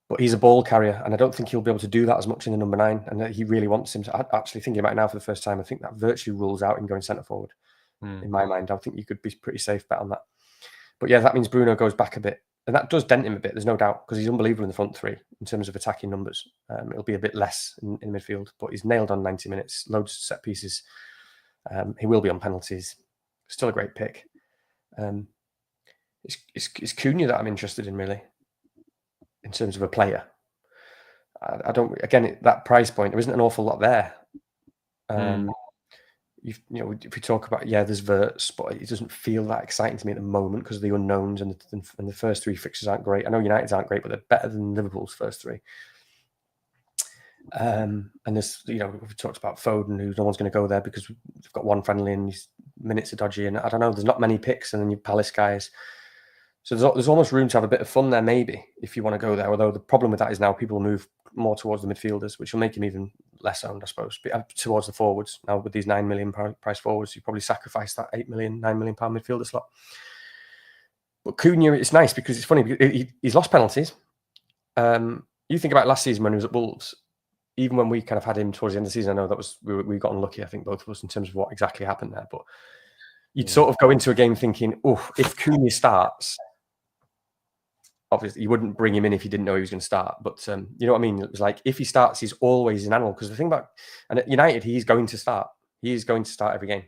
But he's a ball carrier, and I don't think he'll be able to do that as much in the number 9. And he really wants him to. Actually, thinking about it now for the first time, I think that virtually rules out him going centre forward. In my mind, I think you could be pretty safe bet on that. But yeah, that means Bruno goes back a bit. And that does dent him a bit, there's no doubt, because he's unbelievable in the front three in terms of attacking numbers. It'll be a bit less in midfield, but he's nailed on 90 minutes, loads of set pieces. He will be on penalties. Still a great pick. It's Cunha that I'm interested in, really, in terms of a player. I don't, again, that price point, there isn't an awful lot there. If we talk about, there's Verts, but it doesn't feel that exciting to me at the moment because of the unknowns and the first 3 fixtures aren't great. I know United's aren't great, but they're better than Liverpool's first 3. And there's, we've talked about Foden, who no one's going to go there because we've got one friendly and his minutes are dodgy. And I don't know, there's not many picks, and then you Palace guys. So there's almost room to have a bit of fun there, maybe, if you want to go there. Although the problem with that is now people move more towards the midfielders, which will make him even less owned, I suppose, but towards the forwards. Now, with these £9 million price forwards, you probably sacrifice that £9 million midfielder slot. But Cunha, it's nice because it's funny, because he's lost penalties. You think about last season when he was at Wolves, even when we kind of had him towards the end of the season, I know that was we got unlucky, I think, both of us, in terms of what exactly happened there. But you'd sort of go into a game thinking, if Cunha starts, obviously, you wouldn't bring him in if you didn't know he was going to start. But you know what I mean? It was like, if he starts, he's always an animal. Because the thing about... And at United, he's going to start. He is going to start every game.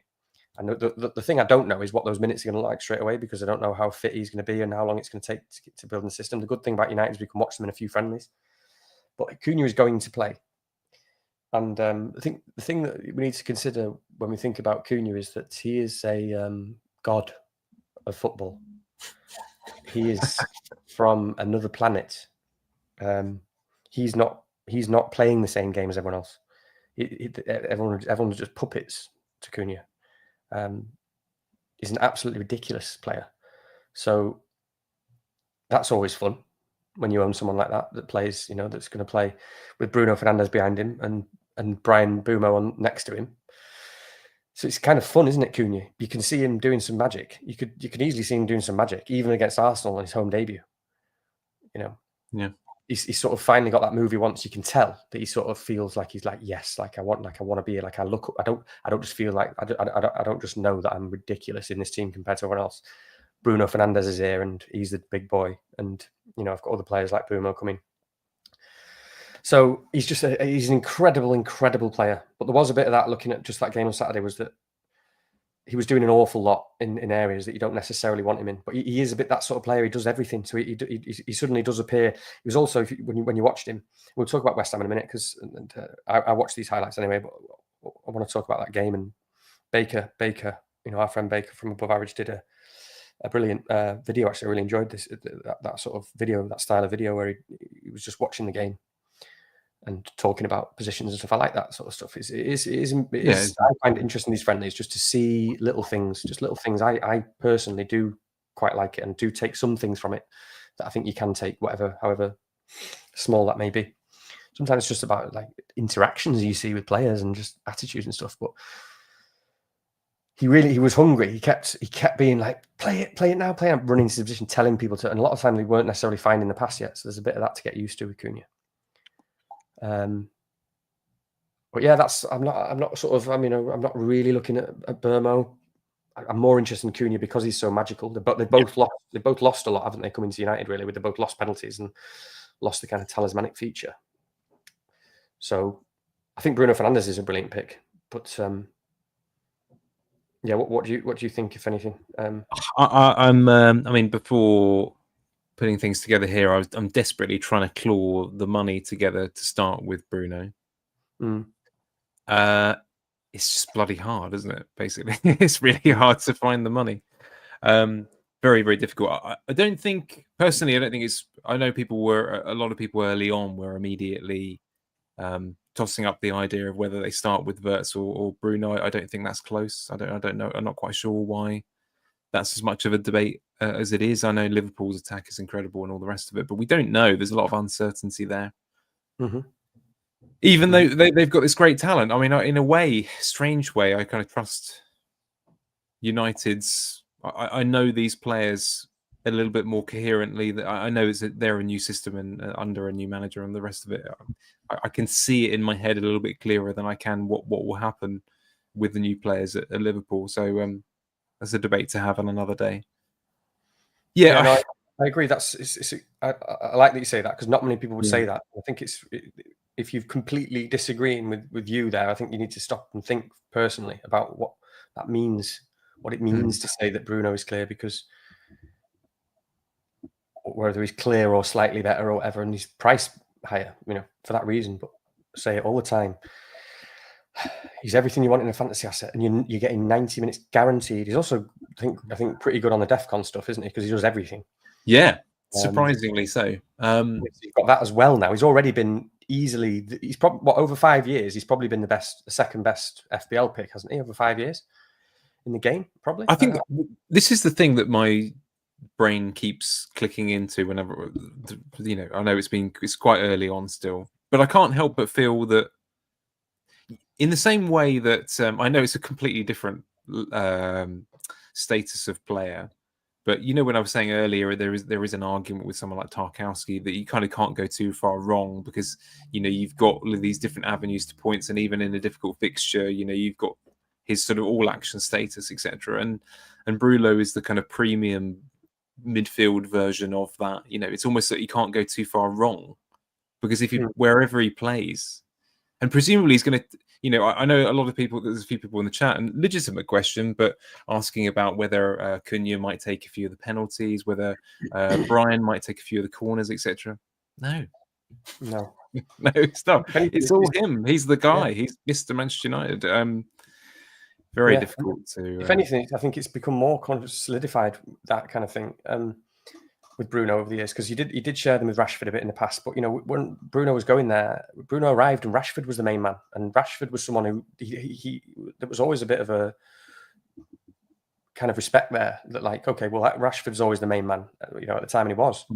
And the thing I don't know is what those minutes are going to look like straight away, because I don't know how fit he's going to be and how long it's going to take to build the system. The good thing about United is we can watch them in a few friendlies. But Cunha is going to play. And I think the thing that we need to consider when we think about Cunha is that he is a god of football. He is from another planet. He's not playing the same game as everyone else. everyone's just puppets to Cunha. He's an absolutely ridiculous player. So that's always fun when you own someone like that plays, that's going to play with Bruno Fernandes behind him and Brian Bumo on next to him. So it's kind of fun, isn't it, Cunha? You can see him doing some magic. You could easily see him doing some magic, even against Arsenal on his home debut. Yeah. He's sort of finally got that move he wants. You can tell that he sort of feels like he's like, yes, like I want to be here. Like I look up. I don't just feel like I don't just know that I'm ridiculous in this team compared to everyone else. Bruno Fernandes is here, and he's the big boy. And I've got other players like Bumo coming. So he's an incredible player. But there was a bit of that looking at just that game on Saturday, was that he was doing an awful lot in areas that you don't necessarily want him in. But he is a bit that sort of player. He does everything. So he suddenly does appear. He was also, when you watched him, we'll talk about West Ham in a minute, because I watched these highlights anyway, but I want to talk about that game. And Baker, our friend Baker from Above Average did a brilliant video. Actually, I really enjoyed that sort of video, that style of video where he was just watching the game and talking about positions and stuff. I like that sort of stuff. I find it interesting, these friendlies, just to see little things. I personally do quite like it, and do take some things from it that I think you can take, however small that may be. Sometimes it's just about like interactions you see with players and just attitudes and stuff. But he was hungry. He kept being like, play it now, running into the position, telling people to. And a lot of times they weren't necessarily finding the pass yet. So there's a bit of that to get used to with Cunha. But yeah, I'm not really looking at Burmo. I'm more interested in Cunha because he's so magical. They both lost a lot, haven't they, coming to United, really, with they both lost penalties and lost the kind of talismanic feature. So I think Bruno Fernandes is a brilliant pick. But yeah, what do you think, if anything? Before putting things together here, I'm desperately trying to claw the money together to start with Bruno. It's just bloody hard, isn't it? Basically, it's really hard to find the money. Very, very difficult. I don't think it's. I know a lot of people early on were immediately tossing up the idea of whether they start with Wirtz or Bruno. I don't think that's close. I don't know. I'm not quite sure why that's as much of a debate as it is. I know Liverpool's attack is incredible and all the rest of it, but we don't know. There's a lot of uncertainty there. Mm-hmm. Even though they've got this great talent. I mean, in a strange way, I kind of trust United's. I know these players a little bit more coherently. That I know they're a new system and under a new manager, and the rest of it, I can see it in my head a little bit clearer than I can what will happen with the new players at Liverpool. So that's a debate to have on another day. Yeah, I agree. I like that you say that, because not many people would say that. I think if you're completely disagreeing with you there, I think you need to stop and think personally about what that means, what it means to say that Bruno is clear, because whether he's clear or slightly better or whatever, and he's priced higher, for that reason. But say it all the time. He's everything you want in a fantasy asset, and you're getting 90 minutes guaranteed. He's also, I think, pretty good on the DEFCON stuff, isn't he? Because he does everything. Yeah, surprisingly so. He's got that as well now. He's already been he's probably, over 5 years, he's probably been the second best FPL pick, hasn't he, over 5 years in the game, probably? I think this is the thing that my brain keeps clicking into whenever, I know it's quite early on still, but I can't help but feel that in the same way that I know it's a completely different status of player, but when I was saying earlier, there is an argument with someone like Tarkowski that you kind of can't go too far wrong, because you've got all of these different avenues to points, and even in a difficult fixture, you've got his sort of all action status, etc. And Bruno is the kind of premium midfield version of that. It's almost that you can't go too far wrong, because wherever he plays, and presumably he's going to. I know a lot of people. There's a few people in the chat, and legitimate question, but asking about whether Cunha might take a few of the penalties, whether Brian might take a few of the corners, etc. No, it's not. It's all him. He's the guy. Yeah. He's Mr. Manchester United. Very difficult to. If anything, I think it's become more solidified, that kind of thing. with Bruno over the years, because he did share them with Rashford a bit in the past. But when Bruno was going there, Bruno arrived and Rashford was the main man, and Rashford was someone who there was always a bit of a kind of respect there that, like, okay, well, Rashford's always the main man, at the time, and he was.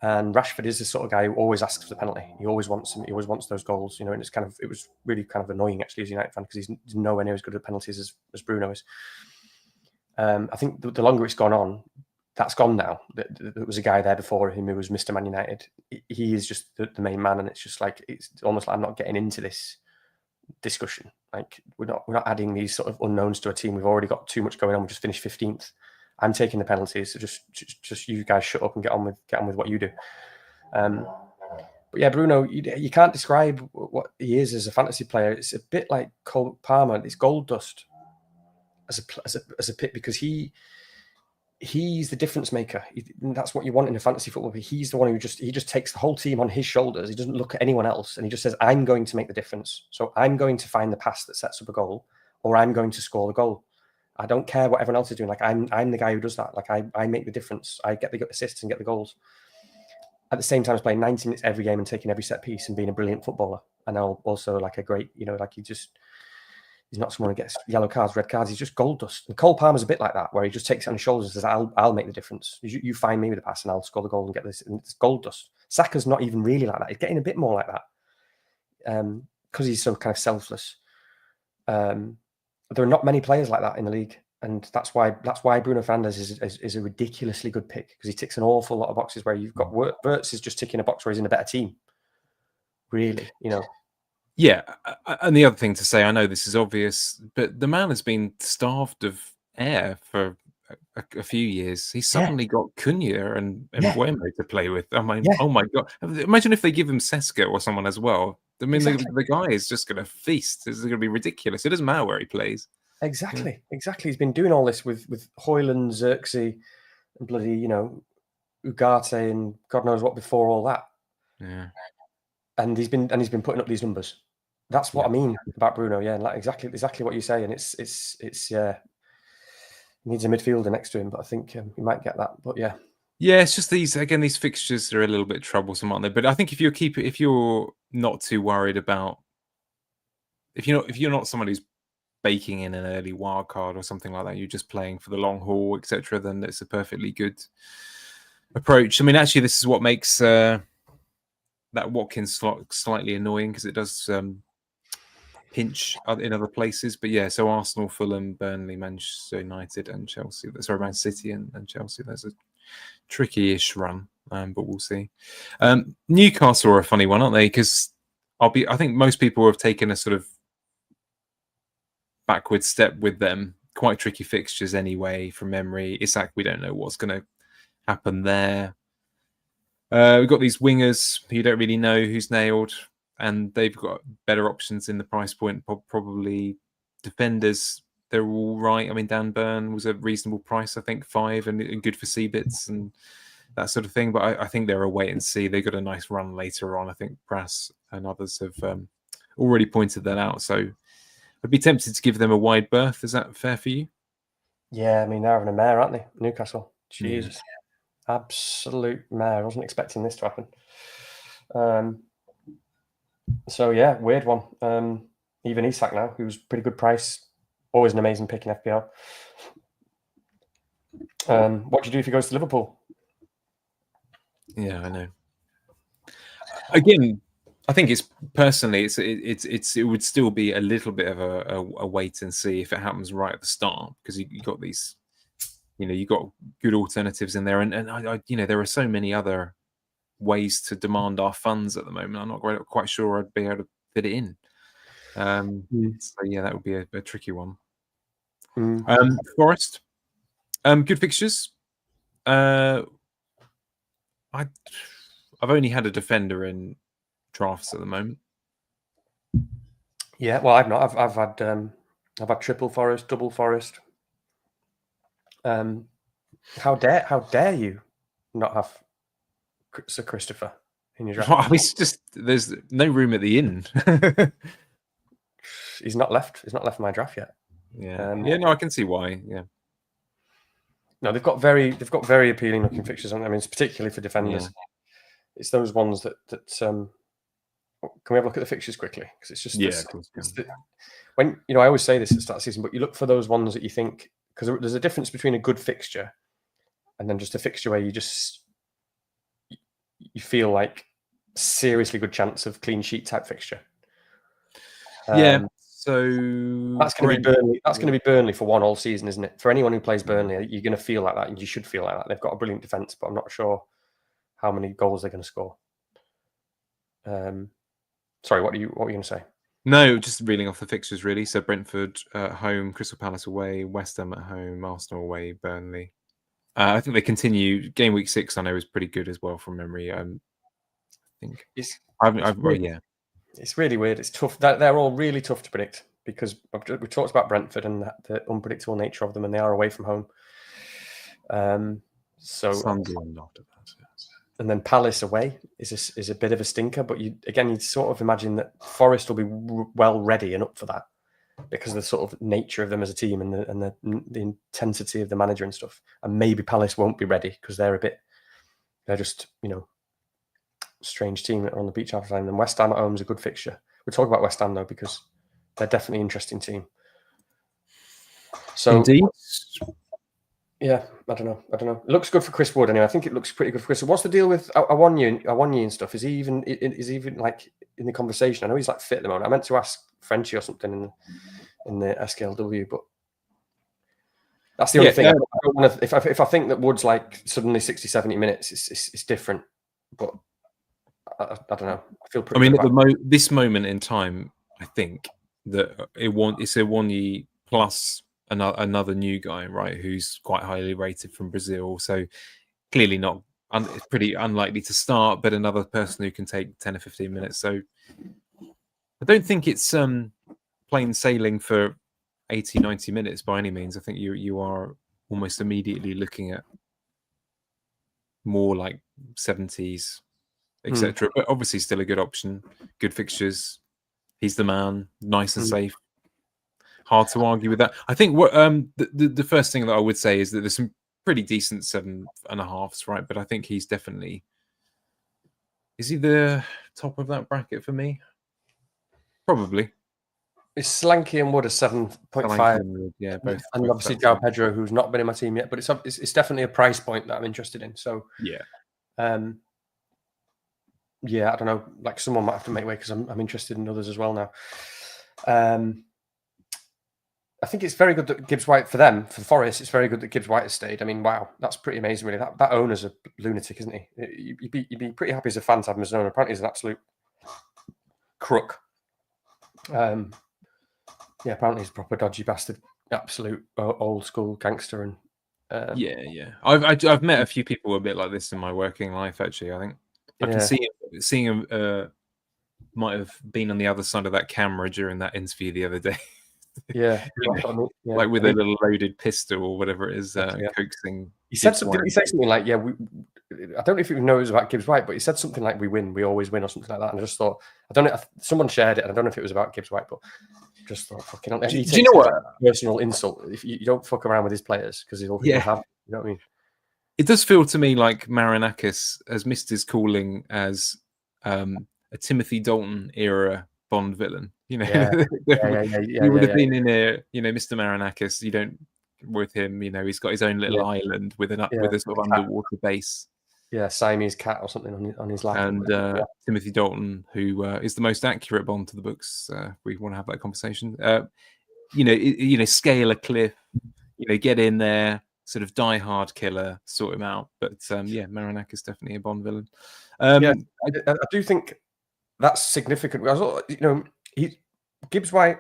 And Rashford is the sort of guy who always asks for the penalty. He always wants them. He always wants those goals. And it was really kind of annoying actually as a United fan, because he's nowhere near as good at penalties as Bruno is. I think the longer it's gone on, that's gone now. There was a guy there before him who was Mr. Man United. He is just the main man, and it's just like, it's almost like I'm not getting into this discussion. Like, we're not adding these sort of unknowns to a team. We've already got too much going on. We just finished 15th. I'm taking the penalties, so just you guys shut up and get on with what you do. But yeah, Bruno, you can't describe what he is as a fantasy player. It's a bit like Cole Palmer. It's gold dust as a pick, because he's the difference maker. That's what you want in a fantasy football. He's the one who just takes the whole team on his shoulders. He doesn't look at anyone else, and he just says, "I'm going to make the difference. So I'm going to find the pass that sets up a goal, or I'm going to score the goal. I don't care what everyone else is doing. Like, I'm the guy who does that. Like, I make the difference. I get the assists and get the goals. At the same time as playing 90 minutes every game and taking every set piece and being a brilliant footballer. And also like a great, like he's not someone who gets yellow cards, red cards. He's just gold dust. And Cole Palmer's a bit like that, where he just takes it on his shoulders and says, I'll make the difference. You find me with a pass and I'll score the goal and get this. And it's gold dust. Saka's not even really like that. He's getting a bit more like that, because he's so kind of selfless. There are not many players like that in the league, and that's why Bruno Fernandes is a ridiculously good pick, because he ticks an awful lot of boxes where you've got Wirtz is just ticking a box where he's in a better team. Really, Yeah, and the other thing to say, I know this is obvious, but the man has been starved of air for a few years. He's suddenly got Cunha and Mbeumo to play with. I mean, oh my God. Imagine if they give him Seska or someone as well. I mean, the guy is just going to feast. This is going to be ridiculous. It doesn't matter where he plays. Exactly. He's been doing all this with Højlund, Xerxes, and bloody, Ugarte and God knows what before all that. Yeah. And he's been putting up these numbers. That's what I mean about Bruno. Yeah, like exactly what you say. And it's he needs a midfielder next to him, but I think he might get that. But yeah. Yeah, it's just these fixtures are a little bit troublesome, aren't they? But I think if you're not too worried about, if you're not someone who's baking in an early wild card or something like that, you're just playing for the long haul, etc., then it's a perfectly good approach. I mean, actually, this is what makes that Watkins slot slightly annoying, because it does pinch in other places. But yeah, so Arsenal, Fulham, Burnley, Manchester United, and Chelsea. Sorry, Man City and Chelsea. There's a tricky-ish run, but we'll see. Newcastle are a funny one, aren't they? Because I think most people have taken a sort of backward step with them. Quite tricky fixtures anyway, from memory. Isak, we don't know what's going to happen there. We've got these wingers who you don't really know who's nailed, and they've got better options in the price point. Probably defenders, they're all right. I mean, Dan Burn was a reasonable price, I think, 5, and good for C-bits and that sort of thing. But I think they're a wait and see. They got a nice run later on. I think Brass and others have already pointed that out. So I'd be tempted to give them a wide berth. Is that fair for you? Yeah, I mean, they're having a mare, aren't they? Newcastle. Jesus. Yeah. Absolute mare. I wasn't expecting this to happen. So, yeah, weird one. Even Isak now, who's pretty good price. Always an amazing pick in FPL. What do you do if he goes to Liverpool? Yeah, I know. Again, I think it would still be a little bit of a wait and see if it happens right at the start, because you got these, you got good alternatives in there, and I there are so many other ways to demand our funds at the moment. I'm not quite sure I'd be able to fit it in. So yeah, that would be a tricky one. Forest, good fixtures. I've only had a defender in drafts at the moment. Yeah, well, I've not. I've had triple Forest, double Forest. How dare you not have Sir Christopher in your draft? Well, it's just there's no room at the inn. He's not left my draft yet. Yeah. No, I can see why. Yeah. No, they've got very appealing looking fixtures. I mean, it's particularly for defenders. Yeah. It's those ones that can we have a look at the fixtures quickly? Because it's just of course. when I always say this at the start of the season, but you look for those ones that you think, because there's a difference between a good fixture and then just a fixture where you feel like seriously good chance of clean sheet type fixture. Yeah. So that's going to be Burnley. That's going to be Burnley for one all season, isn't it? For anyone who plays Burnley, you're going to feel like that, and you should feel like that. They've got a brilliant defense, but I'm not sure how many goals they're going to score. Sorry, what were you going to say? No, just reeling off the fixtures really. So Brentford at home, Crystal Palace away, West Ham at home, Arsenal away, Burnley. I think they continue. Game week 6, I know, is pretty good as well from memory. I think it's really weird. It's tough. They're all really tough to predict because we talked about Brentford and the unpredictable nature of them, and they are away from home. So Sunday and after that. And then Palace away is a bit of a stinker, but you'd sort of imagine that Forest will be well ready and up for that because of the sort of nature of them as a team and the intensity of the manager and stuff. And maybe Palace won't be ready because they're just strange team on the beach after time. And West Ham at home is a good fixture. We'll talk about West Ham though because they're definitely an interesting team. So indeed. Yeah, I don't know. It looks good for Chris Wood anyway. I think it looks pretty good for Chris. What's the deal with Awoniyi and stuff? Is he even like in the conversation? I know he's like fit at the moment. I meant to ask Frenchie or something in the SKLW, but that's the only thing. I don't want to, if I think that Wood's like suddenly 60, 70 minutes, it's different. But I don't know. I feel pretty. I mean, at this moment in time, I think that it's Awoniyi plus another new guy, right, who's quite highly rated from Brazil. So clearly not, it's pretty unlikely to start, but another person who can take 10 or 15 minutes. So I don't think it's plain sailing for 80, 90 minutes by any means. I think you are almost immediately looking at more like 70s, etc. But obviously still a good option, good fixtures. He's the man, nice and safe. Hard to argue with that. I think what the first thing that I would say is that there's some pretty decent 7.5s, right? But I think he's definitely, is he the top of that bracket for me? Probably. It's Slanky and Wood a 7.5. Yeah, both. And obviously João Pedro, who's not been in my team yet, but it's definitely a price point that I'm interested in. So yeah, I don't know. Like someone might have to make way because I'm interested in others as well now. I think it's very good that Gibbs White for Forest. It's very good that Gibbs White has stayed. I mean, wow, that's pretty amazing, really. That owner's a lunatic, isn't he? You'd be pretty happy as a fan to have him as an owner. Apparently, he's an absolute crook. Apparently he's a proper dodgy bastard, absolute old school gangster. And I've met a few people a bit like this in my working life. Actually, I think I can see him. Might have been on the other side of that camera during that interview the other day. Like with a little loaded pistol or whatever it is, coaxing. He said something. Did he say something like, I don't know if you know it was about Gibbs White, but he said something like, we always win, or something like that. And I just thought, I don't know, someone shared it, and I don't know if it was about Gibbs White, but just thought, fucking. Do you know what? Personal insult if you don't fuck around with his players because he'll have. You know what I mean? It does feel to me like Marinakis has missed his calling as a Timothy Dalton era Bond villain. You know, he would have been in a, Mr. Marinakis. You don't with him. He's got his own little island with a sort of underwater base. Yeah, Siamese cat or something on his lap. And Timothy Dalton, who is the most accurate Bond to the books. We want to have that conversation. Scale a cliff. Get in there, sort of die-hard killer, sort him out. But Marinakis is definitely a Bond villain. I do think that's significant. Gibbs White,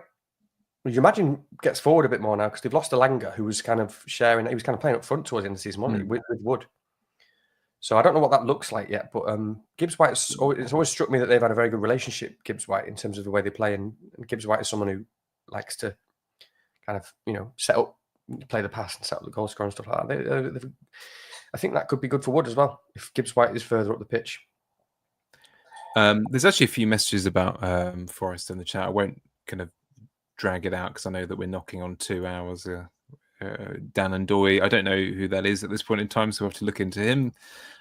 would you imagine, gets forward a bit more now because they've lost Elanga, who was kind of sharing. He was kind of playing up front towards the end of the season, wasn't he, with Wood? So I don't know what that looks like yet, but Gibbs White, it's always struck me that they've had a very good relationship, Gibbs White, in terms of the way they play. And Gibbs White is someone who likes to kind of, set up, play the pass and set up the goal scorer and stuff like that. I think that could be good for Wood as well, if Gibbs White is further up the pitch. There's actually a few messages about Forest in the chat. I won't kind of drag it out because I know that we're knocking on 2 hours Dan and Doy. I don't know who that is at this point in time, so we'll have to look into him.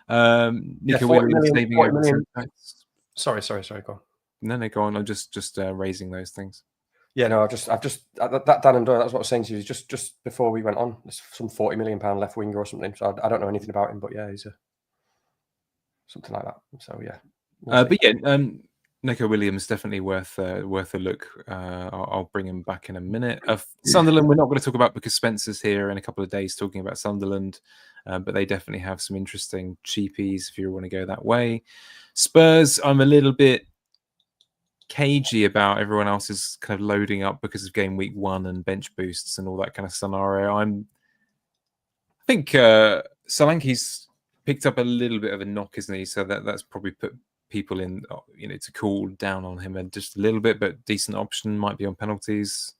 Nico 40 Williams million, saving 40 over million. 10. Sorry, go on. No, go on. I'm just raising those things. Yeah, no, I've just that Dan and Doyle. That's what I was saying to you. Just before we went on, there's some £40 million left winger or something. So I don't know anything about him, but yeah, he's something like that. So yeah, but yeah, Nico Williams definitely worth a look. I'll bring him back in a minute. Sunderland, we're not going to talk about because Spencer's here in a couple of days talking about Sunderland, but they definitely have some interesting cheapies if you want to go that way. Spurs, I'm a little bit cagey about. Everyone else is kind of loading up because of game week 1 and bench boosts and all that kind of scenario. I think Solanke's picked up a little bit of a knock, isn't he? So that's probably put people in, to cool down on him and just a little bit, but decent option might be on penalties.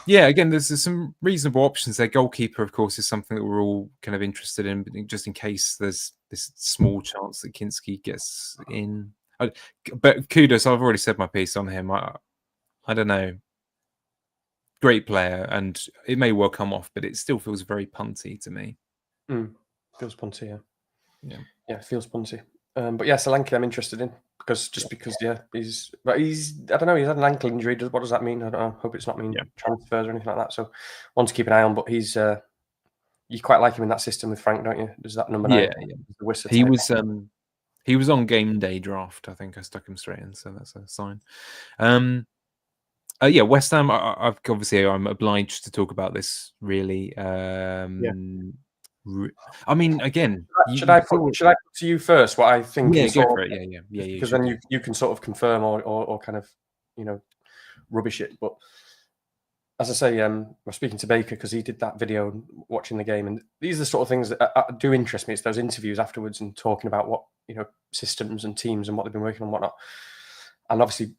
Yeah, again, there's some reasonable options there. Goalkeeper, of course, is something that we're all kind of interested in, just in case there's this small chance that Kinski gets in. But Kudos, I've already said my piece on him. I don't know. Great player, and it may well come off, but it still feels very punty to me. Feels punty, yeah. Yeah, feels punty. But yeah, Solanke, I'm interested in because he's I don't know, he's had an ankle injury. What does that mean? I don't know. Hope it's not mean transfers or anything like that. So one to keep an eye on. But he's you quite like him in that system with Frank, don't you? Does that number 9? Yeah. The he was on game day draft. I think I stuck him straight in, so that's a sign. Yeah, West Ham. I'm obliged to talk about this. Really. I mean, again, should I put to you first what I think? Yeah, go for it. Yeah. Because then you can sort of confirm or kind of rubbish it. But as I say, I was speaking to Baker because he did that video and watching the game, and these are the sort of things that do interest me. It's those interviews afterwards and talking about what systems and teams and what they've been working on, and whatnot. And obviously,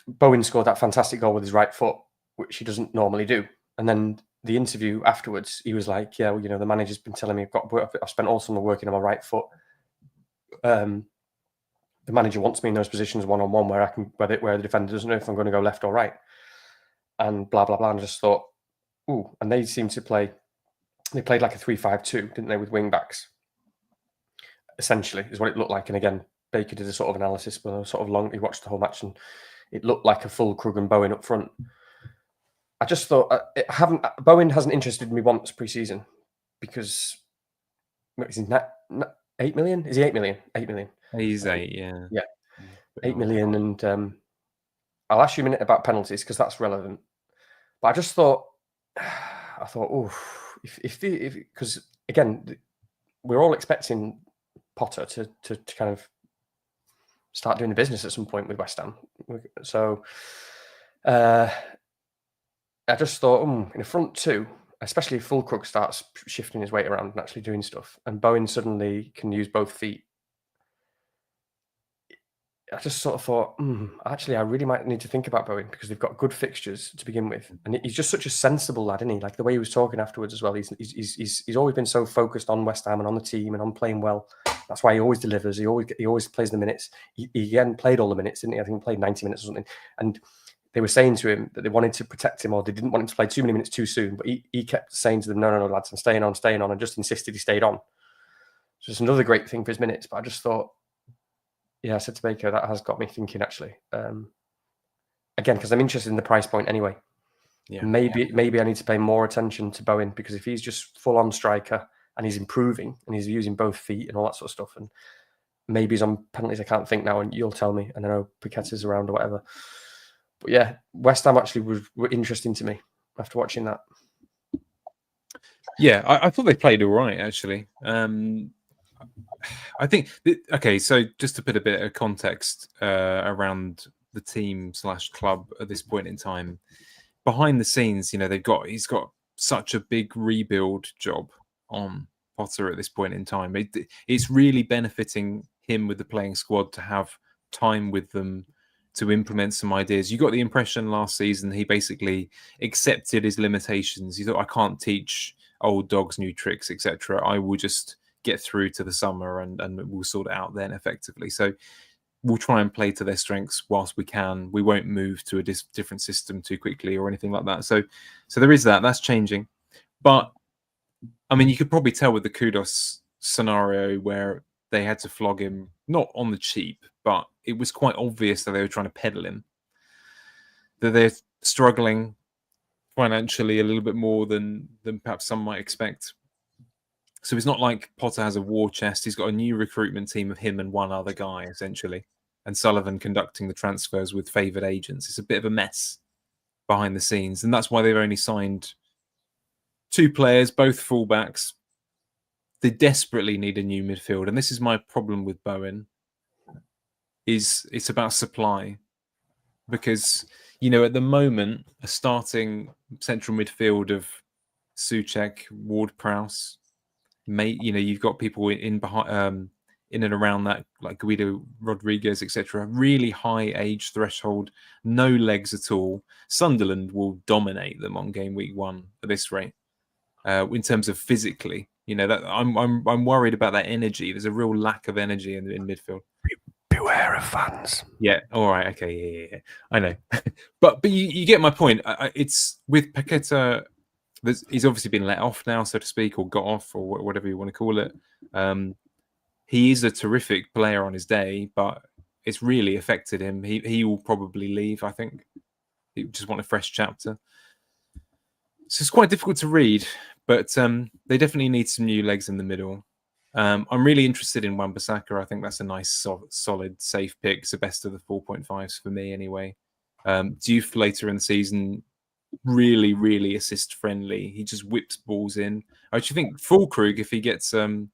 Bowen scored that fantastic goal with his right foot, which he doesn't normally do. And then the interview afterwards, he was like, "Yeah, well, the manager's been telling me I've spent all summer working on my right foot. The manager wants me in those positions one-on-one where where the defender doesn't know if I'm going to go left or right, and blah blah blah." And I just thought, ooh, and they seemed to play. They played like a 3-5-2, didn't they, with wing backs? Essentially, is what it looked like. And again, Baker did a sort of analysis, but sort of long. He watched the whole match, and it looked like a full Krug and Bowen up front. I just thought Bowen hasn't interested me once pre-season because is he 8 million? Is he 8 million? 8 million. He's 8, yeah. Yeah, 8 million, and I'll ask you a minute about penalties because that's relevant. But I just thought, oh, because again, we're all expecting Potter to kind of start doing the business at some point with West Ham. So I just thought, in a front two, especially if Fulkrug starts shifting his weight around and actually doing stuff, and Bowen suddenly can use both feet, I just sort of thought, actually, I really might need to think about Bowen because they've got good fixtures to begin with, and he's just such a sensible lad, isn't he? Like the way he was talking afterwards as well. He's always been so focused on West Ham and on the team and on playing well. That's why he always delivers. He always plays the minutes. He again played all the minutes, didn't he? I think he played 90 minutes or something, and they were saying to him that they wanted to protect him or they didn't want him to play too many minutes too soon. But he kept saying to them, no, lads, I'm staying on, and just insisted he stayed on. So it's another great thing for his minutes. But I just thought, I said to Baker, that has got me thinking, actually. Again, because I'm interested in the price point anyway. Yeah. Maybe I need to pay more attention to Bowen because if he's just full-on striker and he's improving and he's using both feet and all that sort of stuff, and maybe he's on penalties, I can't think now, and you'll tell me, and I know Piquet is around or whatever. But yeah, West Ham actually were interesting to me after watching that. Yeah, I thought they played all right, actually. I think, okay, so just to put a bit of context around the team / club at this point in time, behind the scenes, he's got such a big rebuild job on Potter at this point in time. It's really benefiting him with the playing squad to have time with them to implement some ideas. You got the impression last season he basically accepted his limitations. He thought, I can't teach old dogs new tricks, etc. I will just get through to the summer and we'll sort it out then effectively. So we'll try and play to their strengths whilst we can. We won't move to a different system too quickly or anything like that. So there is that. That's changing. But I mean, you could probably tell with the Kudos scenario where they had to flog him, not on the cheap, but it was quite obvious that they were trying to peddle him. That they're struggling financially a little bit more than perhaps some might expect. So it's not like Potter has a war chest. He's got a new recruitment team of him and one other guy, essentially, and Sullivan conducting the transfers with favoured agents. It's a bit of a mess behind the scenes, and that's why they've only signed 2 players, both fullbacks. They desperately need a new midfield, and this is my problem with Bowen. Is it's about supply, because at the moment a starting central midfield of Souček, Ward-Prowse. You've got people in behind, in and around that, like Guido Rodriguez, etc. Really high age threshold, no legs at all. Sunderland will dominate them on game week 1 at this rate. In terms of physically, that I'm worried about that energy. There's a real lack of energy in midfield. Beware of fans. Yeah. All right. Okay. Yeah. I know, but you get my point. It's with Paqueta. He's obviously been let off now, so to speak, or got off, or whatever you want to call it. He is a terrific player on his day, but it's really affected him. He will probably leave, I think. He just want a fresh chapter. So it's quite difficult to read, but they definitely need some new legs in the middle. I'm really interested in Wan-Bissaka. I think that's a nice, solid, safe pick. It's the best of the 4.5s for me anyway. Diouf later in the season, really, really assist friendly. He just whips balls in. I actually think Fulkrug, if he gets a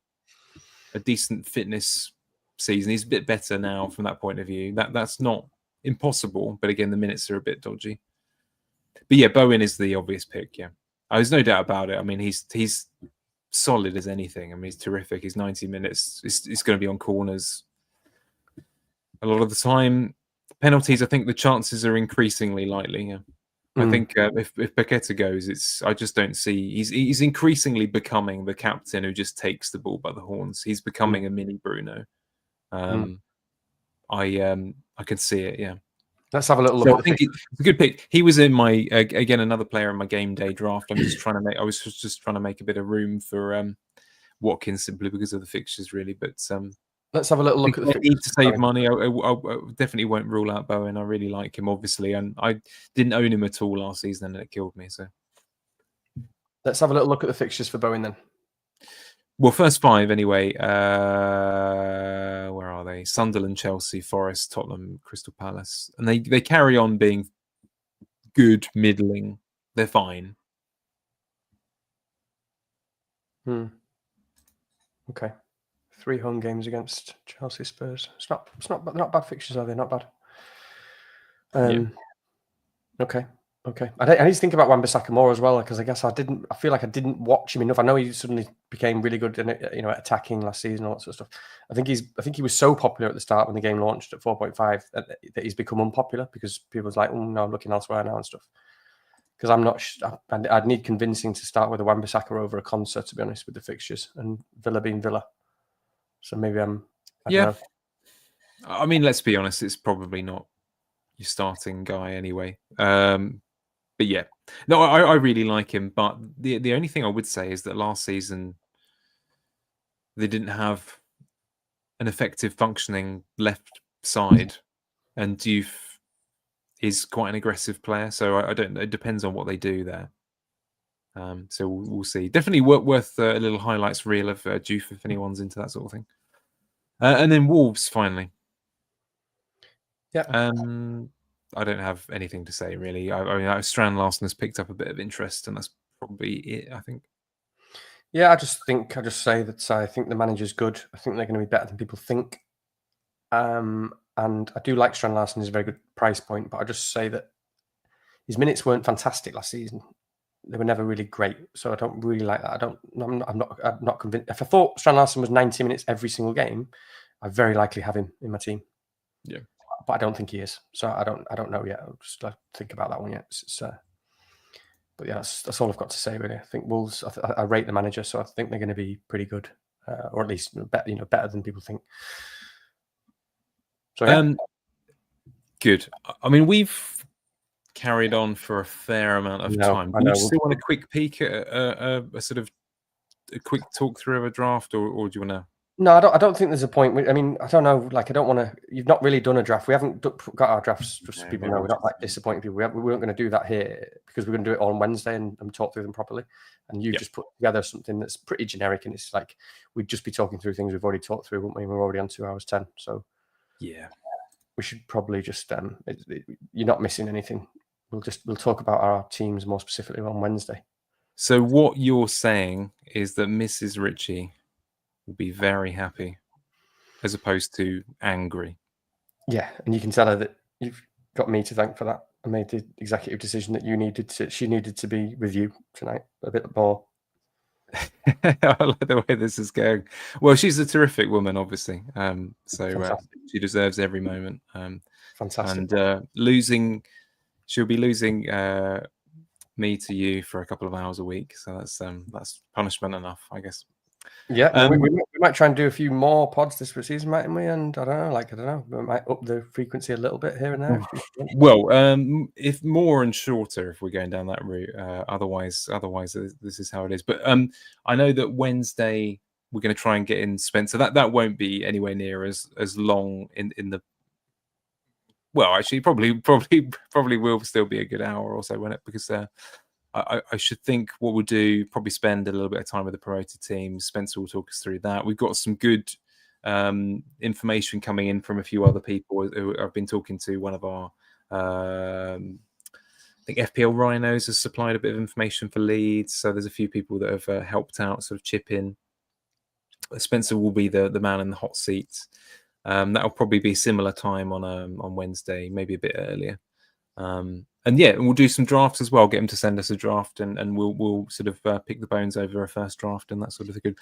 decent fitness season, he's a bit better now from that point of view. That's not impossible, but again, the minutes are a bit dodgy. But yeah, Bowen is the obvious pick. Yeah, there's no doubt about it. I mean, he's solid as anything. I mean, he's terrific. He's 90 minutes. It's going to be on corners a lot of the time. Penalties, I think the chances are increasingly likely. Yeah. I think if Paqueta goes, I just don't see. He's increasingly becoming the captain who just takes the ball by the horns. He's becoming a mini Bruno. I can see it. Yeah. Let's have a little look. I think it's a good pick. He was in my again another player in my game day draft. I was just trying to make a bit of room for Watkins simply because of the fixtures, really. But let's have a little look at the fixtures. To save money, I definitely won't rule out Bowen. I really like him, obviously, and I didn't own him at all last season, and it killed me. So let's have a little look at the fixtures for Bowen then. Well, first 5 anyway. Where are they? Sunderland, Chelsea, Forest, Tottenham, Crystal Palace, and they carry on being good, middling. They're fine. Okay, 3 home games against Chelsea, Spurs. It's not bad fixtures, are they? Not bad. Okay. I need to think about Wan-Bissaka more as well, because I guess I feel like I didn't watch him enough. I know he suddenly became really good in at attacking last season, all that sort of stuff. I think he was so popular at the start when the game launched at 4.5 that he's become unpopular because people was like, oh no, I'm looking elsewhere now and stuff. Because I'm not. I'd need convincing to start with a Wan-Bissaka over a Concert, to be honest, with the fixtures, and Villa being Villa. So maybe I don't know. I mean, let's be honest, it's probably not your starting guy anyway. But yeah, no, I really like him. But the only thing I would say is that last season they didn't have an effective functioning left side, and Diouf is quite an aggressive player. So I don't know. It depends on what they do there. So we'll see. Definitely worth a little highlights reel of Diouf if anyone's into that sort of thing. And then Wolves finally. Yeah. I don't have anything to say really. I mean, Strand Larsen has picked up a bit of interest, and that's probably it. I think. Yeah, I just say that I think the manager's good. I think they're going to be better than people think. And I do like Strand Larsen. He's a very good price point, but I just say that his minutes weren't fantastic last season. They were never really great, so I don't really like that. I'm not convinced. If I thought Strand Larsen was 90 minutes every single game, I'd very likely have him in my team. Yeah. But I don't think he is. So I don't know yet. I'll just think about that one yet. But yeah, that's all I've got to say really. I think Wolves. I rate the manager, so I think they're going to be pretty good, or at least better than people think. So yeah. Good. I mean, we've carried on for a fair amount of time. Do you still want a quick peek at a sort of a quick talk through of a draft, or do you want to? No, I don't think there's a point. I mean, I don't know. Like, I don't want to. You've not really done a draft. We haven't got our drafts. Just so people know, we're not like disappointing people. We weren't going to do that here because we're going to do it on Wednesday and talk through them properly. And you just put together something that's pretty generic, and it's like we'd just be talking through things we've already talked through, wouldn't we? We're already on 2 hours 10, so yeah, we should probably just. You're not missing anything. We'll talk about our teams more specifically on Wednesday. So what you're saying is that Mrs. Richie will be very happy, as opposed to angry. Yeah, and you can tell her that you've got me to thank for that. I made the executive decision that she needed to be with you tonight a bit more. I like the way this is going. Well, she's a terrific woman, obviously. So she deserves every moment. Fantastic. And she'll be losing me to you for a couple of hours a week. So that's punishment enough, I guess. Yeah, we might try and do a few more pods this season, mightn't we? And I don't know, we might up the frequency a little bit here and there. Well, if more and shorter, if we're going down that route. Otherwise, this is how it is. But I know that Wednesday we're going to try and get in Spencer. That won't be anywhere near as long in the. Well, actually, probably will still be a good hour or so, won't it? Because I should think what we'll do, probably spend a little bit of time with the promoted team. Spencer will talk us through that. We've got some good information coming in from a few other people who I've been talking to. One of our, I think FPL Rhinos has supplied a bit of information for Leeds. So there's a few people that have helped out, sort of chip in. Spencer will be the man in the hot seat. That'll probably be similar time on Wednesday, maybe a bit earlier. And yeah, we'll do some drafts as well. Get him to send us a draft, and we'll sort of pick the bones over a first draft and that sort of thing.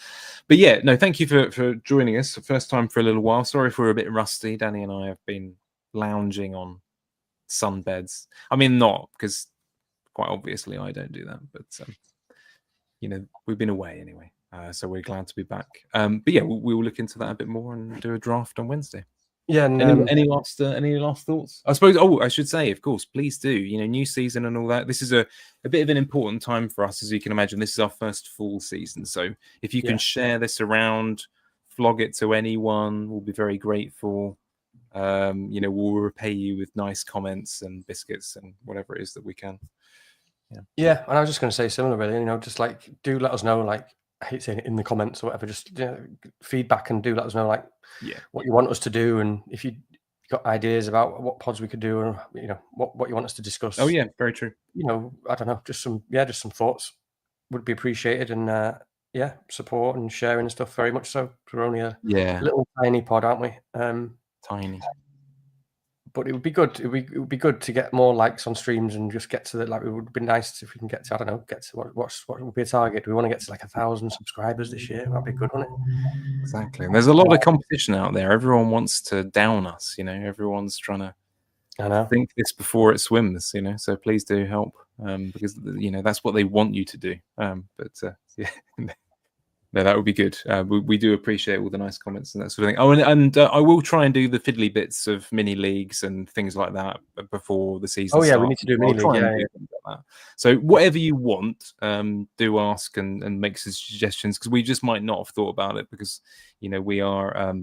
But yeah, no, thank you for joining us. First time for a little while. Sorry if we're a bit rusty. Danny and I have been lounging on sunbeds. I mean, not because quite obviously I don't do that, but we've been away anyway, so we're glad to be back. But yeah, we'll look into that a bit more and do a draft on Wednesday. Yeah. And, any last thoughts? I suppose. Oh, I should say, of course, please do. New season and all that. This is a bit of an important time for us, as you can imagine. This is our first full season, so if you can share this around, flog it to anyone, we'll be very grateful. We'll repay you with nice comments and biscuits and whatever it is that we can. Yeah, and I was just going to say similar, really. Just like do let us know, like I hate saying it in the comments or whatever, just feedback and do let us know like what you want us to do, and if you got ideas about what pods we could do, or what you want us to discuss. Oh yeah, very true. I don't know, just some thoughts would be appreciated, and support and sharing and stuff very much so. We're only a little tiny pod, aren't we? Tiny. But it would be good. It would be good to get more likes on streams and just get to it would be nice if we can get to, I don't know, what would be a target? Do we want to get to like 1,000 subscribers this year? That'd be good, wouldn't it? Exactly. And there's a lot of competition out there. Everyone wants to down us, everyone's trying to think this before it swims, so please do help, because that's what they want you to do. No, that would be good. We do appreciate all the nice comments and that sort of thing. Oh, and I will try and do the fiddly bits of mini leagues and things like that before the season starts. We need to do a mini league. Like so whatever you want, do ask and make some suggestions, because we just might not have thought about it, because we are.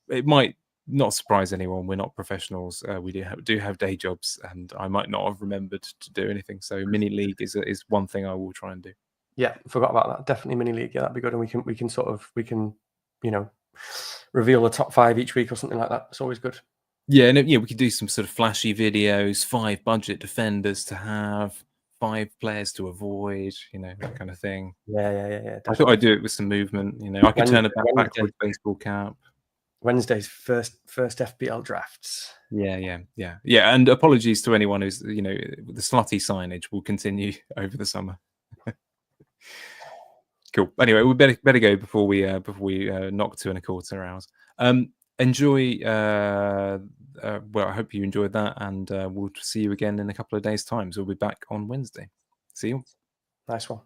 It might not surprise anyone. We're not professionals. We do have day jobs, and I might not have remembered to do anything. So mini league is one thing I will try and do. Yeah, forgot about that. Definitely mini league. Yeah, that'd be good. And we can reveal the top 5 each week or something like that. It's always good. Yeah, and we could do some sort of flashy videos, 5 budget defenders to have, 5 players to avoid, that kind of thing. Yeah. Definitely. I thought I'd do it with some movement. I could turn a backwards baseball cap. Wednesday's first FPL drafts. Yeah. And apologies to anyone who's the slutty signage will continue over the summer. Cool. Anyway, we better go before we knock 2 1/4 hours. Enjoy. Well, I hope you enjoyed that, and we'll see you again in a couple of days' time. So we'll be back on Wednesday. See you. Nice one.